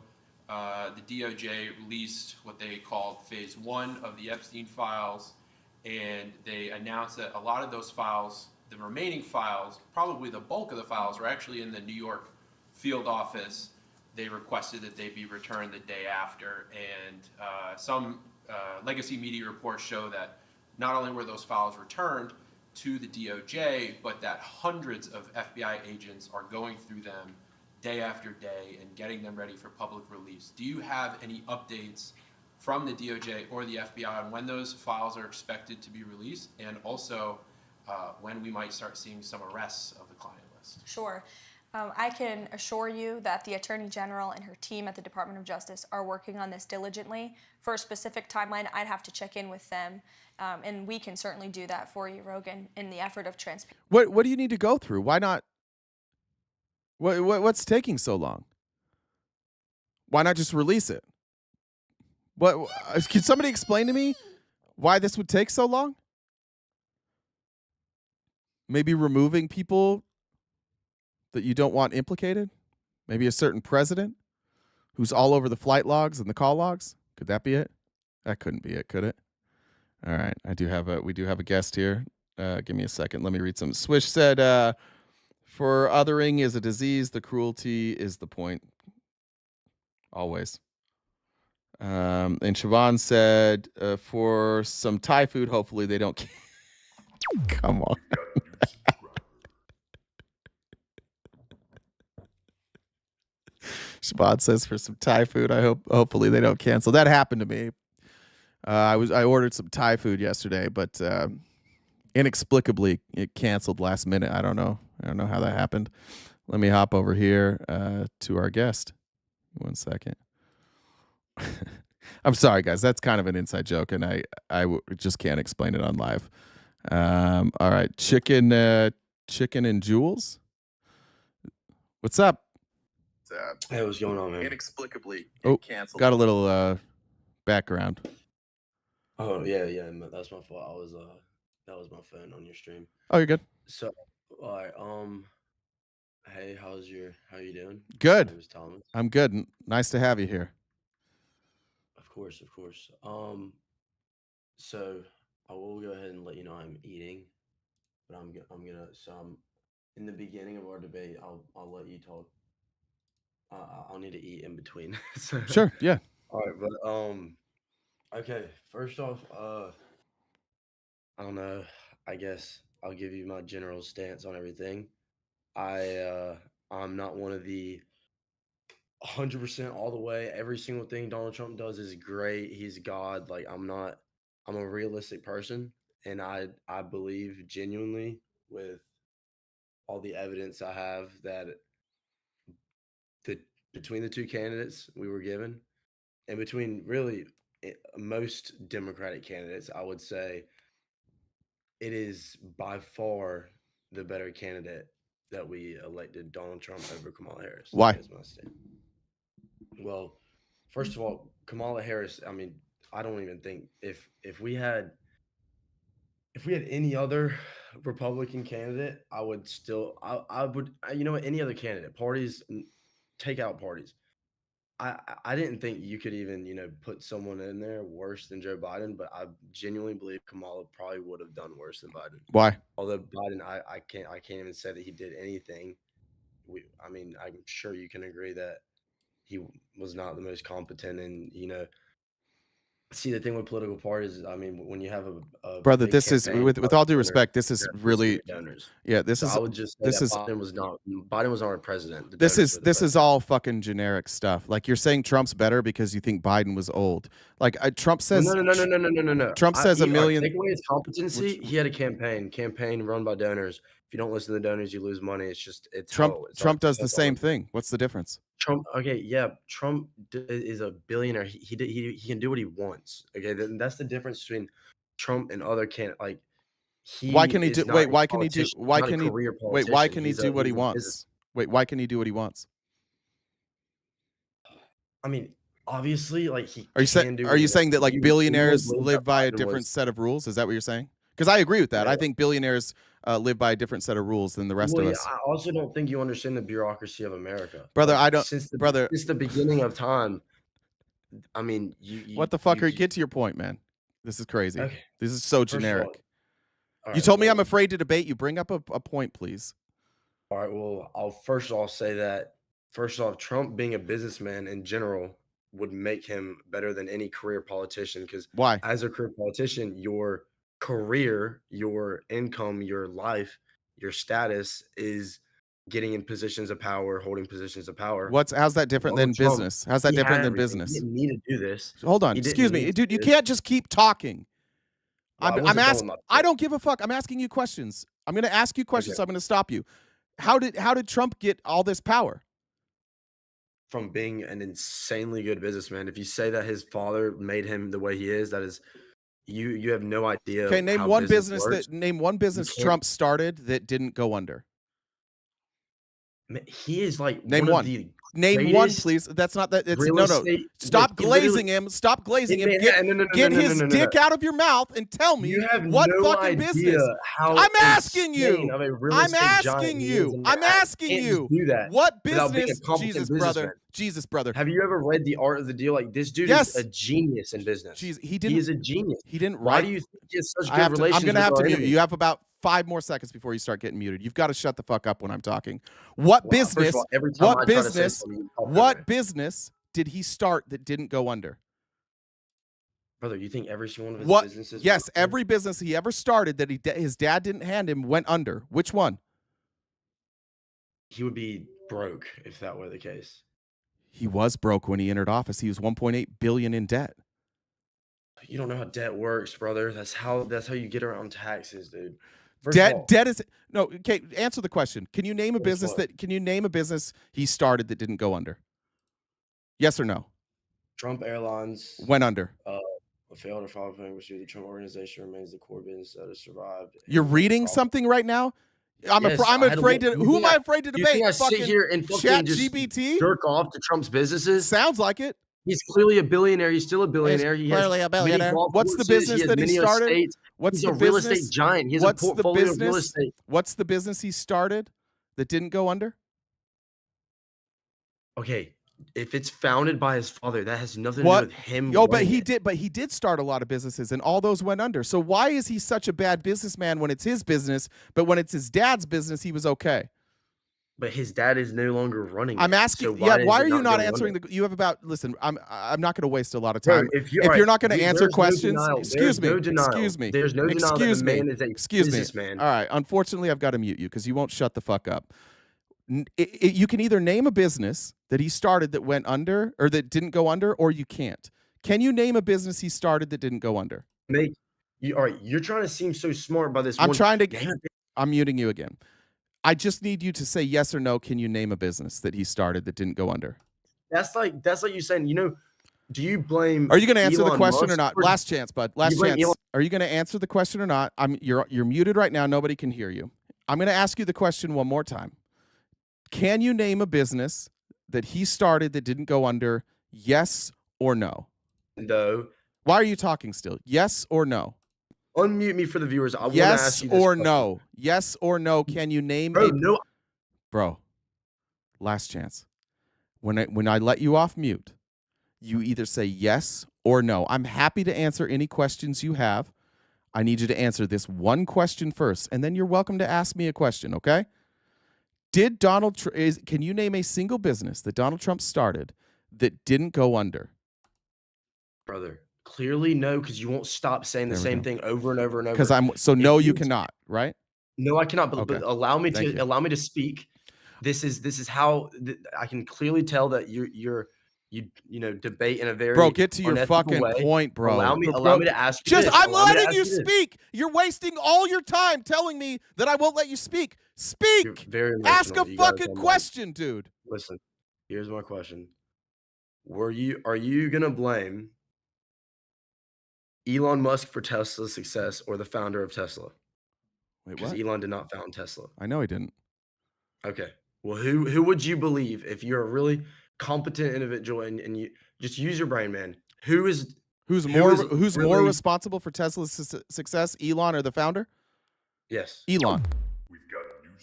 the DOJ released what they called phase 1 of the Epstein Files, and they announced that a lot of those files, the remaining files, probably the bulk of the files, are actually in the New York field office. They requested that they be returned the day after, and some legacy media reports show that not only were those files returned to the DOJ, but that hundreds of FBI agents are going through them day after day and getting them ready for public release. Do you have any updates from the DOJ or the FBI on when those files are expected to be released, and also when we might start seeing some arrests of the client list? Sure. I can assure you that the Attorney General and her team at the Department of Justice are working on this diligently. For a specific timeline, I'd have to check in with them, and we can certainly do that for you, Rogan, in the effort of transparency. What do you need to go through? Why not? What's taking so long? Why not just release it? Can somebody explain to me why this would take so long? Maybe removing people that you don't want implicated? Maybe a certain president who's all over the flight logs and the call logs? Could that be it? That couldn't be it, could it? All right, we do have a guest here. Give me a second. Let me read some. Swish said, for othering is a disease, the cruelty is the point. Always. And Siobhan said, for some Thai food, hopefully they don't. Come on. Shabbat says for some Thai food. Hopefully they don't cancel. That happened to me. I ordered some Thai food yesterday, but inexplicably it canceled last minute. I don't know how that happened. Let me hop over here to our guest. 1 second. I'm sorry, guys. That's kind of an inside joke, and I just can't explain it on live. All right, chicken and Jules. What's up? Hey, what's going on, man? Inexplicably, it canceled. Got a little background. Oh yeah, that's my fault. That was my phone on your stream. Oh, you're good. So, all right, hey, how you doing? Good. My name is Thomas. I'm good. Nice to have you here. Of course. So I will go ahead and let you know I'm eating, but I'm in the beginning of our debate. I'll let you talk. I'll need to eat in between. So, Sure. Yeah. all right, but okay. First off, I don't know. I guess I'll give you my general stance on everything. I'm not one of the 100% all the way. Every single thing Donald Trump does is great. He's God. Like I'm a realistic person, and I believe genuinely with all the evidence I have that between the two candidates we were given, and between really most Democratic candidates, I would say it is by far the better candidate that we elected Donald Trump over Kamala Harris. Why? Is my statement. Well, first of all, Kamala Harris, I mean, I don't even think if we had any other Republican candidate, I would still I would any other candidate, parties, take out parties. I didn't think you could even, put someone in there worse than Joe Biden, but I genuinely believe Kamala probably would have done worse than Biden. Why? Although Biden, I can't even say that he did anything. I'm sure you can agree that he was not the most competent, and see, the thing with political parties, when you have a Brother, big this is campaign, with all due donors, respect, this is really donors. yeah. This So is I would just say this that is Biden was not our president. The this donors is were the this is president. all fucking generic stuff. Like you're saying Trump's better because you think Biden was old. Like Trump says. No. Trump says a million. Take away his competency. He had a campaign run by donors. If you don't listen to the donors, you lose money. It's Trump. hell. It's Trump does the that's same thing. What's the difference? Trump. Okay, yeah. Trump is a billionaire. He can do what he wants. Okay, that's the difference between Trump and other candidates. Why can he do? Wait, why can he do? Why Not a can he? career Wait, why politician. can he do what he wants? Wait, why can he do what he wants? Obviously, he. Are you saying that like billionaires live by a different set of rules? Is that what you're saying? Because I agree with that. Yeah. I think billionaires live by a different set of rules than the rest of us. I also don't think you understand the bureaucracy of America, brother. I don't. Since the beginning of time. What the fuck? Get to your point, man. This is crazy. Okay. This is so generic. All you right, told me I'm afraid to debate. You bring up a point, please. All right. Well, I'll say that first off, Trump being a businessman in general would make him better than any career politician. Because why? As a career politician, your career, your income, your life, your status is getting in positions of power, holding positions of power. How's that different than business? How's that different than business? He didn't need to do this. Hold on. Excuse me, dude. You can't just keep talking. I'm asking. I don't give a fuck. I'm asking you questions. I'm going to ask you questions. Okay. So I'm going to stop you. How did Trump get all this power? From being an insanely good businessman. If you say that his father made him the way he is, that is, you have no idea. Okay, name one business Trump started that didn't go under. He is name one. Name one, please. That's not that. It's no. Stop glazing him. Stop glazing him. Get his dick out of your mouth and tell me what fucking business. I'm asking you. I'm asking you. I'm asking you. What business? Jesus, brother. Have you ever read The Art of the Deal? This dude is a genius in business. He is a genius. He didn't write. Why do you think he has such good relations? I'm going to have to mute you. Enemy? You have about 5 more seconds before you start getting muted. You've got to shut the fuck up when I'm talking. What business? What business did he start that didn't go under? Brother, you think every single one of his businesses? Yes, every business he ever started that his dad didn't hand him went under. Which one? He would be broke if that were the case. He was broke when he entered office. He was 1.8 billion in debt. You don't know how debt works, brother. That's how you get around taxes, dude. First of all, Debt is no. Okay, answer the question. Can you name a First business what? that? Can you name a business he started that didn't go under? Yes or no? Trump Airlines Went under. Failed to file a claim pursuit. The Trump organization remains the core business that has survived. You're reading something right now. I'm Yes, afraid to. you Who think am I afraid to You debate? think I sit here and fucking Chat just GPT? jerk off to Trump's businesses? Sounds like it. He's clearly a billionaire. He's still a billionaire. He clearly has a billionaire. many golf What's the courses, business has that he many started? estates. What's He's the a real business? estate giant. He has What's a the portfolio of real business? estate. What's the business he started that didn't go under? Okay, if it's founded by his father, that has nothing What? to do with him. Yo, but running he it. did. But he did start a lot of businesses, and all those went under. So why is he such a bad businessman when it's his business, but when it's his dad's business, he was okay? But his dad is no longer running. I'm it, asking. so Yeah, is why it are you not going answering under? the? You have about. Listen, I'm not going to waste a lot of Bro, time. if You're alright, not going to answer there's no questions, denial. excuse There's me. no denial. Excuse me. There's no denial that the Excuse me. man is a Excuse me. businessman. All right. Unfortunately, I've got to mute you because you won't shut the fuck up. You can either name a business that he started that went under or that didn't go under, or you can't. Can you name a business he started that didn't go under? All right, you're trying to seem so smart by this. I'm one. trying to. I'm muting you again. I just need you to say yes or no. Can you name a business that he started that didn't go under? That's like you saying, do you blame? Are you going to answer the Elon question or Musk not? Last chance, bud. Last blame chance. Elon- Are you going to answer the question or not? You're muted right now. Nobody can hear you. I'm going to ask you the question one more time. Can you name a business that he started that didn't go under? Yes or no? No. Why are you talking still? Yes or no? Unmute me for the viewers. I want to Yes ask you this or question. no? Yes or no? Can you name Bro, a no. Bro? Last chance. When I let you off mute, you either say yes or no. I'm happy to answer any questions you have. I need you to answer this one question first, and then you're welcome to ask me a question, okay? Did can you name a single business that Donald Trump started that didn't go under? Brother, clearly no, because you won't stop saying the same thing over and over and over. Because no, you cannot, right? No, I cannot. But, Okay. but allow me Thank to you. allow me to speak. This is how I can clearly tell that you debate in a very Bro, get to your unethical fucking way. point, bro. Allow me Bro, to ask you just this. I'm Allow me to letting ask you this. speak. You're wasting all your time telling me that I won't let you speak. Speak. You're very Ask a emotional. You gotta fucking calm down. question, dude. Listen, here's my question. Are you gonna blame Elon Musk for Tesla's success or the founder of Tesla? Wait, Because what? Elon did not found Tesla. I know he didn't. Okay. Well, who would you believe if you're a really competent individual and you just use your brain, man? Who's more really- responsible for Tesla's success, Elon or the founder? Yes. Elon.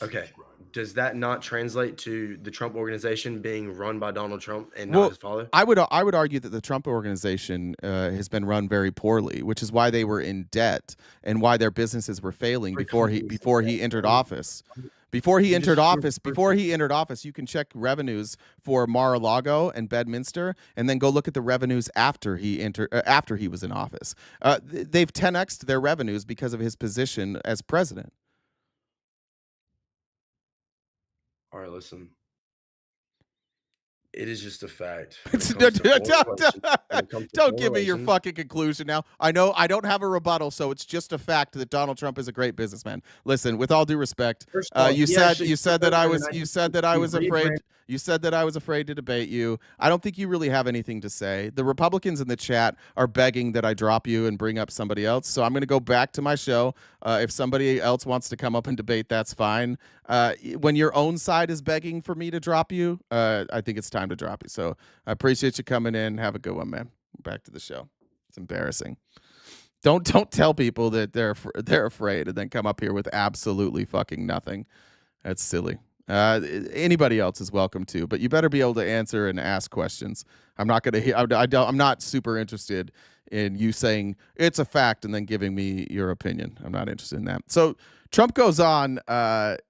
Okay. Does that not translate to the Trump organization being run by Donald Trump and not his father? I would argue that the Trump organization has been run very poorly, which is why they were in debt and why their businesses were failing before he entered office. Before he entered office, you can check revenues for Mar-a-Lago and Bedminster, and then go look at the revenues after he was in office. They've 10x'd their revenues because of his position as president. All right, listen. It is just a fact. Don't give me your fucking conclusion now. I know I don't have a rebuttal, so it's just a fact that Donald Trump is a great businessman. Listen, with all due respect, you said that I was afraid to debate you. I don't think you really have anything to say. The Republicans in the chat are begging that I drop you and bring up somebody else. So I'm going to go back to my show. If somebody else wants to come up and debate, that's fine. When your own side is begging for me to drop you, I think it's time to drop you. So I appreciate you coming in. Have a good one, man. Back to the show. It's embarrassing. Don't tell people that they're afraid and then come up here with absolutely fucking nothing. That's silly. Anybody else is welcome to, but you better be able to answer and ask questions. I'm not super interested in you saying it's a fact and then giving me your opinion. I'm not interested in that. So Trump goes on.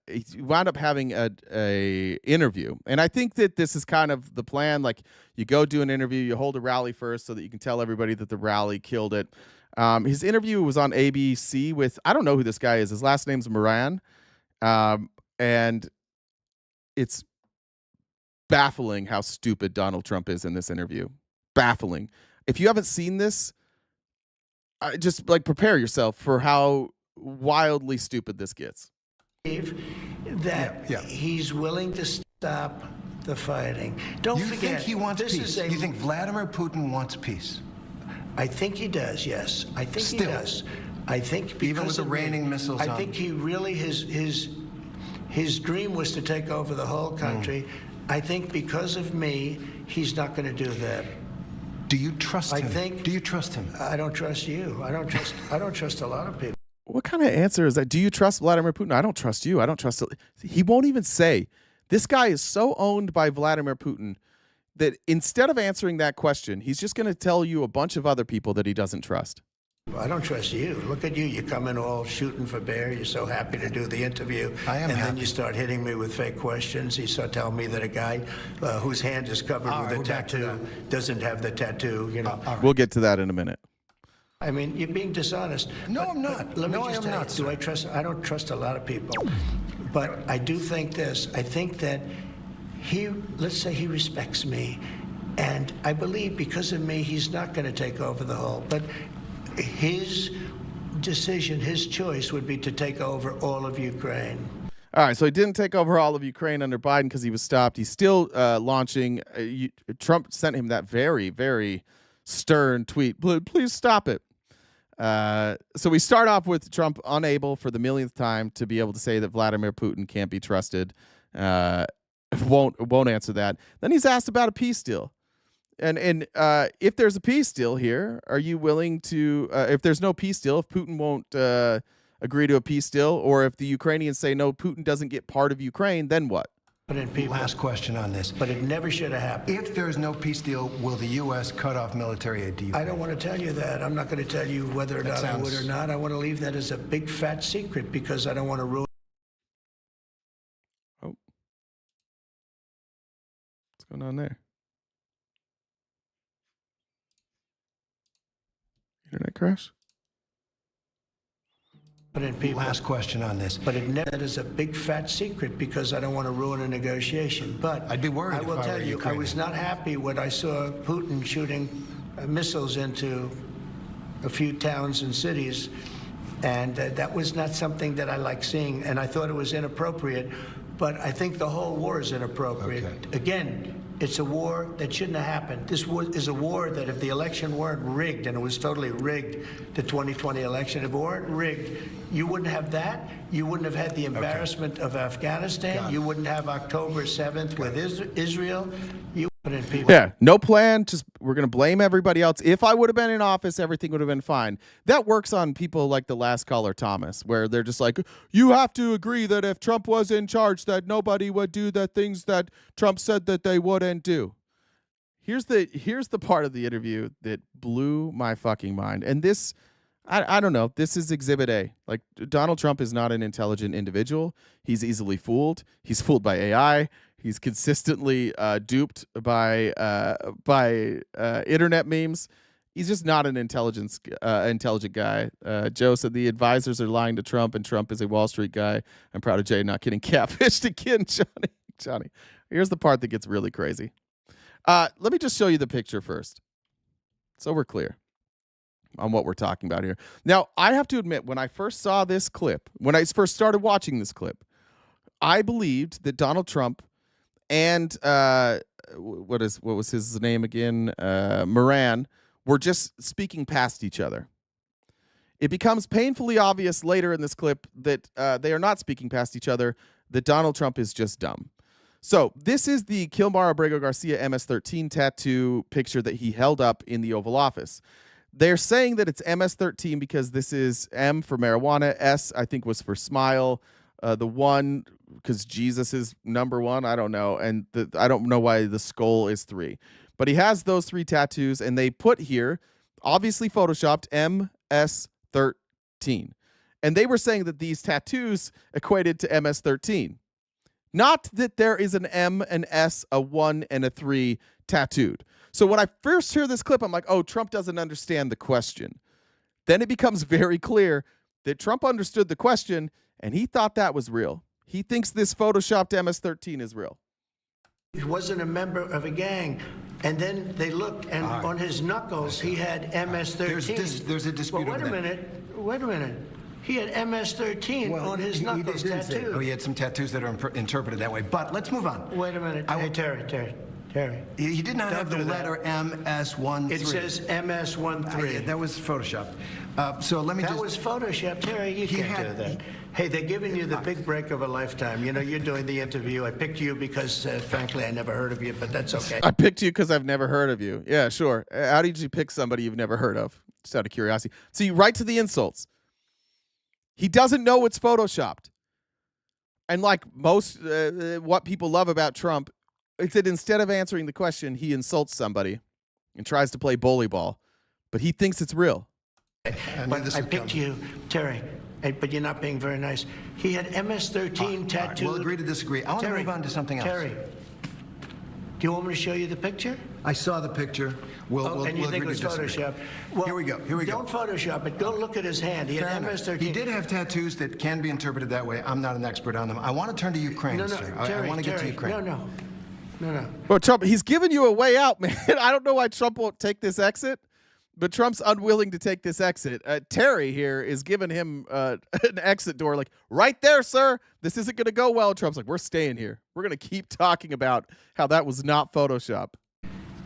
He wound up having a interview, and I think that this is kind of the plan. Like, you go do an interview, you hold a rally first so that you can tell everybody that the rally killed it. His interview was on ABC with, I don't know who this guy is. His last name's Moran, and it's baffling how stupid Donald Trump is in this interview. Baffling. If you haven't seen this, just like prepare yourself for how wildly stupid this gets. That he's willing to stop the fighting. Don't forget, think he wants this peace? You think Vladimir Putin wants peace? I think he does. Yes, I think he does. I think because even with the raining missiles. I think he really his dream was to take over the whole country. I think because of me, he's not going to do that. Do you trust him? Do you trust him? I don't trust you. I don't trust a lot of people. What kind of answer is that? Do you trust Vladimir Putin? I don't trust you. I don't trust. He won't even say. This guy is so owned by Vladimir Putin that instead of answering that question, he's just going to tell you a bunch of other people that he doesn't trust. I don't trust you. Look at you. You come in all shooting for bear. You're so happy to do the interview. I am And happy. then you start hitting me with fake questions. You start telling me that a guy whose hand is covered with a tattoo doesn't have the tattoo, you know. We'll get to that in a minute. I mean, you're being dishonest. No, I'm not. Let me No, just I am tell not, you, do I trust? I don't trust a lot of people. But I do think this. I think that let's say he respects me. And I believe because of me, he's not going to take over the whole. But his decision, his choice would be to take over all of Ukraine. All right, so he didn't take over all of Ukraine under Biden because he was stopped. He's still launching. Trump sent him that very, very stern tweet. Please stop it. So we start off with Trump unable for the millionth time to be able to say that Vladimir Putin can't be trusted. Won't answer that. Then he's asked about a peace deal. And if there's a peace deal here, are you willing to, if there's no peace deal, if Putin won't agree to a peace deal, or if the Ukrainians say, no, Putin doesn't get part of Ukraine, then what? Last question on this. But it never should have happened. If there's no peace deal, will the U.S. cut off military aid to Ukraine? I don't want to tell you that. I'm not going to tell you whether or not I would or not. I want to leave that as a big fat secret because I don't want to ruin. Oh. What's going on there? Internet crash? Last question on this. But it never is a big fat secret because I don't want to ruin a negotiation. But I'd be worried I will if I tell were you, I Ukrainian. was not happy when I saw Putin shooting missiles into a few towns and cities. And that was not something that I like seeing. And I thought it was inappropriate. But I think the whole war is inappropriate. Okay. Again, it's a war that shouldn't have happened. This is a war that if the election weren't rigged, and it was totally rigged, the 2020 election, if it weren't rigged, you wouldn't have that. You wouldn't have had the embarrassment of Afghanistan. You wouldn't have October 7th with Israel. You wouldn't people. Yeah, no plan. Just we're going to blame everybody else. If I would have been in office, everything would have been fine. That works on people like the last caller, Thomas, where they're just like, you have to agree that if Trump was in charge, that nobody would do the things that Trump said that they wouldn't do. Here's the part of the interview that blew my fucking mind. And this, I don't know, this is Exhibit A. Like, Donald Trump is not an intelligent individual. He's easily fooled. He's fooled by AI. He's consistently duped by internet memes. He's just not an intelligent guy. Joe said the advisors are lying to Trump, and Trump is a Wall Street guy. I'm proud of Jay not getting catfished again, Johnny. Here's the part that gets really crazy. Let me just show you the picture first, so we're clear on what we're talking about here. Now, I have to admit, when I first saw this clip, when I first started watching this clip, I believed that Donald Trump and what was his name again? Moran were just speaking past each other. It becomes painfully obvious later in this clip that they are not speaking past each other, that Donald Trump is just dumb. So this is the Kilmar Abrego Garcia MS-13 tattoo picture that he held up in the Oval Office. They're saying that it's MS-13 because this is M for marijuana, S I think was for smile, the 1 because Jesus is number 1, I don't know, and I don't know why the skull is 3. But he has those 3 tattoos, and they put here, obviously photoshopped, MS-13. And they were saying that these tattoos equated to MS-13. Not that there is an M, an S, a 1, and a 3 tattooed. So when I first hear this clip, I'm like, oh, Trump doesn't understand the question. Then it becomes very clear that Trump understood the question, and he thought that was real. He thinks this photoshopped MS-13 is real. He wasn't a member of a gang. And then they looked, and on his knuckles, he had MS-13. There's a dispute Well, wait a minute. He had MS-13 on his knuckles tattooed. Oh, he had some tattoos that are interpreted that way. But let's move on. Wait a minute. Hey, Terry. He did not have the letter MS-13. It says MS-13. That was Photoshopped. So let me That was Photoshopped. Terry, you can't do that. Hey, they're giving you the big break of a lifetime. You know, you're doing the interview. I picked you because, frankly, I never heard of you, but that's okay. I picked you because I've never heard of you. Yeah, sure. How did you pick somebody you've never heard of? Just out of curiosity. See, right to the insults. He doesn't know it's Photoshopped. And like most, what people love about Trump, it's that instead of answering the question, he insults somebody and tries to play bully ball. But he thinks it's real. But I picked you, Terry. But you're not being very nice. He had MS-13 tattooed. We'll agree to disagree. I want to move on to something else. Terry, do you want me to show you the picture? I saw the picture. We'll and you think it was Photoshop? Well, here we go. Don't Photoshop it. Go look at his hand. He had MS-13. He did have tattoos that can be interpreted that way. I'm not an expert on them. I want to turn to Ukraine, sir. Terry, I want to get to Ukraine. No. Well, Trump, he's giving you a way out, man. I don't know why Trump won't take this exit, but Trump's unwilling to take this exit. Terry here is giving him an exit door, like, right there, sir. This isn't going to go well. Trump's like, we're staying here. We're going to keep talking about how that was not Photoshop.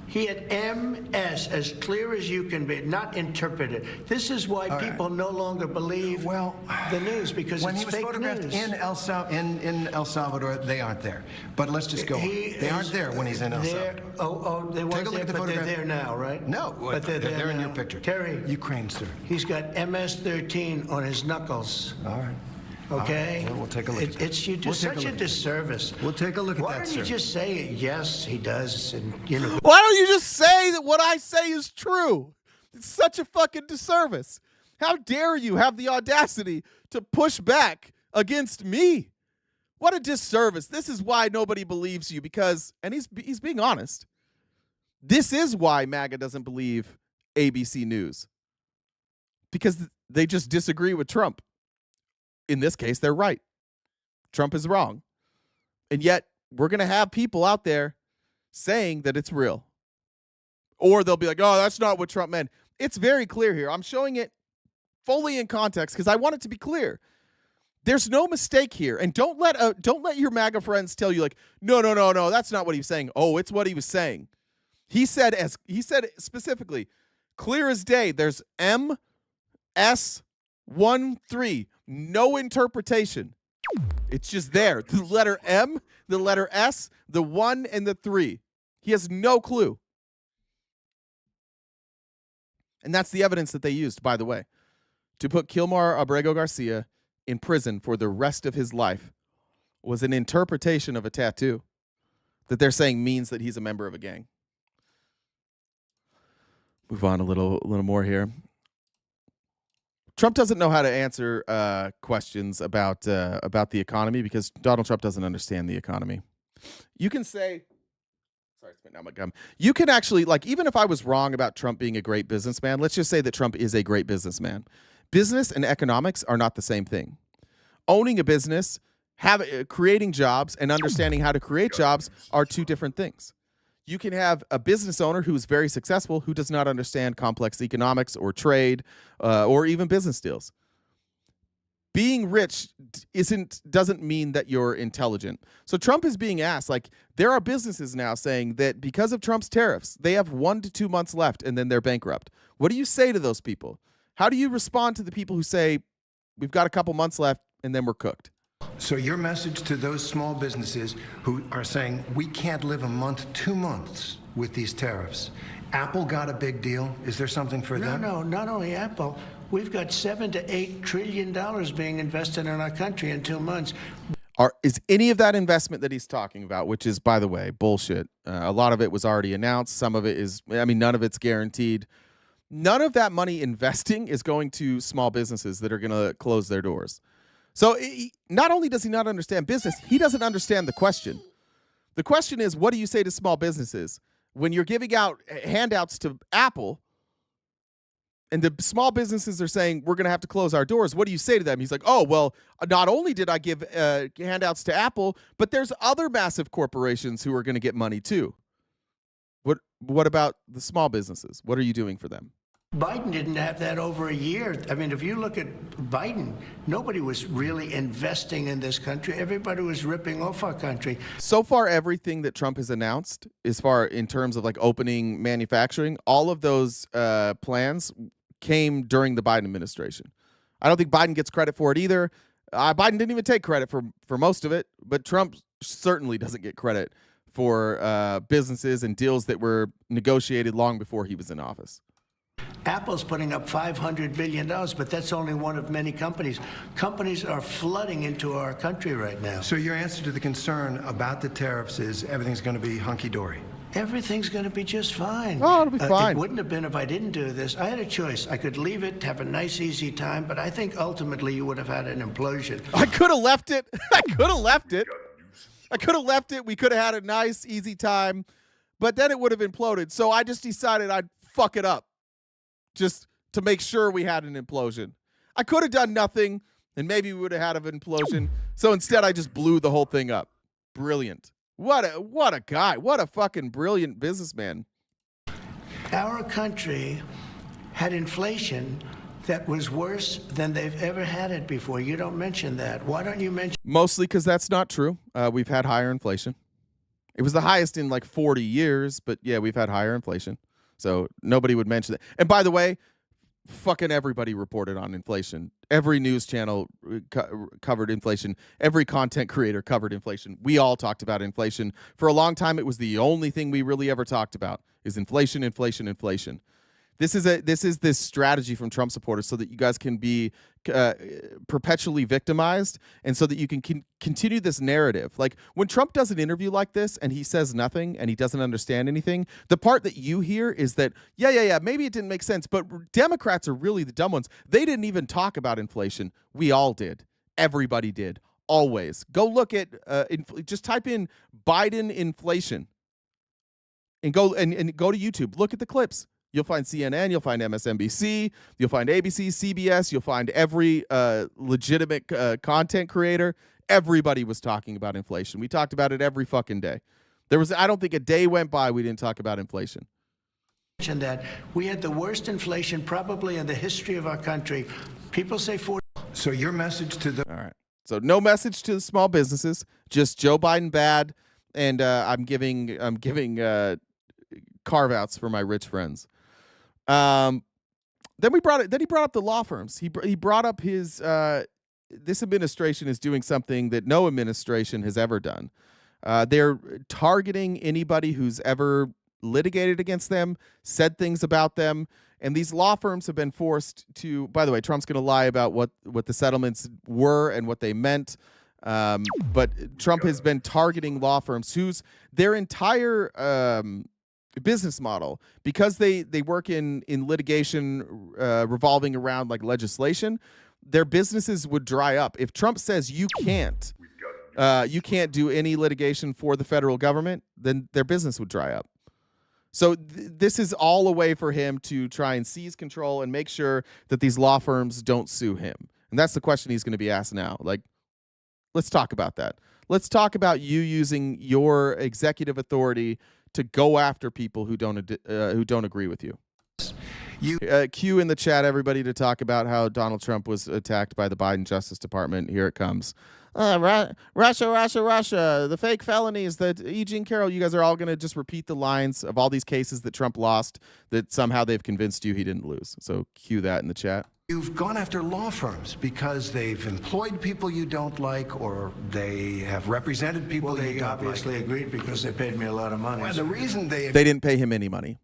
He had MS as clear as you can be, not interpreted. This is why people no longer believe the news, because when it's he was fake photographed news. in El Salvador, they aren't there. But let's just go on. They aren't there when he's in El Salvador. They weren't there, but they're there now, right? No, but they're in now. your picture. Terry, Ukraine, sir. He's got MS-13 on his knuckles. All right. Okay? Well, we'll take a look at that. You do such a disservice. We'll take a look at Why that, don't you sir. just say, yes, he does, and, you know. Why don't you just say that what I say is true? It's such a fucking disservice. How dare you have the audacity to push back against me? What a disservice. This is why nobody believes you, because, and he's being honest, this is why MAGA doesn't believe ABC News. Because they just disagree with Trump. In this case, they're right. Trump is wrong. And yet, we're going to have people out there saying that it's real. Or they'll be like, oh, that's not what Trump meant. It's very clear here. I'm showing it fully in context because I want it to be clear. There's no mistake here. And don't let your MAGA friends tell you like, no, that's not what he was saying. Oh, it's what he was saying. He said specifically, clear as day, there's MS-13. No interpretation. It's just there. The letter M, the letter S, the 1, and the 3. He has no clue. And that's the evidence that they used, by the way, to put Kilmar Abrego Garcia in prison for the rest of his life was an interpretation of a tattoo that they're saying means that he's a member of a gang. Move on a little more here. Trump doesn't know how to answer questions about the economy because Donald Trump doesn't understand the economy. You can say, sorry, I spit out my gum. You can actually, like, even if I was wrong about Trump being a great businessman, let's just say that Trump is a great businessman. Business and economics are not the same thing. Owning a business, creating jobs, and understanding how to create jobs are two different things. You can have a business owner who's very successful who does not understand complex economics or trade or even business deals. Being rich doesn't mean that you're intelligent. So Trump is being asked, like, there are businesses now saying that because of Trump's tariffs, they have 1 to 2 months left and then they're bankrupt. What do you say to those people? How do you respond to the people who say, we've got a couple months left and then we're cooked? So your message to those small businesses who are saying we can't live a month, 2 months with these tariffs. Apple got a big deal. Is there something for them? No, not only Apple. We've got $7 to $8 trillion being invested in our country in 2 months. Is any of that investment that he's talking about, which is, by the way, bullshit. A lot of it was already announced. Some of it is, none of it's guaranteed. None of that money investing is going to small businesses that are going to close their doors. So not only does he not understand business, he doesn't understand the question. The question is, what do you say to small businesses when you're giving out handouts to Apple And the small businesses are saying, we're going to have to close our doors. What do you say to them? He's like, oh, well, not only did I give handouts to Apple, but there's other massive corporations who are going to get money too. What about the small businesses? What are you doing for them? Biden didn't have that over a year. I mean, if you look at Biden, nobody was really investing in this country. Everybody was ripping off our country. So far, everything that Trump has announced, as far in terms of like opening manufacturing, all of those plans came during the Biden administration. I don't think Biden gets credit for it either. Biden didn't even take credit for most of it, but Trump certainly doesn't get credit for businesses and deals that were negotiated long before he was in office. Apple's putting up $500 billion, but that's only one of many companies. Companies are flooding into our country right now. So your answer to the concern about the tariffs is everything's going to be hunky-dory? Everything's going to be just fine. Oh, it'll be fine. It wouldn't have been if I didn't do this. I had a choice. I could leave it, have a nice, easy time, but I think ultimately you would have had an implosion. I could have left it. I could have left it. We could have had a nice, easy time, but then it would have imploded. So I just decided I'd fuck it up just to make sure we had an implosion. I could have done nothing, and maybe we would have had an implosion. So instead, I just blew the whole thing up. Brilliant. What a guy. What a fucking brilliant businessman. Our country had inflation that was worse than they've ever had it before. You don't mention that. Why don't you mention? Mostly because that's not true. We've had higher inflation. It was the highest in like 40 years, but yeah, we've had higher inflation. So nobody would mention that. And by the way, fucking everybody reported on inflation. Every news channel covered inflation. Every content creator covered inflation. We all talked about inflation. For a long time, it was the only thing we really ever talked about is inflation, inflation, inflation. This is this strategy from Trump supporters so that you guys can be perpetually victimized and so that you can continue this narrative. Like when Trump does an interview like this and he says nothing and he doesn't understand anything, the part that you hear is that, yeah, maybe it didn't make sense, but Democrats are really the dumb ones. They didn't even talk about inflation. We all did. Everybody did. Always. Go look at, just type in Biden inflation and go to YouTube. Look at the clips. You'll find CNN, you'll find MSNBC, you'll find ABC, CBS, you'll find every legitimate content creator. Everybody was talking about inflation. We talked about it every fucking day. I don't think a day went by we didn't talk about inflation. That we had the worst inflation probably in the history of our country. People say 40. So your message to the... All right. So no message to the small businesses, just Joe Biden bad, and I'm giving carve-outs for my rich friends. Then he brought up the law firms. He brought up his this administration is doing something that no administration has ever done. They're targeting anybody who's ever litigated against them, said things about them, and these law firms have been forced to. By the way, Trump's going to lie about what the settlements were and what they meant. But Trump has been targeting law firms whose their entire business model, because they work in litigation revolving around like legislation, their businesses would dry up. If Trump says you can't do any litigation for the federal government, then their business would dry up. So this is all a way for him to try and seize control and make sure that these law firms don't sue him. And that's the question he's going to be asked now. Like, let's talk about that. Let's talk about you using your executive authority to go after people who don't agree with you. Cue in the chat everybody to talk about how Donald Trump was attacked by the Biden Justice Department. Here it comes. Russia, the fake felonies that Jean Carroll, you guys are all going to just repeat the lines of all these cases that Trump lost that somehow they've convinced you he didn't lose. So cue that in the chat. You've gone after law firms because they've employed people you don't like, or they have represented people you don't like. Well, they obviously agreed because they paid me a lot of money. Well, the reason they didn't pay him any money.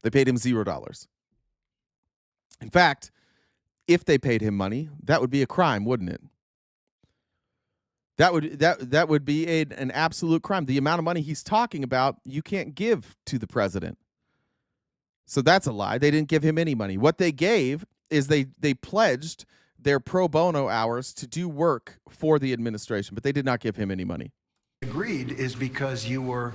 They paid him $0. In fact, if they paid him money, that would be a crime, wouldn't it? That would be an absolute crime. The amount of money he's talking about, you can't give to the president. So that's a lie. They didn't give him any money. What they gave is they pledged their pro bono hours to do work for the administration, but they did not give him any money. Agreed is because you were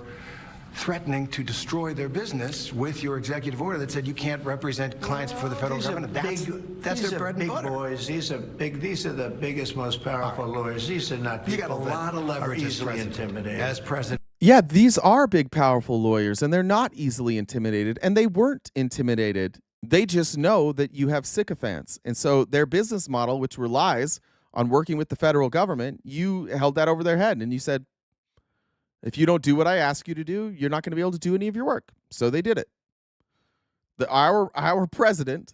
threatening to destroy their business with your executive order that said you can't represent clients for the federal government. That's their bread and butter. Boys. These are the biggest, most powerful lawyers. These are not people you got a lot of leverage are easily intimidated. As president. Yeah, these are big, powerful lawyers, and they're not easily intimidated, and they weren't intimidated. They just know that you have sycophants. And so their business model, which relies on working with the federal government, you held that over their head, and you said, if you don't do what I ask you to do, you're not going to be able to do any of your work. So they did it. Our president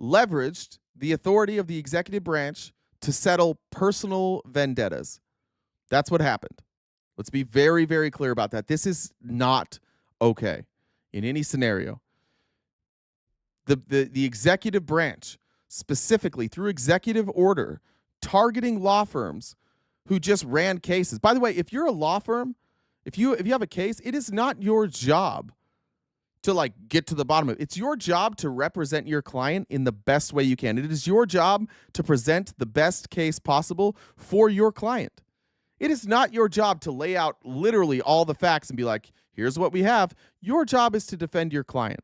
leveraged the authority of the executive branch to settle personal vendettas. That's what happened. Let's be very, very clear about that. This is not okay in any scenario. The executive branch, specifically through executive order, targeting law firms who just ran cases. By the way, if you're a law firm, if you have a case, it is not your job to like get to the bottom of it. It's your job to represent your client in the best way you can. It is your job to present the best case possible for your client. It is not your job to lay out literally all the facts and be like, here's what we have. Your job is to defend your client.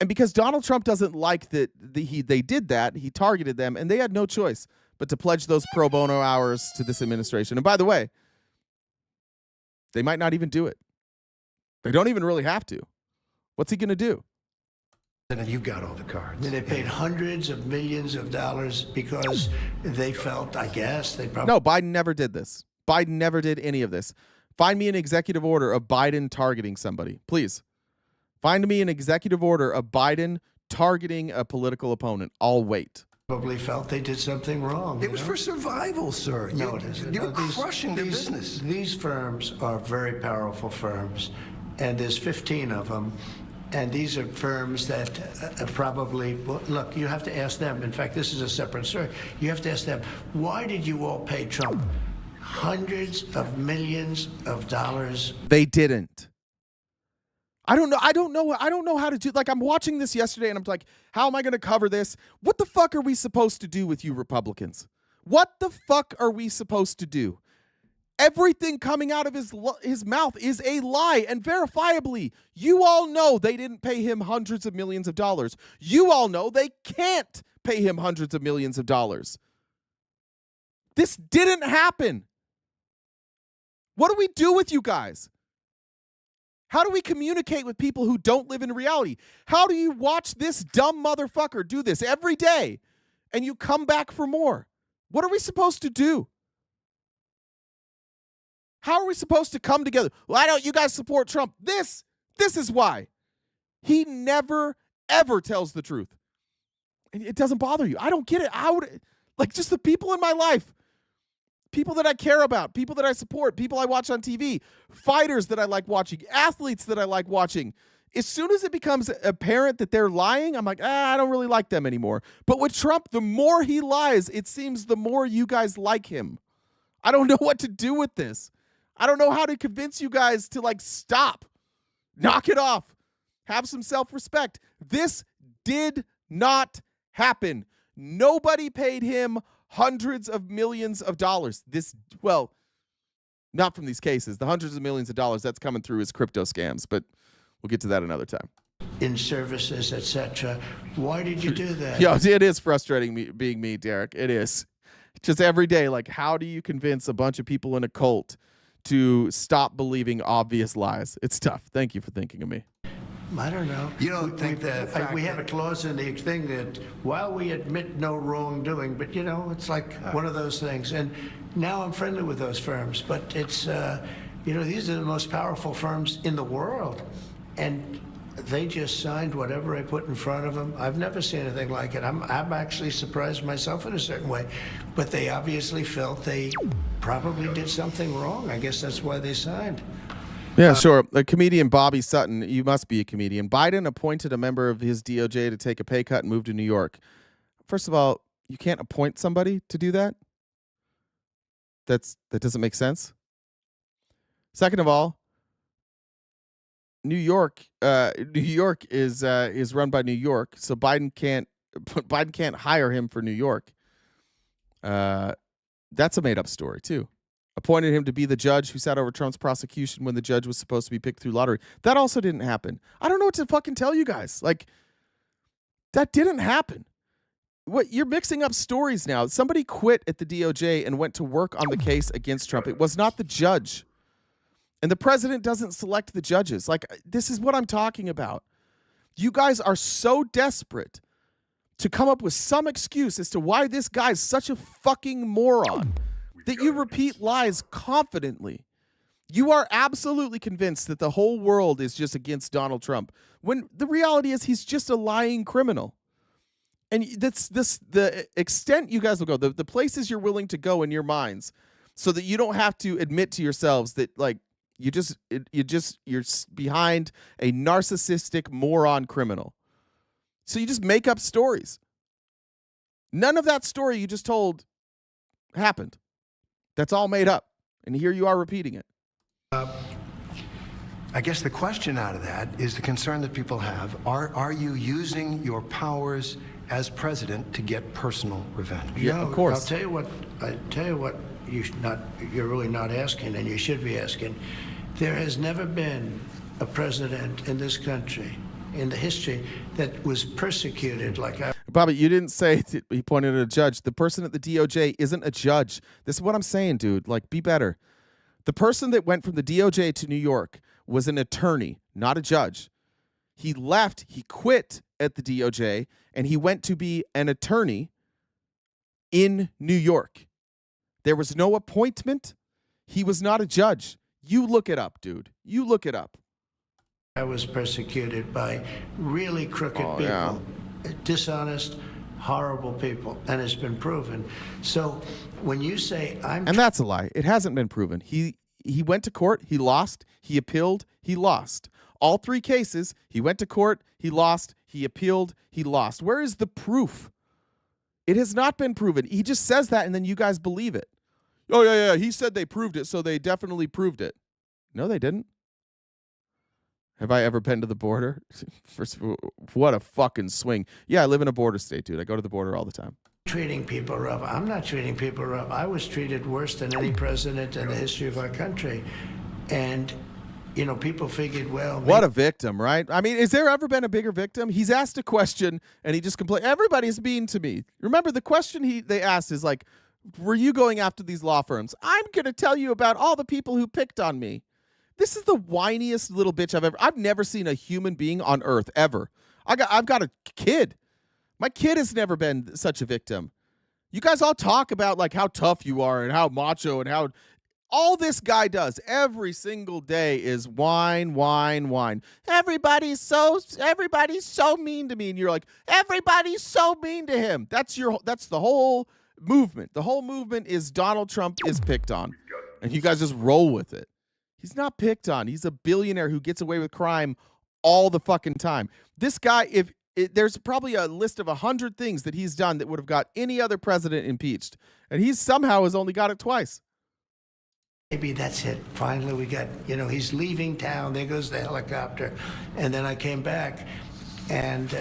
And because Donald Trump doesn't like that they did that, he targeted them, and they had no choice but to pledge those pro bono hours to this administration. And by the way, they might not even do it. They don't even really have to. What's he going to do? And you've got all the cards. I mean, they paid hundreds of millions of dollars because they felt, I guess, they probably... No, Biden never did this. Biden never did any of this. Find me an executive order of Biden targeting somebody, please. Find me an executive order of Biden targeting a political opponent. I'll wait. Probably felt they did something wrong. It was for survival, sir. No, it isn't. You were crushing their business. These firms are very powerful firms, and there's 15 of them. And these are firms that probably, well, look, you have to ask them. In fact, this is a separate story. You have to ask them, why did you all pay Trump hundreds of millions of dollars? They didn't. I don't know how to do, like, I'm watching this yesterday and I'm like, how am I going to cover this? What the fuck are we supposed to do with you Republicans? What the fuck are we supposed to do? Everything coming out of his mouth is a lie, and verifiably, you all know they didn't pay him hundreds of millions of dollars. You all know they can't pay him hundreds of millions of dollars. This didn't happen. What do we do with you guys? How do we communicate with people who don't live in reality? How do you watch this dumb motherfucker do this every day and you come back for more? What are we supposed to do? How are we supposed to come together? Why don't you guys support Trump? This is why. He never, ever tells the truth. And it doesn't bother you. I don't get it. Like, just the people in my life, people that I care about, people that I support, people I watch on TV, fighters that I like watching, athletes that I like watching. As soon as it becomes apparent that they're lying, I'm like, I don't really like them anymore. But with Trump, the more he lies, it seems the more you guys like him. I don't know what to do with this. I don't know how to convince you guys to, like, stop. Knock it off. Have some self-respect. This did not happen. Nobody paid him hundreds of millions of dollars. Well, not from these cases. The hundreds of millions of dollars, that's coming through his crypto scams, but we'll get to that another time. In services, etc. Why did you do that? Yeah, it is frustrating being me, Derek. It is. Just every day, like, how do you convince a bunch of people in a cult to stop believing obvious lies? It's tough. Thank you for thinking of me. I don't know. You don't think that we have a clause in the thing that while we admit no wrongdoing, but you know, it's like one of those things. And now I'm friendly with those firms, but it's you know, these are the most powerful firms in the world, and they just signed whatever I put in front of them. I've never seen anything like it. I'm actually surprised myself in a certain way, but they obviously felt they probably did something wrong. I guess that's why they signed. Yeah, sure. The comedian Bobby Sutton, you must be a comedian. Biden appointed a member of his DOJ to take a pay cut and move to New York. First of all, you can't appoint somebody to do that. That doesn't make sense. Second of all, New York is run by New York, so Biden can't hire him for New York. That's a made up story too. appointed him to be the judge who sat over Trump's prosecution when the judge was supposed to be picked through lottery. That also didn't happen. I don't know what to fucking tell you guys. Like, that didn't happen. What, you're mixing up stories now. Somebody quit at the DOJ and went to work on the case against Trump. It was not the judge. And the president doesn't select the judges. Like, this is what I'm talking about. You guys are so desperate to come up with some excuse as to why this guy's such a fucking moron that you repeat lies confidently. You are absolutely convinced that the whole world is just against Donald Trump, when the reality is he's just a lying criminal. And that's the extent you guys will go, the places you're willing to go in your minds, so that you don't have to admit to yourselves that, like, you're behind a narcissistic moron criminal. So you just make up stories. None of that story you just told happened. That's all made up. And here you are repeating it. I guess the question out of that is the concern that people have. Are you using your powers as president to get personal revenge? Yeah, of course. I'll tell you what you're really not asking, and you should be asking. There has never been a president in this country, in the history, that was persecuted like I. Bobby, you didn't say he pointed at a judge. The person at the DOJ isn't a judge. This is what I'm saying, dude. Like, be better. The person that went from the DOJ to New York was an attorney, not a judge. He left, he quit at the DOJ, and he went to be an attorney in New York. There was no appointment. He was not a judge. You look it up, dude. You look it up. I was persecuted by really crooked people, dishonest, horrible people, and it's been proven. So when you say I'm... And that's a lie. It hasn't been proven. He went to court, he lost, he appealed, he lost. All three cases, he went to court, he lost, he appealed, he lost. Where is the proof? It has not been proven. He just says that, and then you guys believe it. Oh, yeah, he said they proved it, so they definitely proved it. No, they didn't. Have I ever been to the border? What a fucking swing. Yeah, I live in a border state, dude. I go to the border all the time. Treating people rough. I'm not treating people rough. I was treated worse than any president in the history of our country. And, you know, people figured, well... What a victim, right? I mean, has there ever been a bigger victim? He's asked a question, and he just complained, everybody's mean to me. Remember, the question they asked is like, were you going after these law firms? I'm going to tell you about all the people who picked on me. This is the whiniest little bitch I've never seen a human being on earth, ever. I've got a kid. My kid has never been such a victim. You guys all talk about like how tough you are and how macho and how all this guy does every single day is whine, whine, whine. Everybody's so mean to me. And you're like, everybody's so mean to him. That's the whole movement. The whole movement is Donald Trump is picked on. And you guys just roll with it. He's not picked on. He's a billionaire who gets away with crime all the fucking time. This guy, there's probably a list of 100 things that he's done that would have got any other president impeached. And he somehow has only got it twice. Maybe that's it. Finally, we got, he's leaving town. There goes the helicopter. And then I came back. And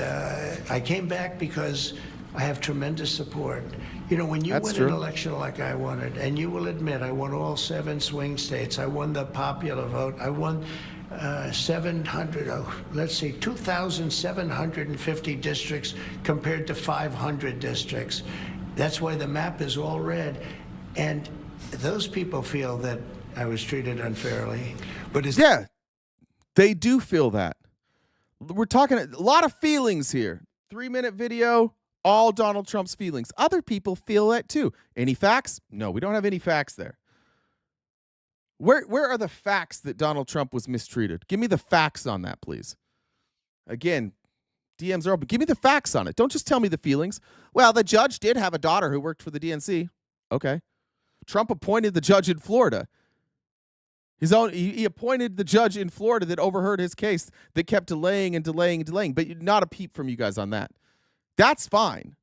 I came back because I have tremendous support. When you win an election like I wanted, and you will admit I won all 7 swing states. I won the popular vote. I won 2,750 districts compared to 500 districts. That's why the map is all red. And those people feel that I was treated unfairly. But yeah, they do feel that. We're talking a lot of feelings here. 3-minute video. All Donald Trump's feelings. Other people feel that too. Any facts? No, we don't have any facts there. Where are the facts that Donald Trump was mistreated? Give me the facts on that, please. Again, DMs are open. Give me the facts on it. Don't just tell me the feelings. Well, the judge did have a daughter who worked for the DNC. Okay. Trump appointed the judge in Florida. He appointed the judge in Florida that overheard his case that kept delaying and delaying and delaying, but not a peep from you guys on that. That's fine.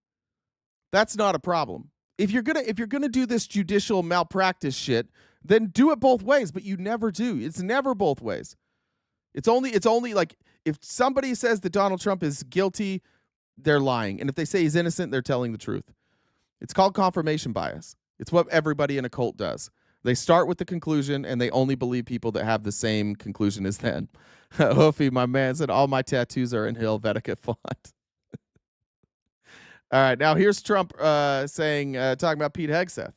That's not a problem. If you're gonna do this judicial malpractice shit, then do it both ways, but you never do. It's never both ways. It's only like if somebody says that Donald Trump is guilty, they're lying. And if they say he's innocent, they're telling the truth. It's called confirmation bias. It's what everybody in a cult does. They start with the conclusion, and they only believe people that have the same conclusion as them. Hoofy, my man, said all my tattoos are in Helvetica font. All right, now here's Trump talking about Pete Hegseth.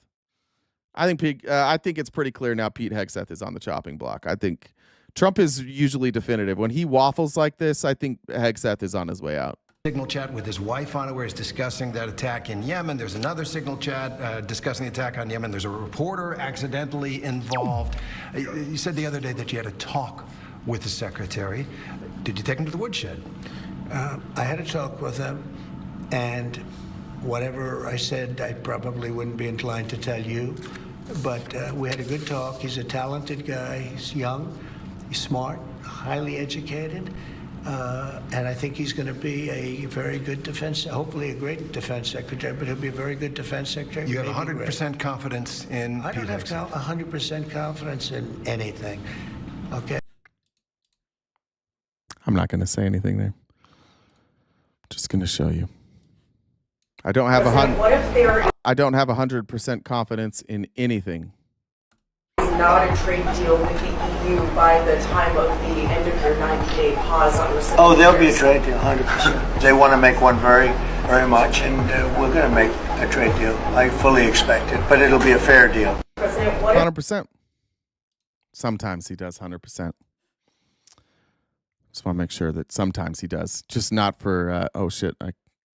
I think it's pretty clear now Pete Hegseth is on the chopping block. I think Trump is usually definitive. When he waffles like this, I think Hegseth is on his way out. Signal chat with his wife on it where he's discussing that attack in Yemen. There's another signal chat discussing the attack on Yemen. There's a reporter accidentally involved. You said the other day that you had a talk with the secretary. Did you take him to the woodshed? I had a talk with him, and whatever I said, I probably wouldn't be inclined to tell you. But we had a good talk. He's a talented guy. He's young. He's smart, highly educated. And I think he's going to be a very good hopefully a great defense secretary, but he'll be a very good defense secretary. You have 100% confidence in I don't have 100% confidence in anything. Okay. I'm not going to say anything there. Just going to show you. I don't have 100% confidence in anything. Not a trade deal with the EU by the time of the end of your 90-day pause on reciprocal. Oh, there'll be a trade deal, 100%. They want to make one very, very much, and we're going to make a trade deal. I fully expect it, but it'll be a fair deal. 100%. Sometimes he does 100%. Just want to make sure that sometimes he does. Just not for, oh shit, I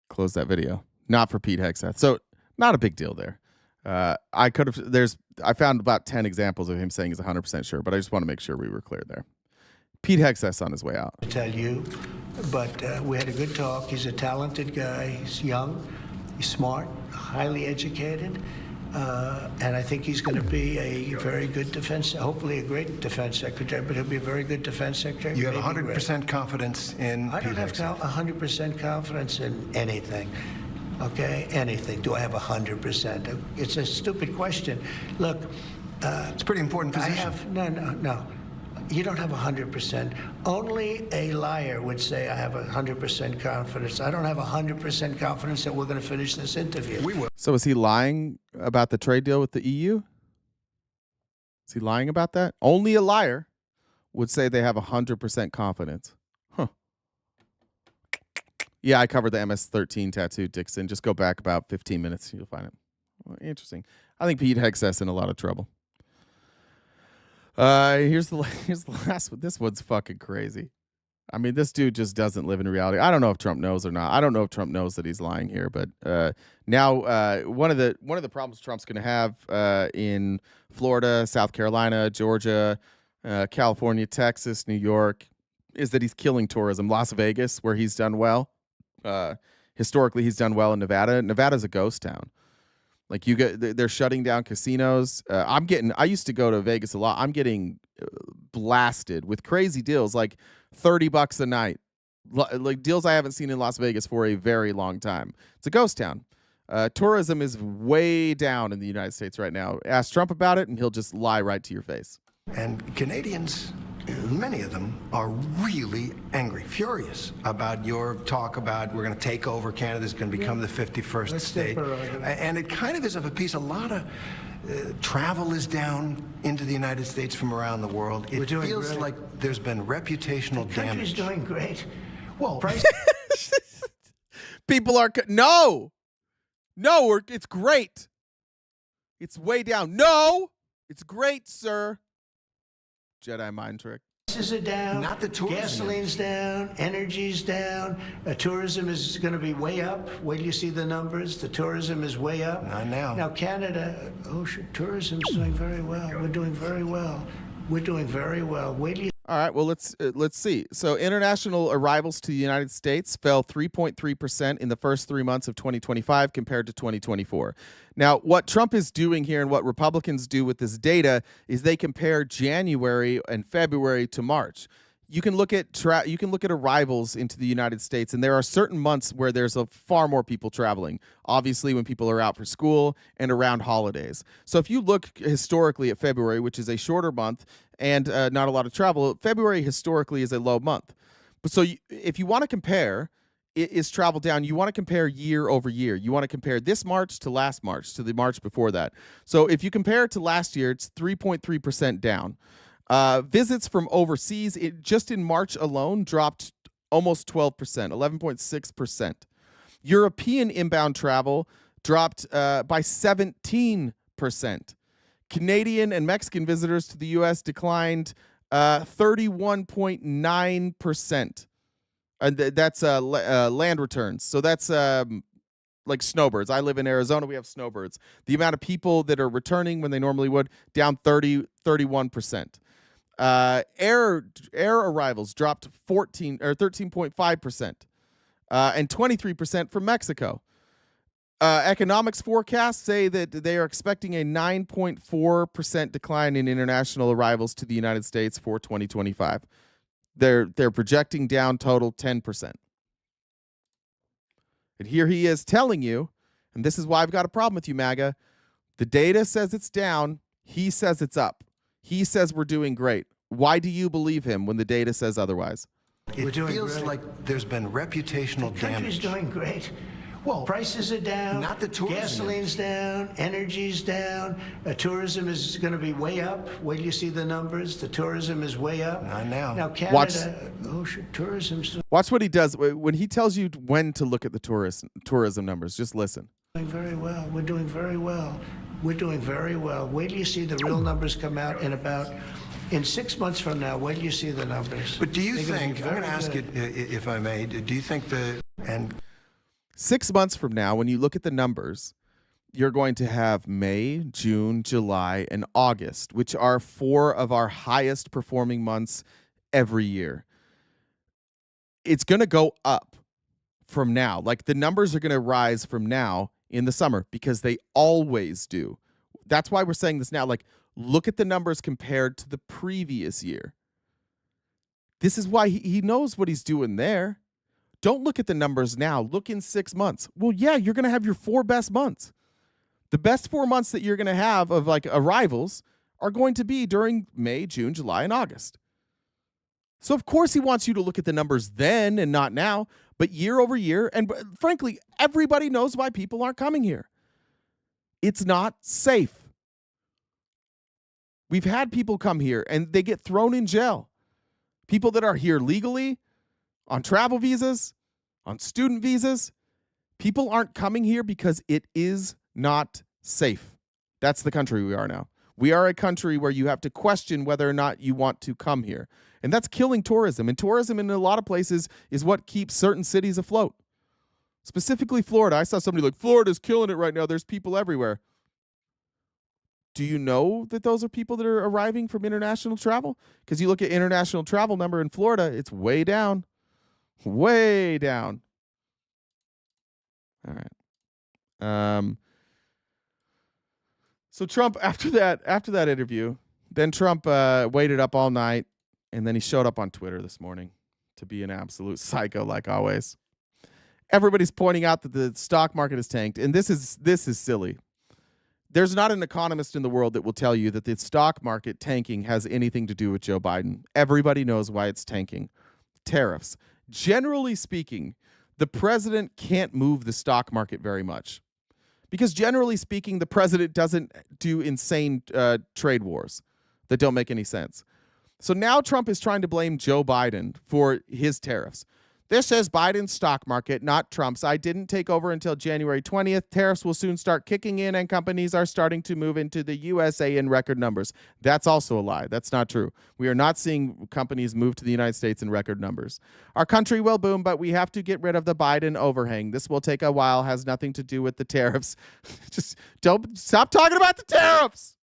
closed that video. Not for Pete Hegseth. So not a big deal there. I found about 10 examples of him saying he's 100% sure, but I just want to make sure we were clear there. Pete Hegseth's on his way out. To tell you, but we had a good talk. He's a talented guy. He's young. He's smart, highly educated. And I think he's going to be a very good hopefully a great defense secretary, but he'll be a very good defense secretary. You have 100% confidence in I don't have 100% confidence in anything. Okay, anything. Do I have 100%? It's a stupid question. Look, it's a pretty important position. No. You don't have 100%. Only a liar would say I have 100% confidence. I don't have 100% confidence that we're going to finish this interview. We will. So is he lying about the trade deal with the EU? Is he lying about that? Only a liar would say they have 100% confidence. Huh. Yeah, I covered the MS-13 tattoo, Dixon. Just go back about 15 minutes. You'll find it. Well, interesting. I think Pete Hegseth's in a lot of trouble. Here's the last one. This one's fucking crazy. I mean, this dude just doesn't live in reality. I don't know if Trump knows or not. I don't know if Trump knows that he's lying here, but now one of the problems Trump's going to have in Florida, South Carolina, Georgia, California, Texas, New York is that he's killing tourism. Las Vegas, where he's done well. Historically, he's done well in Nevada. Nevada's a ghost town. Like they're shutting down casinos. I used to go to Vegas a lot. I'm getting blasted with crazy deals, like $30 a night, like deals I haven't seen in Las Vegas for a very long time. It's a ghost town. Tourism is way down in the United States right now. Ask Trump about it, and he'll just lie right to your face. And Canadians, many of them, are really angry, furious about your talk about we're going to take over Canada's going to become the 51st state. And it kind of is of a piece. A lot of travel is down into the United States from around the world. It feels like there's been reputational damage. The country's doing great. Well, people are it's great. It's way down. No, it's great, sir. Jedi mind trick. Prices are down. Not the tourism. Gasoline's down. Energy's down. Tourism is going to be way up. Wait till you see the numbers. The tourism is way up. Not now. Now Canada, tourism's doing very well. We're doing very well. We're doing very well. Wait till you. All right, well, let's see. So international arrivals to the United States fell 3.3% in the first 3 months of 2025 compared to 2024. Now, what Trump is doing here and what Republicans do with this data is they compare January and February to March. You can look at arrivals into the United States, and there are certain months where there's far more people traveling. Obviously, when people are out for school and around holidays. So if you look historically at February, which is a shorter month and not a lot of travel, February historically is a low month. But so if you want to compare, is travel down, you want to compare year over year. You want to compare this March to last March to the March before that. So if you compare it to last year, it's 3.3% down. Visits from overseas, just in March alone, dropped almost 12%, 11.6%. European inbound travel dropped by 17%. Canadian and Mexican visitors to the U.S. declined 31.9%. And that's land returns. So that's like snowbirds. I live in Arizona. We have snowbirds. The amount of people that are returning when they normally would, down 31%. Air arrivals dropped 13.5%, and 23% from Mexico. Economics forecasts say that they are expecting a 9.4% decline in international arrivals to the United States for 2025. They're projecting down total 10%. And here he is telling you, and this is why I've got a problem with you, MAGA. The data says it's down. He says it's up. He says we're doing great. Why do you believe him when the data says otherwise? It feels like there's been reputational The country's damage. doing great. Well, prices are down. not the tourism Gasoline's down. Energy's down. Tourism is going to be way up. Wait till you see the numbers. The tourism is way up. Not now. Now Canada, tourism's Watch what he does when he tells you when to look at the tourism numbers. Just listen. doing very well. We're doing very well. We're doing very well. Wait till you see the real numbers come out in 6 months from now. Wait till you see the numbers. But do you They're gonna think, be I'm going to very ask you, good. if I may, do you think 6 months from now, when you look at the numbers, you're going to have May, June, July, and August, which are 4 of our highest performing months every year. It's going to go up from now. Like the numbers are going to rise from now in the summer because they always do. That's why we're saying this now. Like, look at the numbers compared to the previous year. This is why he knows what he's doing there. Don't look at the numbers now. Look in 6 months. Well, yeah, you're going to have your 4 best months. The best 4 months that you're going to have of like arrivals are going to be during May, June, July, and August. So, of course, he wants you to look at the numbers then and not now, but year over year. And frankly, everybody knows why people aren't coming here. It's not safe. We've had people come here and they get thrown in jail. People that are here legally, on travel visas, on student visas. People aren't coming here because it is not safe. That's the country we are now. We are a country where you have to question whether or not you want to come here. And that's killing tourism. And tourism in a lot of places is what keeps certain cities afloat. Specifically Florida. I saw somebody like, Florida's killing it right now. There's people everywhere. Do you know that those are people that are arriving from international travel? Because you look at international travel number in Florida, it's way down. Way down. All right. So Trump, after that interview, then Trump waited up all night, and then he showed up on Twitter this morning to be an absolute psycho, like always. Everybody's pointing out that the stock market has tanked, and this is silly. There's not an economist in the world that will tell you that the stock market tanking has anything to do with Joe Biden. Everybody knows why it's tanking. Tariffs. Generally speaking, the president can't move the stock market very much because generally speaking, the president doesn't do insane trade wars that don't make any sense. So now Trump is trying to blame Joe Biden for his tariffs. This is Biden's stock market, not Trump's. I didn't take over until January 20th. Tariffs will soon start kicking in, and companies are starting to move into the USA in record numbers. That's also a lie. That's not true. We are not seeing companies move to the United States in record numbers. Our country will boom, but we have to get rid of the Biden overhang. This will take a while, has nothing to do with the tariffs. Just stop talking about the tariffs.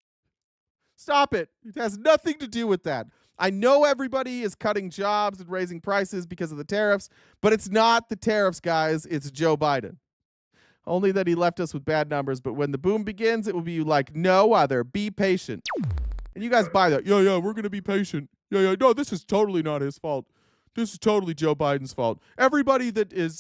Stop it. It has nothing to do with that. I know everybody is cutting jobs and raising prices because of the tariffs, but it's not the tariffs, guys. It's Joe Biden. Only that he left us with bad numbers, but when the boom begins, it will be like no other. Be patient. And you guys buy that. Yeah, we're going to be patient. Yeah, no, this is totally not his fault. This is totally Joe Biden's fault. Everybody that is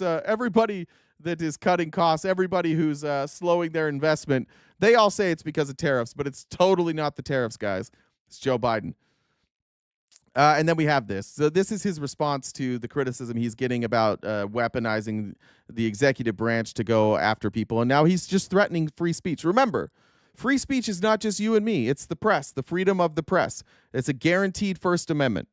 cutting costs, everybody who's slowing their investment, they all say it's because of tariffs, but it's totally not the tariffs, guys. It's Joe Biden. And then we have this. So this is his response to the criticism he's getting about weaponizing the executive branch to go after people. And now he's just threatening free speech. Remember, free speech is not just you and me. It's the press, the freedom of the press. It's a guaranteed First Amendment.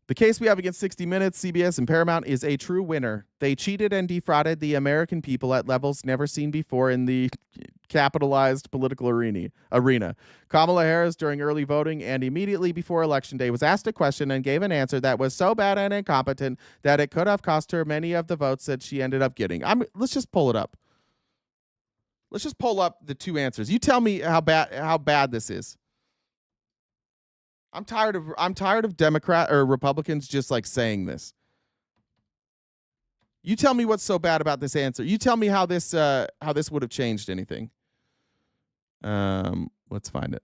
The case we have against 60 Minutes, CBS, and Paramount is a true winner. They cheated and defrauded the American people at levels never seen before in the capitalized political arena. Kamala Harris, during early voting and immediately before Election Day, was asked a question and gave an answer that was so bad and incompetent that it could have cost her many of the votes that she ended up getting. Let's just pull it up. Let's just pull up the two answers. You tell me how bad this is. I'm tired of Democrat or Republicans just like saying this. You tell me what's so bad about this answer. You tell me how this would have changed anything. Let's find it.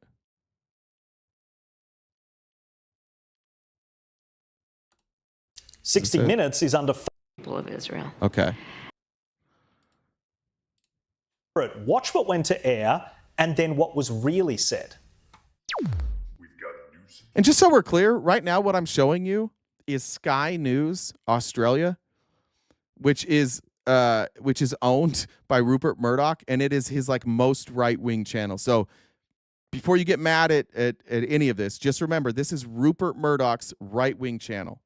"60 Minutes is under people of Israel." Okay. Watch what went to air and then what was really said. And just so we're clear, right now what I'm showing you is Sky News Australia, which is owned by Rupert Murdoch, and it is his like most right-wing channel. So before you get mad at any of this, just remember this is Rupert Murdoch's right-wing channel.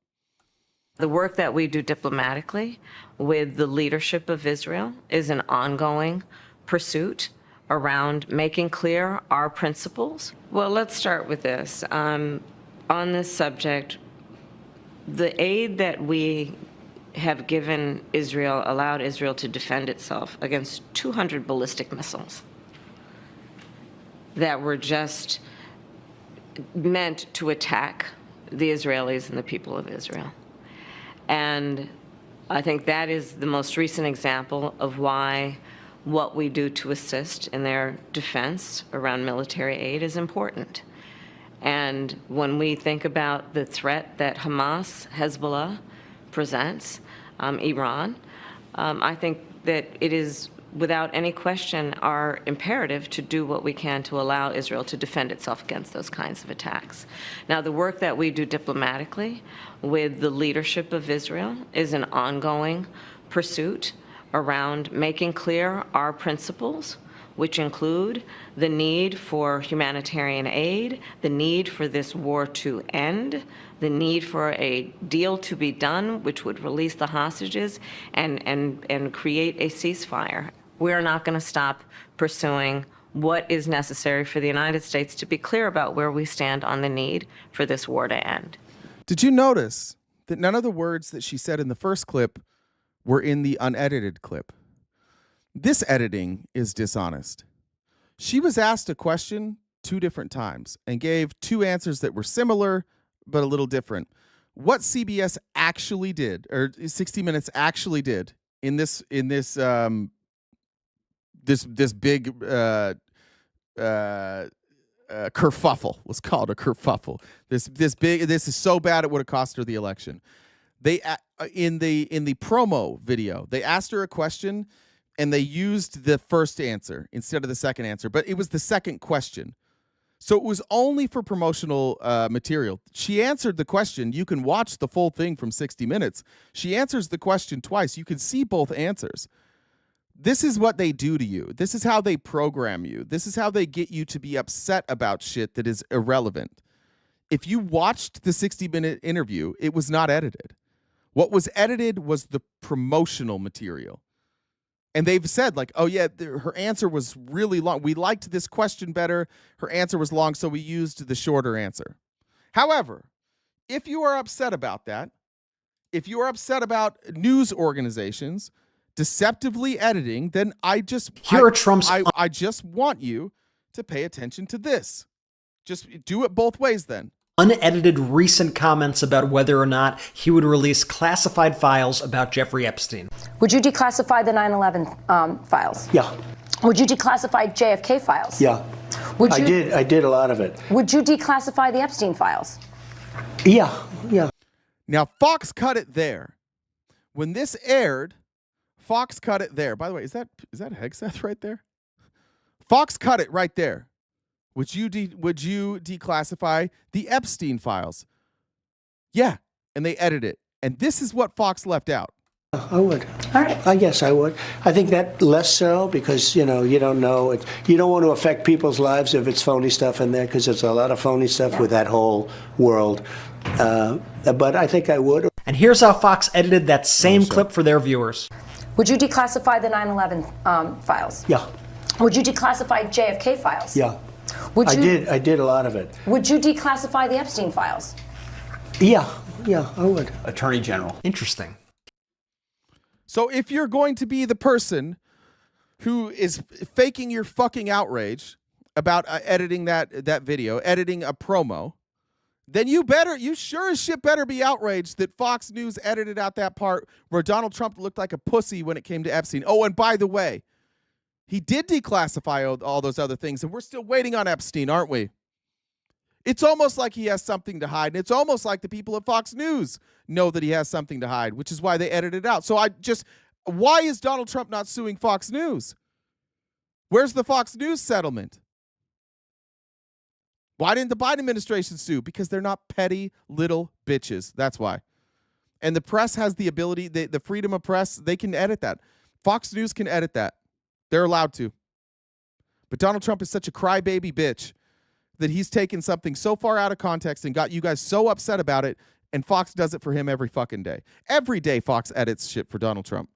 The work that we do diplomatically with the leadership of Israel is an ongoing pursuit around making clear our principles. Well, let's start with this. On this subject, the aid that we have given Israel allowed Israel to defend itself against 200 ballistic missiles that were just meant to attack the Israelis and the people of Israel. And I think that is the most recent example of why what we do to assist in their defense around military aid is important. And when we think about the threat that Hamas, Hezbollah presents, Iran, I think that it is without any question our imperative to do what we can to allow Israel to defend itself against those kinds of attacks. Now, the work that we do diplomatically with the leadership of Israel is an ongoing pursuit around making clear our principles, which include the need for humanitarian aid, the need for this war to end, the need for a deal to be done which would release the hostages and create a ceasefire. We're not going to stop pursuing what is necessary for the United States to be clear about where we stand on the need for this war to end. Did you notice that none of the words that she said in the first clip were in the unedited clip? This editing is dishonest. She was asked a question 2 different times and gave 2 answers that were similar but a little different. What CBS actually did, or 60 Minutes actually did, in this big kerfuffle. Let's call it a kerfuffle. This is so bad it would have cost her the election. They in the promo video, they asked her a question and they used the first answer instead of the second answer, but it was the second question. So it was only for promotional material. She answered the question. You can watch the full thing from 60 Minutes. She answers the question twice. You can see both answers. This is what they do to you. This is how they program you. This is how they get you to be upset about shit that is irrelevant. If you watched the 60-minute interview, it was not edited. What was edited was the promotional material. And they've said, like, oh, yeah, her answer was really long. We liked this question better. Her answer was long, so we used the shorter answer. However, if you are upset about that, if you are upset about news organizations deceptively editing, then I just want you to pay attention to this. Just do it both ways then. Unedited recent comments about whether or not he would release classified files about Jeffrey Epstein. Would you declassify the 9/11 files? Yeah. Would you declassify JFK files? Yeah. I did a lot of it. Would you declassify the Epstein files? Yeah. Now, Fox cut it there. When this aired, Fox cut it there. By the way, is that Hegseth right there? Fox cut it right there. Would you declassify the Epstein files? Yeah, and they edit it. And this is what Fox left out. I would. All right. I guess I would. I think that less so because, you don't know. You don't want to affect people's lives if it's phony stuff in there because there's a lot of phony stuff with that whole world. But I think I would. And here's how Fox edited that same clip for their viewers. Would you declassify the 9/11 files? Yeah. Would you declassify JFK files? Yeah. Would you, I did a lot of it. Would you declassify the Epstein files? Yeah, I would. Attorney General. Interesting. So if you're going to be the person who is faking your fucking outrage about editing that video, editing a promo, then you sure as shit better be outraged that Fox News edited out that part where Donald Trump looked like a pussy when it came to Epstein. Oh, and by the way, he did declassify all those other things, and we're still waiting on Epstein, aren't we? It's almost like he has something to hide, and it's almost like the people at Fox News know that he has something to hide, which is why they edited it out. So why is Donald Trump not suing Fox News? Where's the Fox News settlement? Why didn't the Biden administration sue? Because they're not petty little bitches. That's why. And the press has the ability, the freedom of press, they can edit that. Fox News can edit that. They're allowed to. But Donald Trump is such a crybaby bitch that he's taken something so far out of context and got you guys so upset about it, and Fox does it for him every fucking day. Every day Fox edits shit for Donald Trump.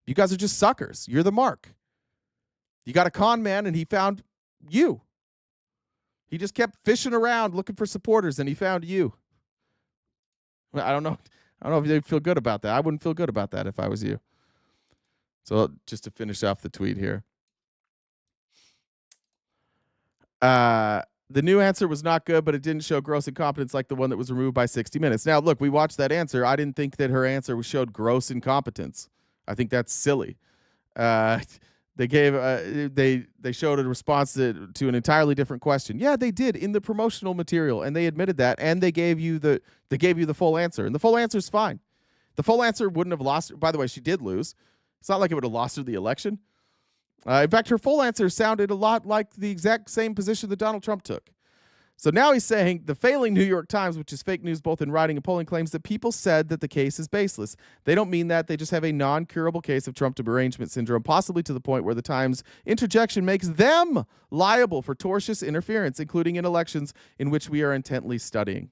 You guys are just suckers. You're the mark. You got a con man, and he found you. He just kept fishing around looking for supporters, and he found you. I don't know if you feel good about that. I wouldn't feel good about that if I was you. So just to finish off the tweet here. The new answer was not good, but it didn't show gross incompetence like the one that was removed by 60 Minutes. Now, look, we watched that answer. I didn't think that her answer showed gross incompetence. I think that's silly. They showed a response to an entirely different question. Yeah, they did in the promotional material, and they admitted that, and they gave you the full answer, and the full answer is fine. The full answer wouldn't have lost. By the way, she did lose. It's not like it would have lost her the election. In fact, her full answer sounded a lot like the exact same position that Donald Trump took. So now he's saying the failing New York Times, which is fake news both in writing and polling, claims that people said that the case is baseless. They don't mean that. They just have a non-curable case of Trump derangement syndrome, possibly to the point where the Times interjection makes them liable for tortious interference, including in elections in which we are intently studying.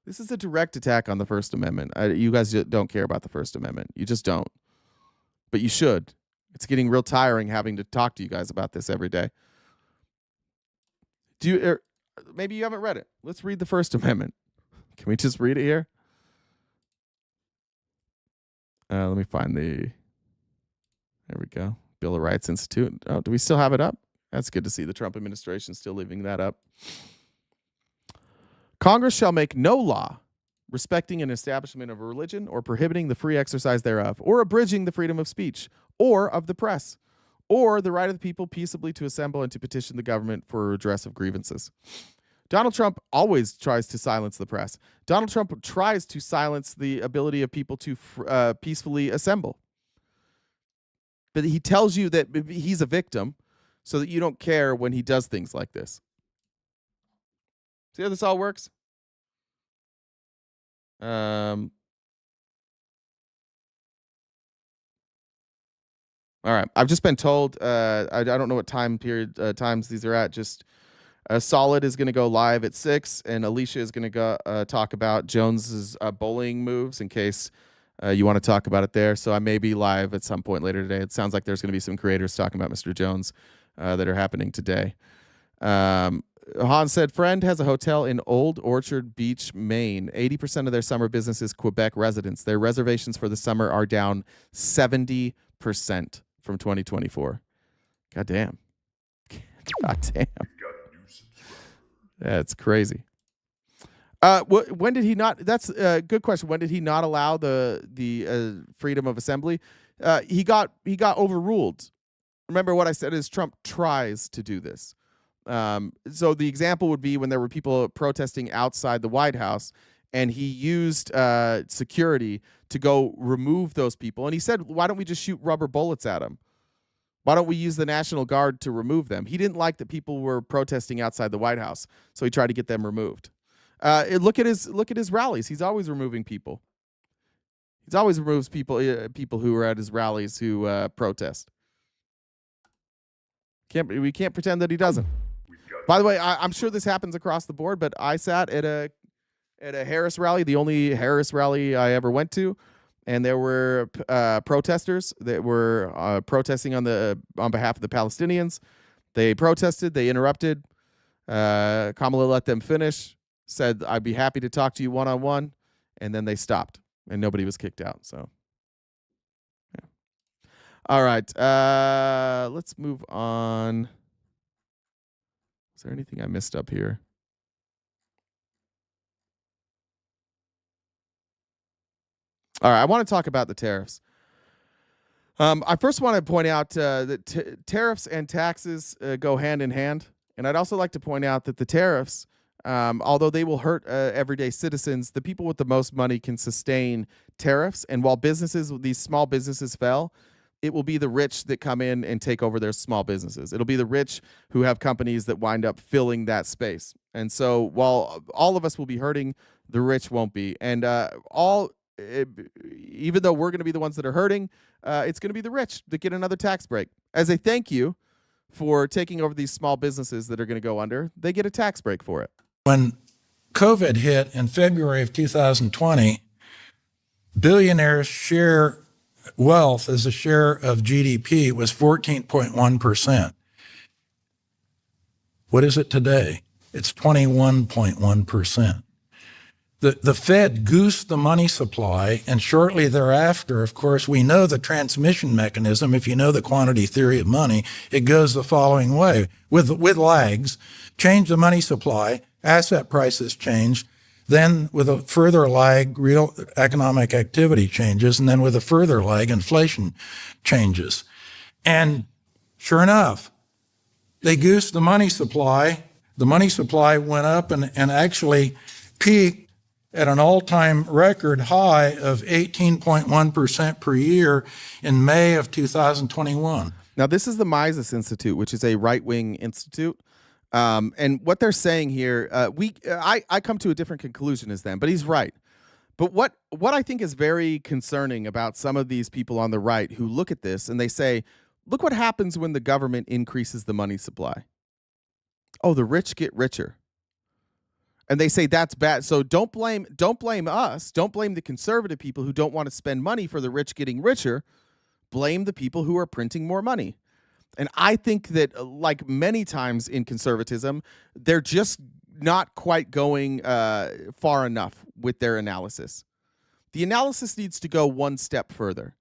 This is a direct attack on the First Amendment. You guys don't care about the First Amendment. You just don't. But you should. It's getting real tiring having to talk to you guys about this every day. Maybe you haven't read it. Let's read the First Amendment. Can we just read it here? Let me find there we go. Bill of Rights Institute. Oh, do we still have it up? That's good to see the Trump administration still leaving that up. Congress shall make no law respecting an establishment of a religion or prohibiting the free exercise thereof, or abridging the freedom of speech or of the press, or the right of the people peaceably to assemble and to petition the government for redress of grievances. Donald Trump always tries to silence the press. Donald Trump tries to silence the ability of people to peacefully assemble. But he tells you that he's a victim so that you don't care when he does things like this. See how this all works? All right. I've just been told, I don't know what times these are at. Just Solid is going to go live at 6, and Alicia is going to go talk about Jones's bowling moves in case you want to talk about it there. So I may be live at some point later today. It sounds like there's going to be some creators talking about Mr. Jones that are happening today. Hans said, friend has a hotel in Old Orchard Beach, Maine. 80% of their summer business is Quebec residents. Their reservations for the summer are down 70% from 2024. God damn. That's crazy. When did he not? That's a good question. When did he not allow the freedom of assembly? He got overruled. Remember what I said is Trump tries to do this. So the example would be when there were people protesting outside the White House, and he used security to go remove those people. And he said, why don't we just shoot rubber bullets at them? Why don't we use the National Guard to remove them? He didn't like that people were protesting outside the White House, so he tried to get them removed. Look at his rallies. He's always removing people. He's always removes people who are at his rallies who protest. We can't pretend that he doesn't. By the way, I'm sure this happens across the board, but I sat at a Harris rally, the only Harris rally I ever went to, and there were protesters that were protesting on behalf of the Palestinians. They protested. They interrupted. Kamala let them finish. Said, "I'd be happy to talk to you one-on-one," and then they stopped, and nobody was kicked out. So, yeah. All right, let's move on. Is there anything I missed up here? All right, I want to talk about the tariffs. I first want to point out that tariffs and taxes go hand in hand, and I'd also like to point out that the tariffs, although they will hurt everyday citizens, the people with the most money can sustain tariffs. And while these small businesses fell, it will be the rich that come in and take over their small businesses. It'll be the rich who have companies that wind up filling that space. And so while all of us will be hurting, the rich won't be. And even though we're going to be the ones that are hurting, it's going to be the rich that get another tax break. As a thank you for taking over these small businesses that are going to go under, they get a tax break for it. When COVID hit in February of 2020, billionaires' share wealth as a share of GDP was 14.1%. What is it today? It's 21.1%. The Fed goosed the money supply, and shortly thereafter, of course, we know the transmission mechanism. If you know the quantity theory of money, it goes the following way. With lags, change the money supply, asset prices change, then with a further lag, real economic activity changes, and then with a further lag, inflation changes. And sure enough, they goosed the money supply. The money supply went up and actually peaked at an all-time record high of 18.1% per year in May of 2021. Now, this is the Mises Institute, which is a right-wing institute. And what they're saying here, I come to a different conclusion as them, but he's right. But what I think is very concerning about some of these people on the right who look at this and they say, look what happens when the government increases the money supply. Oh, the rich get richer. And they say that's bad. So don't blame us. Don't blame the conservative people who don't want to spend money for the rich getting richer. Blame the people who are printing more money. And I think that, like many times in conservatism, they're just not quite going far enough with their analysis. The analysis needs to go one step further.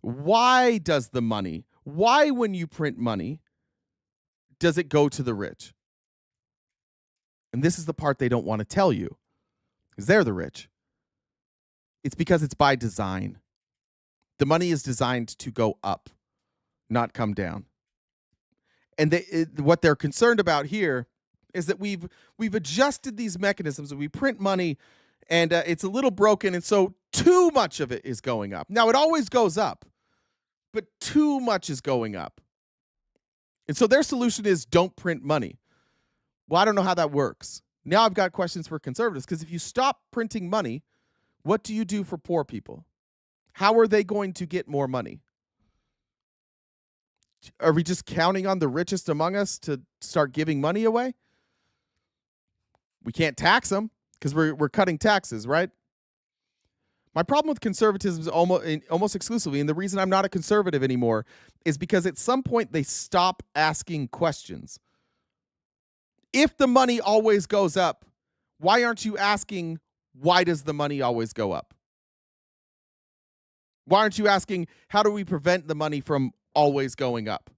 Why when you print money, does it go to the rich? And this is the part they don't want to tell you, because they're the rich. It's because it's by design. The money is designed to go up, not come down. And what they're concerned about here is that we've adjusted these mechanisms, and we print money, and it's a little broken, and so too much of it is going up. Now, it always goes up, but too much is going up. And so their solution is don't print money. Well, I don't know how that works. Now I've got questions for conservatives, because if you stop printing money, what do you do for poor people? How are they going to get more money? Are we just counting on the richest among us to start giving money away? We can't tax them because we're cutting taxes, right? My problem with conservatism is almost exclusively, and the reason I'm not a conservative anymore, is because at some point they stop asking questions. If the money always goes up, why aren't you asking, why does the money always go up? Why aren't you asking, how do we prevent the money from always going up?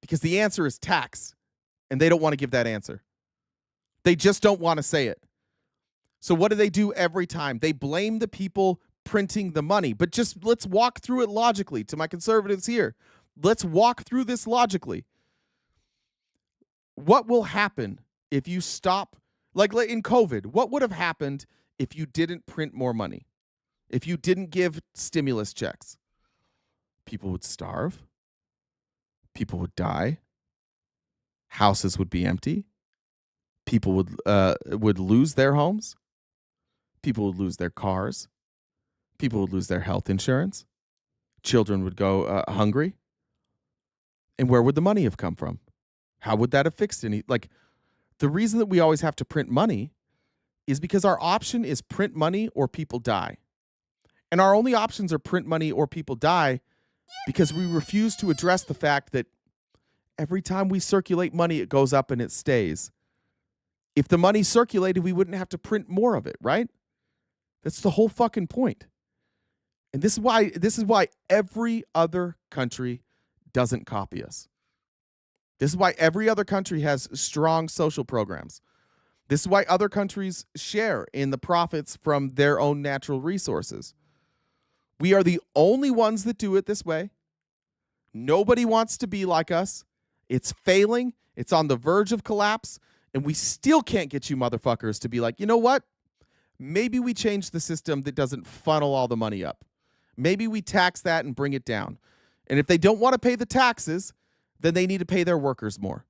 Because the answer is tax, and they don't want to give that answer. They just don't want to say it. So what do they do every time? They blame the people printing the money. But just let's walk through it logically. To my conservatives here, let's walk through this logically. What will happen if you stop, like in COVID, what would have happened if you didn't print more money? If you didn't give stimulus checks? People would starve. People would die. Houses would be empty. People would lose their homes. People would lose their cars. People would lose their health insurance. Children would go hungry. And where would the money have come from? How would that have fixed any? Like, the reason that we always have to print money is because our option is print money or people die. And our only options are print money or people die because we refuse to address the fact that every time we circulate money, it goes up and it stays. If the money circulated, we wouldn't have to print more of it, right? That's the whole fucking point. And this is why every other country doesn't copy us. This is why every other country has strong social programs. This is why other countries share in the profits from their own natural resources. We are the only ones that do it this way. Nobody wants to be like us. It's failing. It's on the verge of collapse. And we still can't get you motherfuckers to be like, you know what? Maybe we change the system that doesn't funnel all the money up. Maybe we tax that and bring it down. And if they don't want to pay the taxes, then they need to pay their workers more.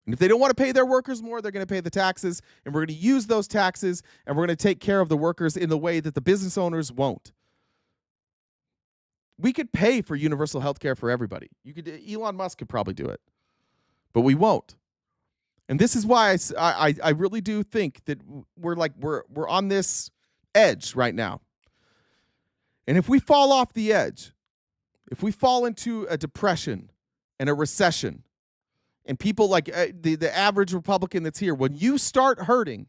And if they don't want to pay their workers more, they're going to pay the taxes, and we're going to use those taxes, and we're going to take care of the workers in the way that the business owners won't. We could pay for universal health care for everybody. Elon Musk could probably do it, but we won't. And this is why I really do think that we're on this edge right now. And if we fall off the edge, if we fall into a depression and a recession, and people like the average Republican that's here, when you start hurting,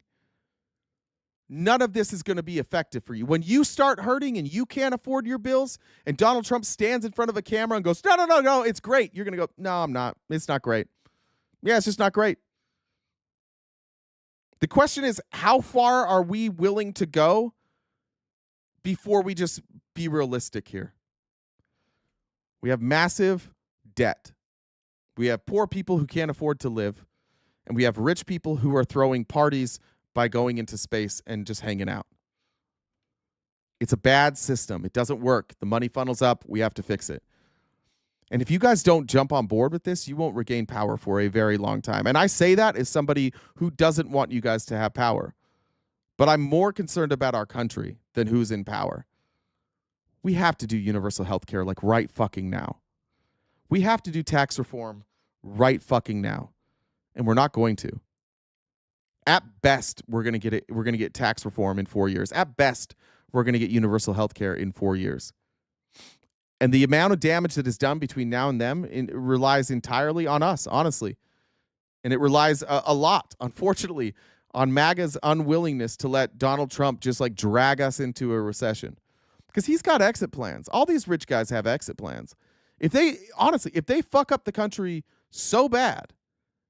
none of this is going to be effective for you. When you start hurting and you can't afford your bills, and Donald Trump stands in front of a camera and goes, no, it's great. You're going to go, no, I'm not. It's not great. Yeah, it's just not great. The question is, how far are we willing to go before we just be realistic here? We have massive debt. We have poor people who can't afford to live. And we have rich people who are throwing parties by going into space and just hanging out. It's a bad system. It doesn't work. The money funnels up. We have to fix it. And if you guys don't jump on board with this, you won't regain power for a very long time. And I say that as somebody who doesn't want you guys to have power. But I'm more concerned about our country than who's in power. We have to do universal health care like right fucking now. We have to do tax reform right fucking now. And we're not going to. At best, we're going to get it. We're going to get tax reform in 4 years. At best, we're going to get universal health care in 4 years. And the amount of damage that is done between now and then relies entirely on us, honestly. And it relies a lot, unfortunately, on MAGA's unwillingness to let Donald Trump just like drag us into a recession. Because he's got exit plans. All these rich guys have exit plans. If they fuck up the country so bad,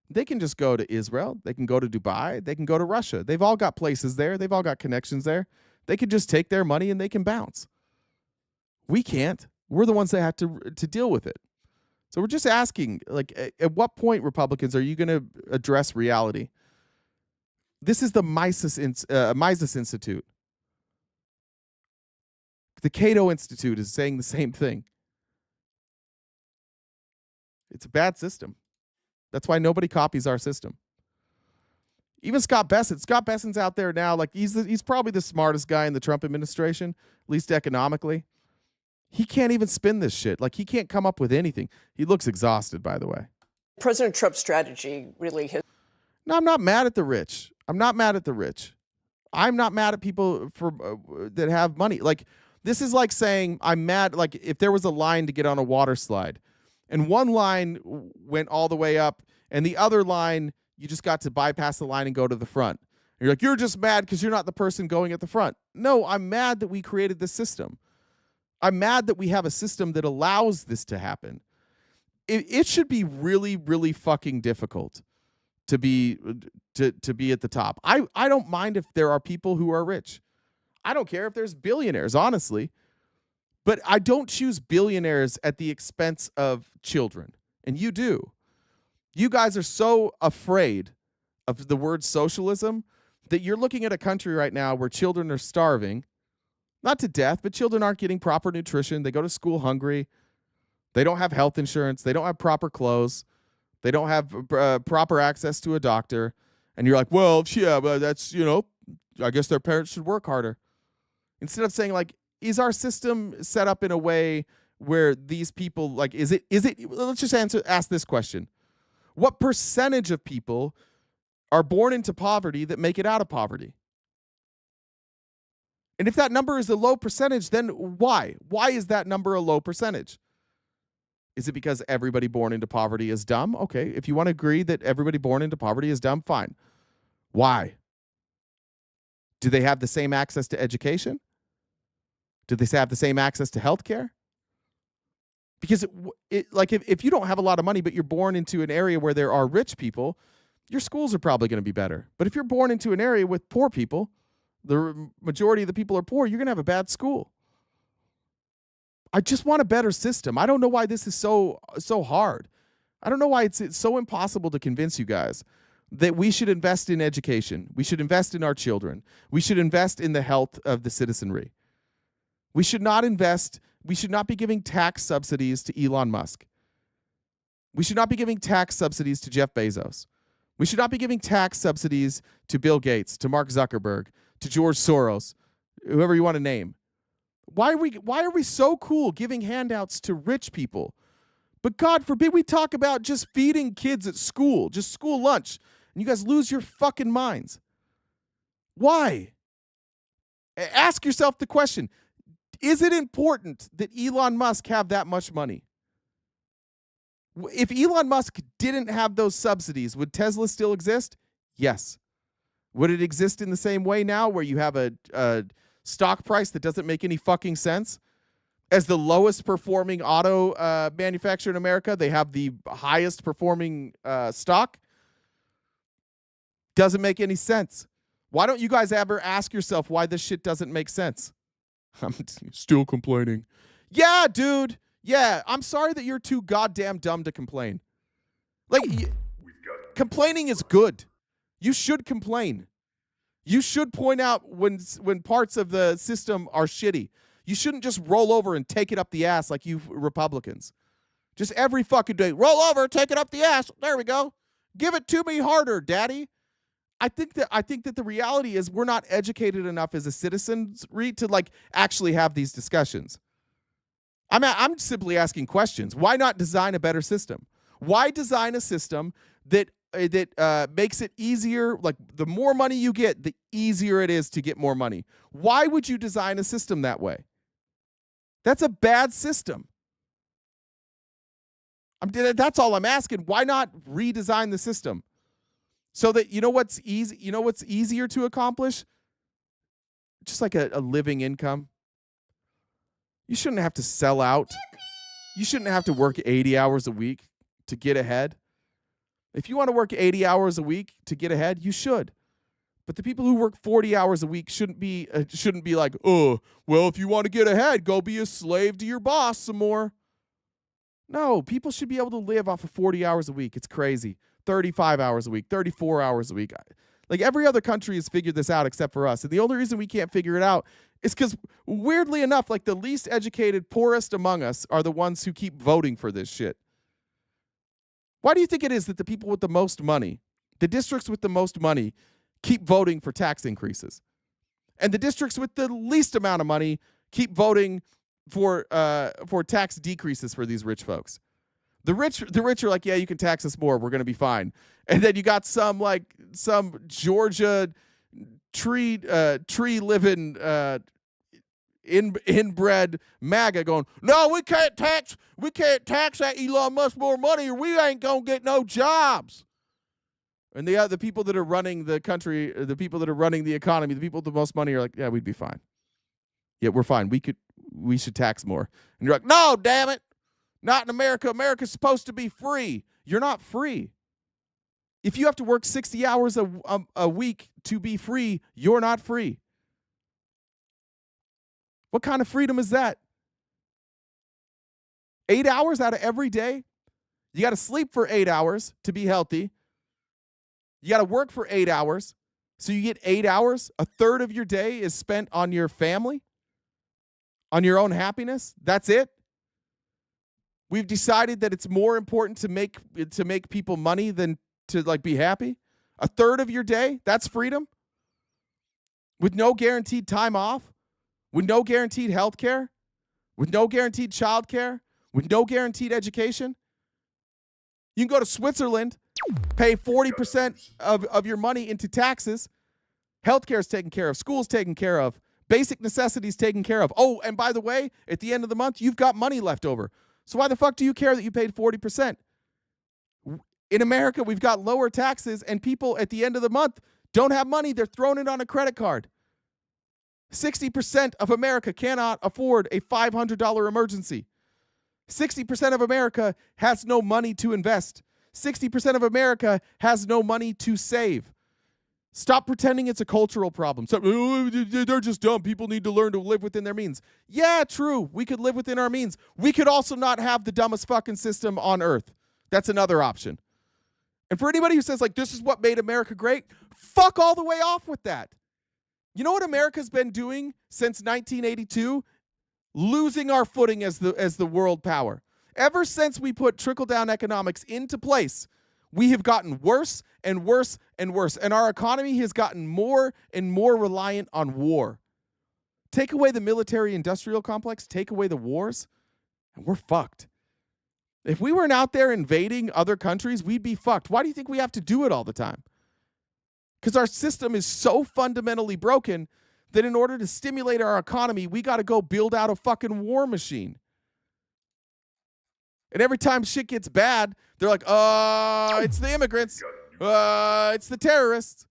they can just go to Israel. They can go to Dubai. They can go to Russia. They've all got places there. They've all got connections there. They can just take their money and they can bounce. We can't. We're the ones that have to deal with it. So we're just asking, like, at what point, Republicans, are you going to address reality? This is the Mises Institute. The Cato Institute is saying the same thing. It's a bad system. That's why nobody copies our system. Even Scott Bessent. Scott Bessent's out there now. Like he's probably the smartest guy in the Trump administration, at least economically. He can't even spin this shit. Like he can't come up with anything. He looks exhausted, by the way. President Trump's strategy really has. No, I'm not mad at the rich. I'm not mad at the rich. I'm not mad at people that have money. Like this is like saying I'm mad. Like if there was a line to get on a water slide, and one line went all the way up, and the other line you just got to bypass the line and go to the front. And you're like, you're just mad because you're not the person going at the front. No, I'm mad that we created this system. I'm mad that we have a system that allows this to happen. It should be really, really fucking difficult to be at the top. I don't mind if there are people who are rich. I don't care if there's billionaires, honestly. But I don't choose billionaires at the expense of children. And you do. You guys are so afraid of the word socialism that you're looking at a country right now where children are starving. Not to death, but children aren't getting proper nutrition. They go to school hungry. They don't have health insurance. They don't have proper clothes. They don't have proper access to a doctor. And you're like, well, yeah, but that's, I guess their parents should work harder. Instead of saying, like, is our system set up in a way where these people, like, is it, let's just ask this question. What percentage of people are born into poverty that make it out of poverty? And if that number is a low percentage, then why? Why is that number a low percentage? Is it because everybody born into poverty is dumb? Okay, if you want to agree that everybody born into poverty is dumb, fine. Why? Do they have the same access to education? Do they have the same access to healthcare? Because if you don't have a lot of money, but you're born into an area where there are rich people, your schools are probably going to be better. But if you're born into an area with poor people, the majority of the people are poor, you're going to have a bad school. I just want a better system. I don't know why this is so hard. I don't know why it's so impossible to convince you guys that we should invest in education. We should invest in our children. We should invest in the health of the citizenry. We should not be giving tax subsidies to Elon Musk. We should not be giving tax subsidies to Jeff Bezos. We should not be giving tax subsidies to Bill Gates, to Mark Zuckerberg, to George Soros, whoever you want to name. Why are we so cool giving handouts to rich people? But God forbid we talk about just feeding kids at school, just school lunch, and you guys lose your fucking minds. Why? Ask yourself the question, is it important that Elon Musk have that much money? If Elon Musk didn't have those subsidies, would Tesla still exist? Yes. Would it exist in the same way now where you have a stock price that doesn't make any fucking sense? As the lowest performing auto manufacturer in America, they have the highest performing stock. Doesn't make any sense. Why don't you guys ever ask yourself why this shit doesn't make sense? I'm still complaining. Yeah, dude. Yeah, I'm sorry that you're too goddamn dumb to complain. Like, complaining is good. You should complain. You should point out when parts of the system are shitty. You shouldn't just roll over and take it up the ass like you Republicans. Just every fucking day, roll over, take it up the ass. There we go. Give it to me harder, daddy. I think that the reality is we're not educated enough as a citizenry to like actually have these discussions. I'm simply asking questions. Why not design a better system? Why design a system that makes it easier? Like the more money you get, the easier it is to get more money. Why would you design a system that way? That's a bad system. That's all I'm asking. Why not redesign the system so that you know what's easy? You know what's easier to accomplish? Just like a living income. You shouldn't have to sell out. You shouldn't have to work 80 hours a week to get ahead. If you want to work 80 hours a week to get ahead, you should. But the people who work 40 hours a week shouldn't be like, oh, well, if you want to get ahead, go be a slave to your boss some more. No, people should be able to live off of 40 hours a week. It's crazy. 35 hours a week, 34 hours a week. Like every other country has figured this out except for us. And the only reason we can't figure it out is because, weirdly enough, like the least educated, poorest among us are the ones who keep voting for this shit. Why do you think it is that the people with the most money, the districts with the most money, keep voting for tax increases? And the districts with the least amount of money keep voting for tax decreases for these rich folks. The rich are like, yeah, you can tax us more. We're going to be fine. And then you got some Georgia tree living inbred MAGA going, no, we can't tax that Elon Musk more money or we ain't going to get no jobs. And the people that are running the country, the people that are running the economy, the people with the most money are like, yeah, we'd be fine. Yeah, we're fine. We should tax more. And you're like, no, damn it. Not in America. America's supposed to be free. You're not free. If you have to work 60 hours a week to be free, you're not free. What kind of freedom is that? 8 hours out of every day? You got to sleep for 8 hours to be healthy. You got to work for 8 hours. So you get 8 hours. A third of your day is spent on your family, on your own happiness. That's it. We've decided that it's more important to make people money than to like be happy. A third of your day, that's freedom. With no guaranteed time off, with no guaranteed health care, with no guaranteed child care, with no guaranteed education. You can go to Switzerland, pay 40% of your money into taxes. Healthcare is taken care of. School's taken care of. Basic necessities taken care of. Oh, and by the way, at the end of the month, you've got money left over. So why the fuck do you care that you paid 40%? In America, we've got lower taxes, and people at the end of the month don't have money. They're throwing it on a credit card. 60% of America cannot afford a $500 emergency. 60% of America has no money to invest. 60% of America has no money to save. Stop pretending it's a cultural problem. So, they're just dumb. People need to learn to live within their means. Yeah, true. We could live within our means. We could also not have the dumbest fucking system on earth. That's another option. And for anybody who says, like, this is what made America great, fuck all the way off with that. You know what America's been doing since 1982? Losing our footing as the world power. Ever since we put trickle-down economics into place, we have gotten worse and worse and worse, and our economy has gotten more and more reliant on war. Take away the military-industrial complex, take away the wars, and we're fucked. If we weren't out there invading other countries, we'd be fucked. Why do you think we have to do it all the time? Because our system is so fundamentally broken that in order to stimulate our economy, we got to go build out a fucking war machine. And every time shit gets bad, they're like, it's the immigrants. It's the terrorists.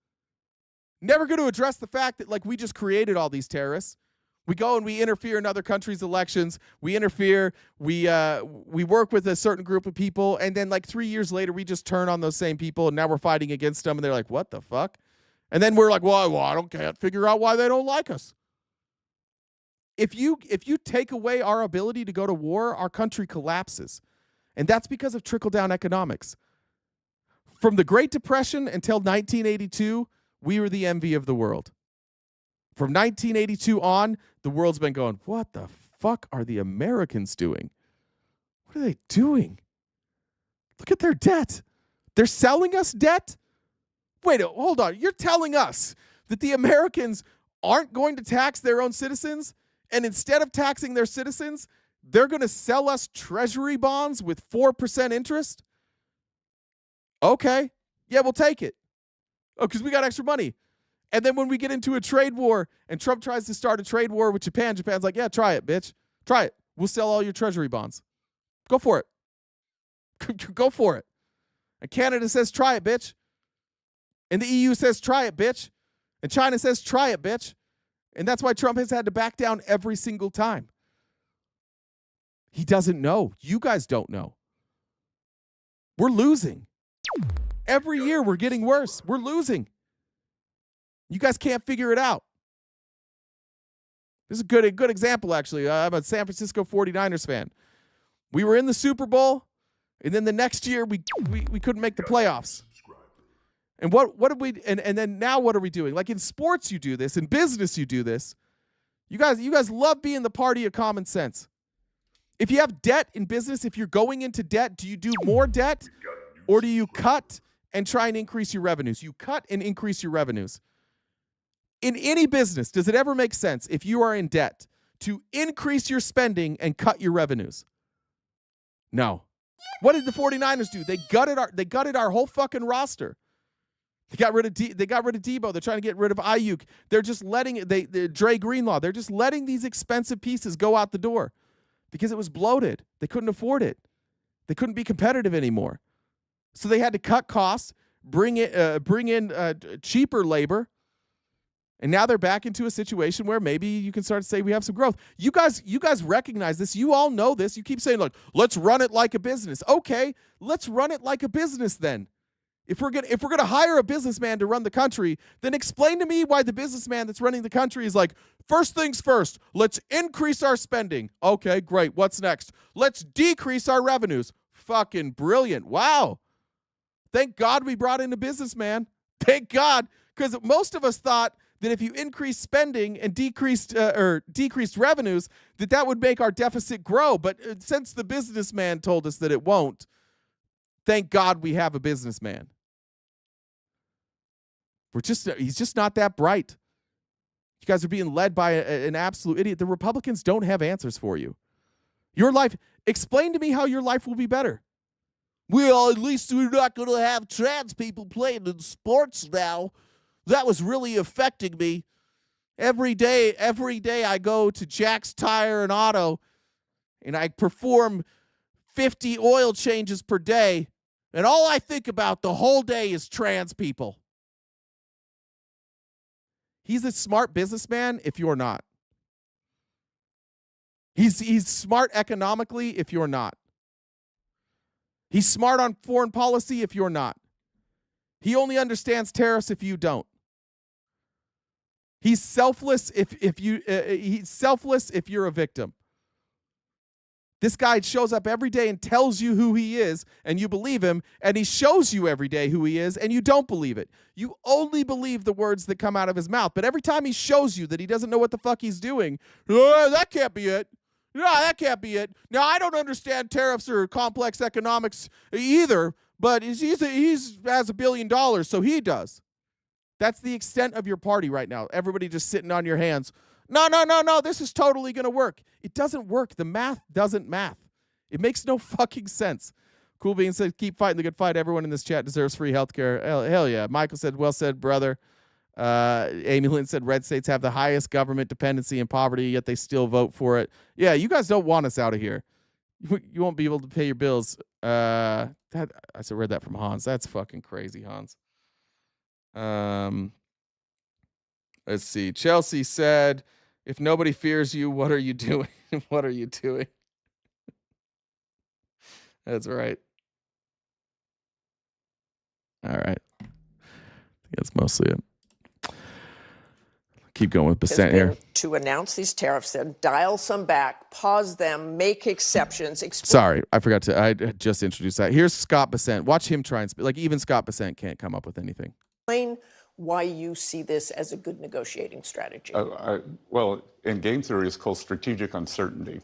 Never going to address the fact that, like, we just created all these terrorists. We go and we interfere in other countries' elections. We interfere. We work with a certain group of people. And then, like, 3 years later, we just turn on those same people. And now we're fighting against them. And they're like, what the fuck? And then we're like, well, I can't figure out why they don't like us. If you take away our ability to go to war, our country collapses. And that's because of trickle-down economics. From the Great Depression until 1982, we were the envy of the world. From 1982 on, the world's been going, what the fuck are the Americans doing? What are they doing? Look at their debt. They're selling us debt? Wait, hold on. You're telling us that the Americans aren't going to tax their own citizens, and instead of taxing their citizens, they're going to sell us treasury bonds with 4% interest? Okay. Yeah, we'll take it. Oh, because we got extra money. And then when we get into a trade war and Trump tries to start a trade war with Japan, Japan's like, yeah, try it, bitch. Try it. We'll sell all your treasury bonds. Go for it. Go for it. And Canada says, try it, bitch. And the EU says, try it, bitch. And China says, try it, bitch. And that's why Trump has had to back down every single time. He doesn't know. You guys don't know. We're losing. Every year we're getting worse. We're losing. You guys can't figure it out. This is a good example, actually. I'm a San Francisco 49ers fan. We were in the Super Bowl, and then the next year we couldn't make the playoffs. And what did we and then now what are we doing? Like in sports you do this, in business you do this. You guys love being the party of common sense. If you have debt in business, if you're going into debt, do you do more debt or do you cut and try and increase your revenues? You cut and increase your revenues. In any business, does it ever make sense if you are in debt to increase your spending and cut your revenues? No. What did the 49ers do? They gutted our whole fucking roster. They got rid of Debo. They're trying to get rid of Ayuk. They're just letting Dre Greenlaw. They're just letting these expensive pieces go out the door because it was bloated. They couldn't afford it. They couldn't be competitive anymore. So they had to cut costs, bring in cheaper labor. And now they're back into a situation where maybe you can start to say we have some growth. You guys recognize this. You all know this. You keep saying, like, let's run it like a business. Okay, let's run it like a business then. If we're gonna hire a businessman to run the country, then explain to me why the businessman that's running the country is like, first things first, let's increase our spending. Okay, great. What's next? Let's decrease our revenues. Fucking brilliant. Wow. Thank God we brought in a businessman. Thank God. Because most of us thought that if you increase spending and decreased revenues, that would make our deficit grow. But since the businessman told us that it won't, thank God we have a businessman. He's just not that bright. You guys are being led by an absolute idiot. The Republicans don't have answers for you. Your life, explain to me how your life will be better. Well, at least we're not going to have trans people playing in sports now. That was really affecting me. Every day I go to Jack's Tire and Auto, and I perform 50 oil changes per day, and all I think about the whole day is trans people. He's a smart businessman if you're not. He's smart economically if you're not. He's smart on foreign policy if you're not. He only understands tariffs if you don't. He's selfless if you're a victim. This guy shows up every day and tells you who he is, and you believe him, and he shows you every day who he is, and you don't believe it. You only believe the words that come out of his mouth. But every time he shows you that he doesn't know what the fuck he's doing, that can't be it. No, that can't be it. Now, I don't understand tariffs or complex economics either, but he has $1 billion, so he does. That's the extent of your party right now. Everybody just sitting on your hands. No, this is totally going to work. It doesn't work. The math doesn't math. It makes no fucking sense. Cool Bean said, keep fighting the good fight. Everyone in this chat deserves free healthcare. Hell yeah. Michael said, well said, brother. Amy Lynn said, red states have the highest government dependency and poverty, yet they still vote for it. Yeah, you guys don't want us out of here. You won't be able to pay your bills. I read that from Hans. That's fucking crazy, Hans. Let's see. Chelsea said, if nobody fears you, what are you doing? What are you doing? That's right. All right. I think that's mostly it. Keep going with percent here. To announce these tariffs and dial some back, pause them, make exceptions. Sorry, I forgot to. I just introduced that. Here's Scott Bessent. Watch him try and speak. Like, even Scott Bessent can't come up with anything. Explain why you see this as a good negotiating strategy. Well, in game theory, it's called strategic uncertainty.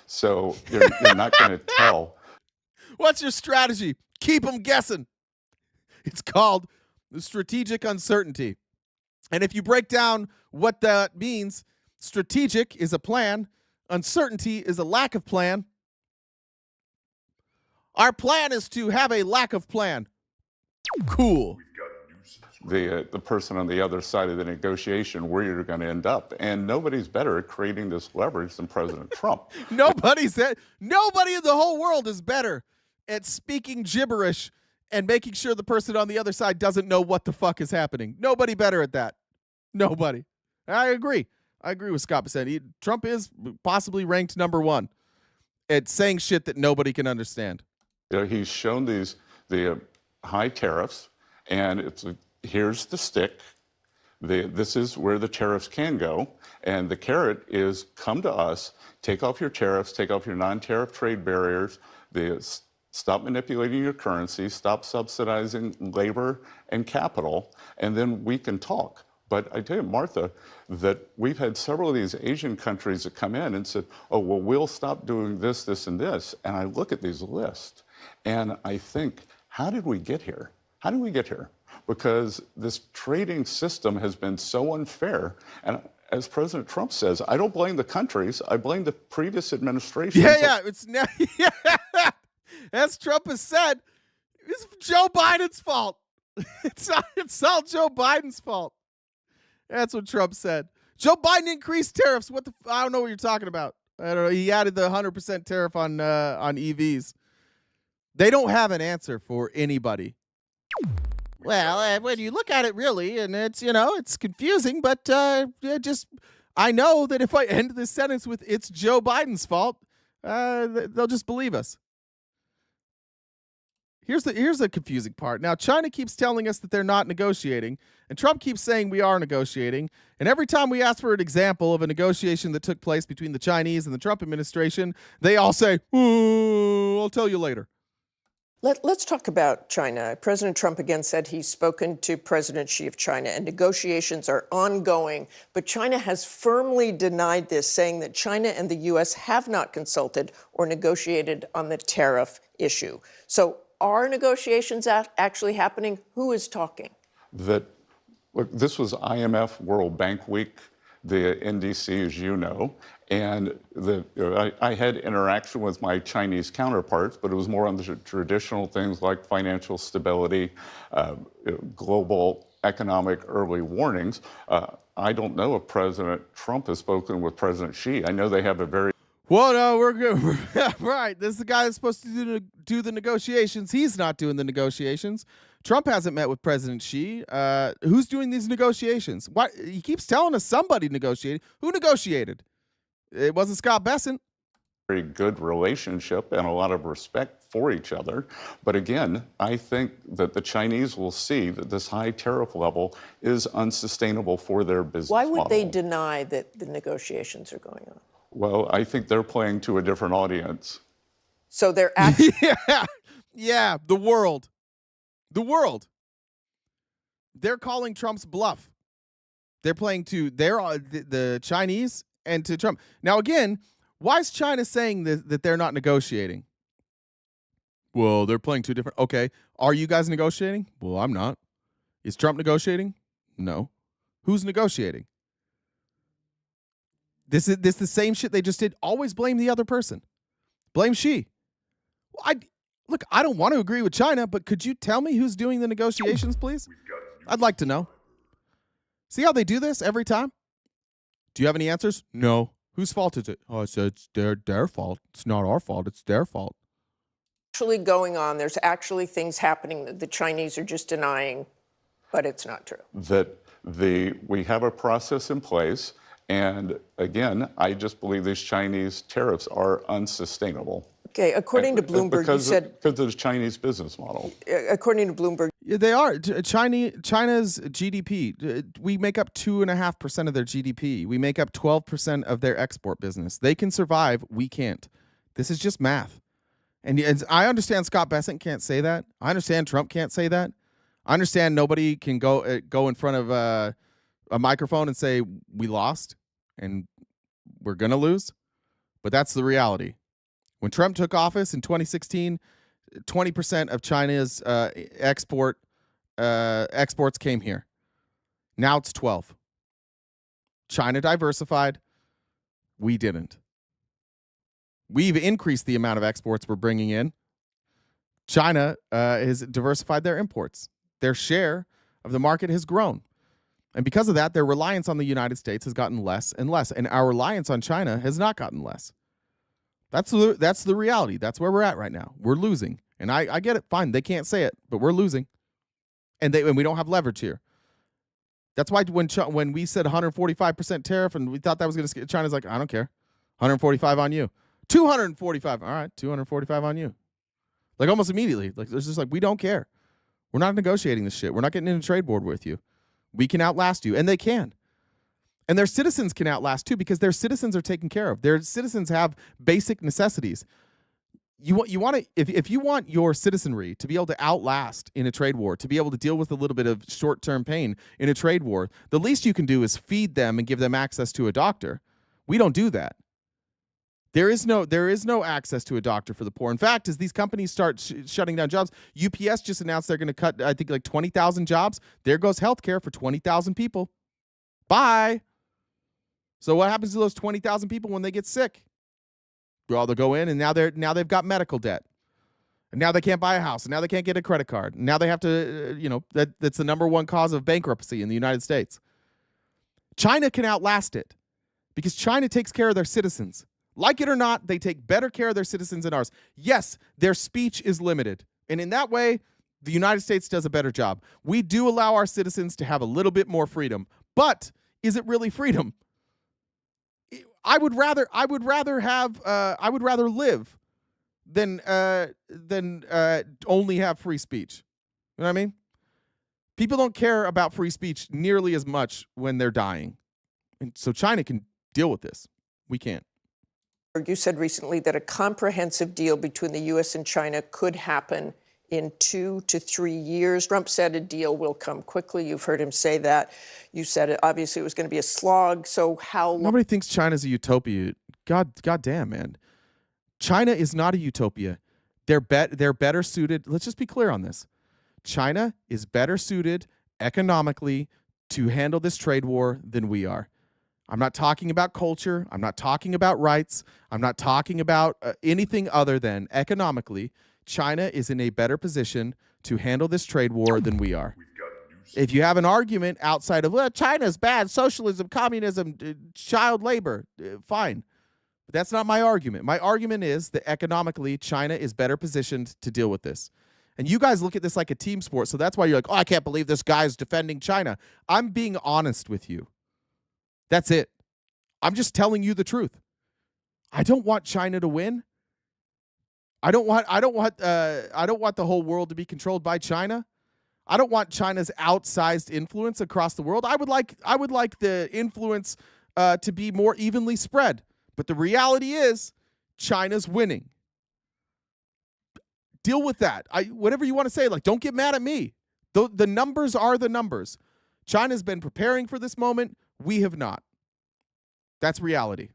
So you're not going to tell. What's your strategy? Keep them guessing. It's called the strategic uncertainty. And if you break down what that means, strategic is a plan, uncertainty is a lack of plan. Our plan is to have a lack of plan. Cool. The person on the other side of the negotiation where you're going to end up. And nobody's better at creating this leverage than President Trump. Nobody in the whole world is better at speaking gibberish and making sure the person on the other side doesn't know what the fuck is happening. Nobody better at that. Nobody. I agree. I agree with Scott Bessent. Trump is possibly ranked #1 at saying shit that nobody can understand. He's shown the high tariffs, and here's the stick. This is where the tariffs can go, and the carrot is come to us, take off your tariffs, take off your non-tariff trade barriers, stop manipulating your currency, stop subsidizing labor and capital, and then we can talk. But I tell you, Martha, that we've had several of these Asian countries that come in and said, oh, well, we'll stop doing this, this, and this. And I look at these lists, and I think, how did we get here? How did we get here? Because this trading system has been so unfair. And as President Trump says, I don't blame the countries. I blame the previous administration. As Trump has said, it's Joe Biden's fault. It's all Joe Biden's fault. That's what Trump said. Joe Biden increased tariffs. I don't know what you're talking about. I don't know. He added the 100% tariff on EVs. They don't have an answer for anybody. Well, when you look at it really, and it's confusing, but I know that if I end this sentence with it's Joe Biden's fault, they'll just believe us. Here's the confusing part. Now, China keeps telling us that they're not negotiating, and Trump keeps saying we are negotiating. And every time we ask for an example of a negotiation that took place between the Chinese and the Trump administration, they all say, "I'll tell you later." Let's talk about China. President Trump again said he's spoken to President Xi of China and negotiations are ongoing, but China has firmly denied this, saying that China and the U.S. have not consulted or negotiated on the tariff issue. So are negotiations actually happening? Who is talking? Look, this was IMF World Bank Week, the NDC, as you know, and I had interaction with my Chinese counterparts, but it was more on the traditional things like financial stability, global economic early warnings. I don't know if President Trump has spoken with President Xi. I know they have a very Well, no, we're good. Right. This is the guy that's supposed to do the negotiations. He's not doing the negotiations. Trump hasn't met with President Xi. Who's doing these negotiations? Why he keeps telling us somebody negotiated. Who negotiated? It wasn't Scott Bessent. very good relationship and a lot of respect for each other. But again, I think that the Chinese will see that this high tariff level is unsustainable for their business Why would model. they deny that the negotiations are going on? Well, I think they're playing to a different audience. So they're actually... Yeah, the world. The world. They're calling Trump's bluff. They're playing to the Chinese and to Trump. Now, again, why is China saying that they're not negotiating? Well, they're playing two different. Okay, are you guys negotiating? Well, I'm not. Is Trump negotiating? No. Who's negotiating? This is the same shit they just did. Always blame the other person. Blame Xi. Look, I don't want to agree with China, but could you tell me who's doing the negotiations, please? I'd like to know. See how they do this every time? Do you have any answers? No. Whose fault is it? Oh, I said it's their fault. It's not our fault. It's their fault. Actually going on. There's actually things happening that the Chinese are just denying, but it's not true. That we have a process in place. And again, I just believe these Chinese tariffs are unsustainable. Okay, according to Bloomberg, you said... Because of the Chinese business model. According to Bloomberg... Yeah, they are. China's GDP, we make up 2.5% of their GDP. We make up 12% of their export business. They can survive. We can't. This is just math. And I understand Scott Bessent can't say that. I understand Trump can't say that. I understand nobody can go in front of a microphone and say, we lost and we're going to lose. But that's the reality. When Trump took office in 2016, 20% of China's exports came here. Now it's 12. China diversified. We didn't. We've increased the amount of exports we're bringing in. China has diversified their imports. Their share of the market has grown. And because of that, their reliance on the United States has gotten less and less. And our reliance on China has not gotten less. That's the reality. That's where we're at right now. We're losing. And I get it. Fine. They can't say it, but we're losing. And we don't have leverage here. That's why when we said 145% tariff and we thought that was going to... China's like, I don't care. 145 on you. 245. All right. 245 on you. Like almost immediately. Like it's just like, we don't care. We're not negotiating this shit. We're not getting in a trade board with you. We can outlast you. And they can. And their citizens can outlast too because their citizens are taken care of. Their citizens have basic necessities. You want to if you want your citizenry to be able to outlast in a trade war, to be able to deal with a little bit of short-term pain in a trade war, the least you can do is feed them and give them access to a doctor. We don't do that. There is no access to a doctor for the poor. In fact, as these companies start shutting down jobs, UPS just announced they're going to cut, I think, like 20,000 jobs. There goes healthcare for 20,000 people. Bye. So what happens to those 20,000 people when they get sick? Well, they'll go in and now they've got medical debt. And now they can't buy a house. And now they can't get a credit card. And now they have to, that's the number one cause of bankruptcy in the United States. China can outlast it because China takes care of their citizens. Like it or not, they take better care of their citizens than ours. Yes, their speech is limited. And in that way, the United States does a better job. We do allow our citizens to have a little bit more freedom. But is it really freedom? I would rather live than only have free speech. You know what I mean? People don't care about free speech nearly as much when they're dying. And so China can deal with this. We can't. You said recently that a comprehensive deal between the U.S. and China could happen in 2 to 3 years. Trump said a deal will come quickly. You've heard him say that. You said it, obviously it was going to be a slog. So how long? Nobody thinks China's a utopia. God damn, man. China is not a utopia. They're better suited. Let's just be clear on this. China is better suited economically to handle this trade war than we are. I'm not talking about culture. I'm not talking about rights. I'm not talking about anything other than economically. China is in a better position to handle this trade war than we are. If you have an argument outside of, well, China's bad, socialism, communism, child labor, fine. But that's not my argument. My argument is that economically, China is better positioned to deal with this. And you guys look at this like a team sport, so that's why you're like, oh, I can't believe this guy's defending China. I'm being honest with you. That's it. I'm just telling you the truth. I don't want China to win. I don't want the whole world to be controlled by China. I don't want China's outsized influence across the world. I would like the influence to be more evenly spread. But the reality is China's winning. Deal with that. Whatever you want to say, like, don't get mad at me. The numbers are the numbers. China's been preparing for this moment. We have not. That's reality.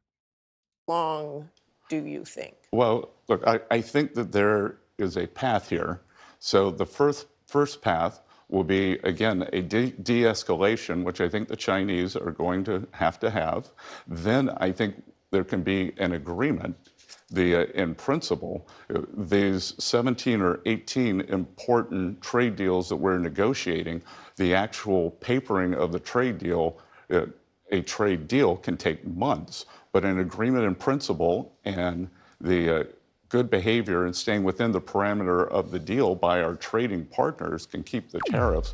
How long do you think? Well, look, I think that there is a path here. So the first path will be, again, a de-escalation, which I think the Chinese are going to have. Then I think there can be an agreement. In principle, these 17 or 18 important trade deals that we're negotiating, the actual papering of the trade deal, a trade deal can take months, but an agreement in principle and the good behavior and staying within the parameter of the deal by our trading partners can keep the tariffs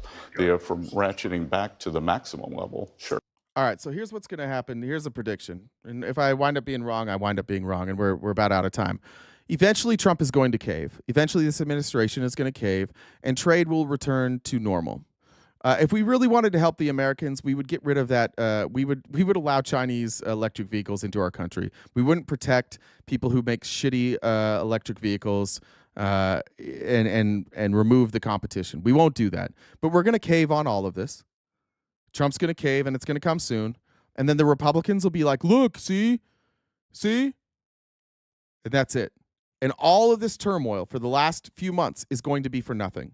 from ratcheting back to the maximum level. Sure. All right, so here's what's going to happen. Here's a prediction. And if I wind up being wrong, I wind up being wrong, and we're about out of time. Eventually, Trump is going to cave. Eventually, this administration is going to cave, and trade will return to normal. If we really wanted to help the Americans, we would get rid of that. We would allow Chinese electric vehicles into our country. We wouldn't protect people who make shitty electric vehicles and remove the competition. We won't do that. But we're going to cave on all of this. Trump's going to cave, and it's going to come soon. And then the Republicans will be like, look, see? And that's it. And all of this turmoil for the last few months is going to be for nothing.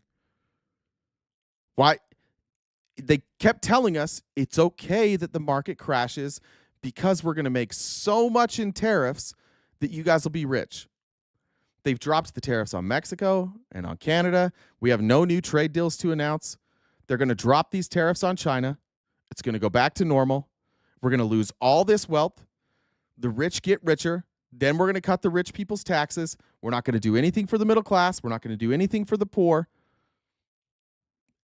Why? They kept telling us it's okay that the market crashes because we're going to make so much in tariffs that you guys will be rich. They've dropped the tariffs on Mexico and on Canada. We have no new trade deals to announce. They're going to drop these tariffs on China. It's going to go back to normal. We're going to lose all this wealth. The rich get richer. Then we're going to cut the rich people's taxes. We're not going to do anything for the middle class. We're not going to do anything for the poor.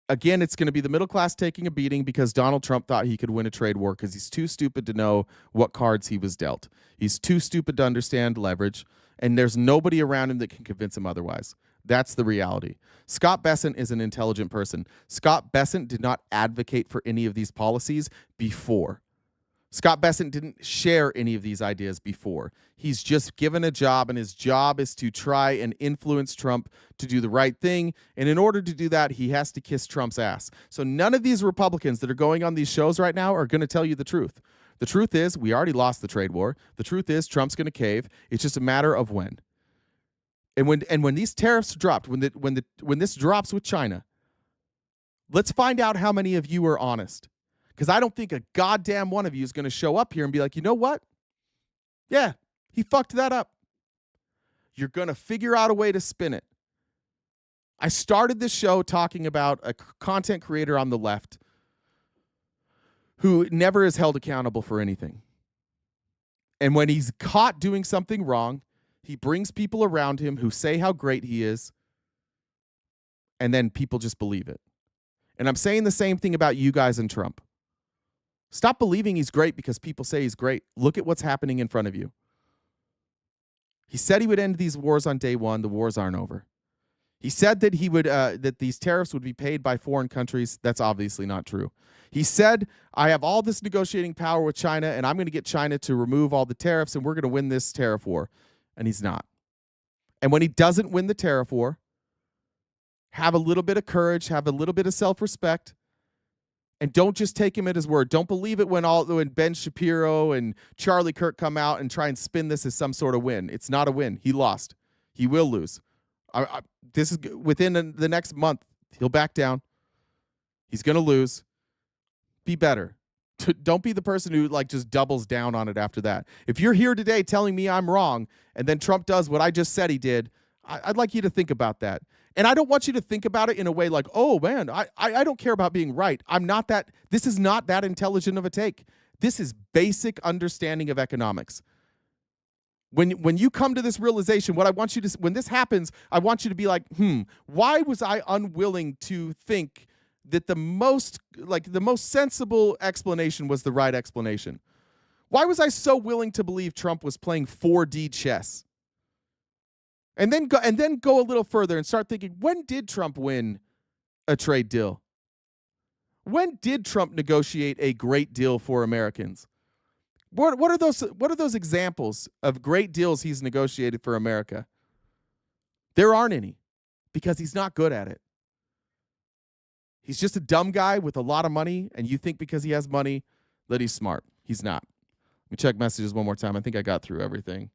Again, it's going to be the middle class taking a beating because Donald Trump thought he could win a trade war because he's too stupid to know what cards he was dealt. He's too stupid to understand leverage, and there's nobody around him that can convince him otherwise. That's the reality. Scott Bessent is an intelligent person. Scott Bessent did not advocate for any of these policies before. Scott Bessent didn't share any of these ideas before. He's just given a job, and his job is to try and influence Trump to do the right thing. And in order to do that, he has to kiss Trump's ass. So none of these Republicans that are going on these shows right now are going to tell you the truth. The truth is we already lost the trade war. The truth is Trump's going to cave. It's just a matter of when. And when these tariffs dropped, when this drops with China, let's find out how many of you are honest. Because I don't think a goddamn one of you is going to show up here and be like, you know what? Yeah, he fucked that up. You're going to figure out a way to spin it. I started this show talking about a content creator on the left who never is held accountable for anything. And when he's caught doing something wrong, he brings people around him who say how great he is, and then people just believe it. And I'm saying the same thing about you guys and Trump. Stop believing he's great because people say he's great. Look at what's happening in front of you. He said he would end these wars on day one. The wars aren't over. He said that he would that these tariffs would be paid by foreign countries. That's obviously not true. He said, I have all this negotiating power with China, and I'm going to get China to remove all the tariffs, and we're going to win this tariff war. And he's not. And when he doesn't win the tariff war, Have a little bit of courage, have a little bit of self-respect, and don't just take him at his word. Don't believe it when Ben Shapiro and Charlie Kirk come out and try and spin this as some sort of win. It's not a win. He lost. He will lose. This is within the next month. He'll back down. He's going to lose. Be better. Don't be the person who like just doubles down on it after that. If you're here today telling me I'm wrong and then Trump does what I just said he did, I'd like you to think about that. And I don't want you to think about it in a way like, oh, man, I don't care about being right. I'm not that. This is not that intelligent of a take. This is basic understanding of economics. When you come to this realization, what I want you to, when this happens, I want you to be like, why was I unwilling to think that the most sensible explanation was the right explanation? Why was I so willing to believe Trump was playing 4D chess? And then go a little further and start thinking, when did Trump win a trade deal? When did Trump negotiate a great deal for Americans? What are those examples of great deals he's negotiated for America? There aren't any, because he's not good at it. He's just a dumb guy with a lot of money, and you think because he has money that he's smart. He's not. Let me check messages one more time. I think I got through everything.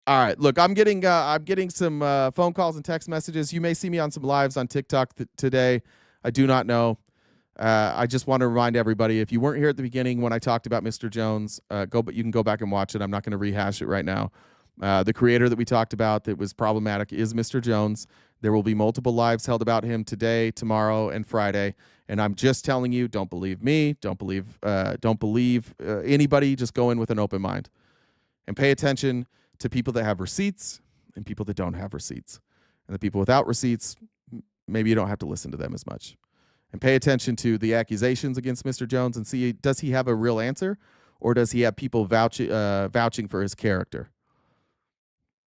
All right, look, I'm getting some phone calls and text messages. You may see me on some lives on TikTok today. I do not know. I just want to remind everybody, if you weren't here at the beginning when I talked about Mr. Jones, you can go back and watch it. I'm not going to rehash it right now. The creator that we talked about that was problematic is Mr. Jones. There will be multiple lives held about him today, tomorrow, and Friday. And I'm just telling you, don't believe me. Don't believe anybody. Just go in with an open mind and pay attention to people that have receipts and people that don't have receipts. And the people without receipts, maybe you don't have to listen to them as much. And pay attention to the accusations against Mr. Jones and see, does he have a real answer, or does he have people vouching for his character?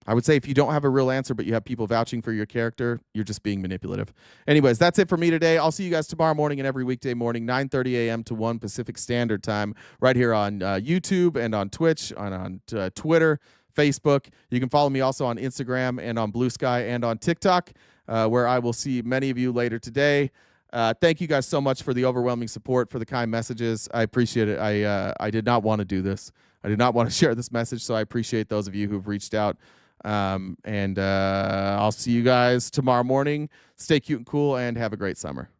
I would say if you don't have a real answer, but you have people vouching for your character, you're just being manipulative. Anyways, that's it for me today. I'll see you guys tomorrow morning and every weekday morning, 9:30 a.m. to 1 Pacific Standard Time, right here on YouTube and on Twitch, on Twitter, Facebook. You can follow me also on Instagram and on Blue Sky and on TikTok, where I will see many of you later today. Thank you guys so much for the overwhelming support, for the kind messages. I appreciate it. I did not want to do this. I did not want to share this message, so I appreciate those of you who've reached out. And I'll see you guys tomorrow morning. Stay cute and cool, and have a great summer.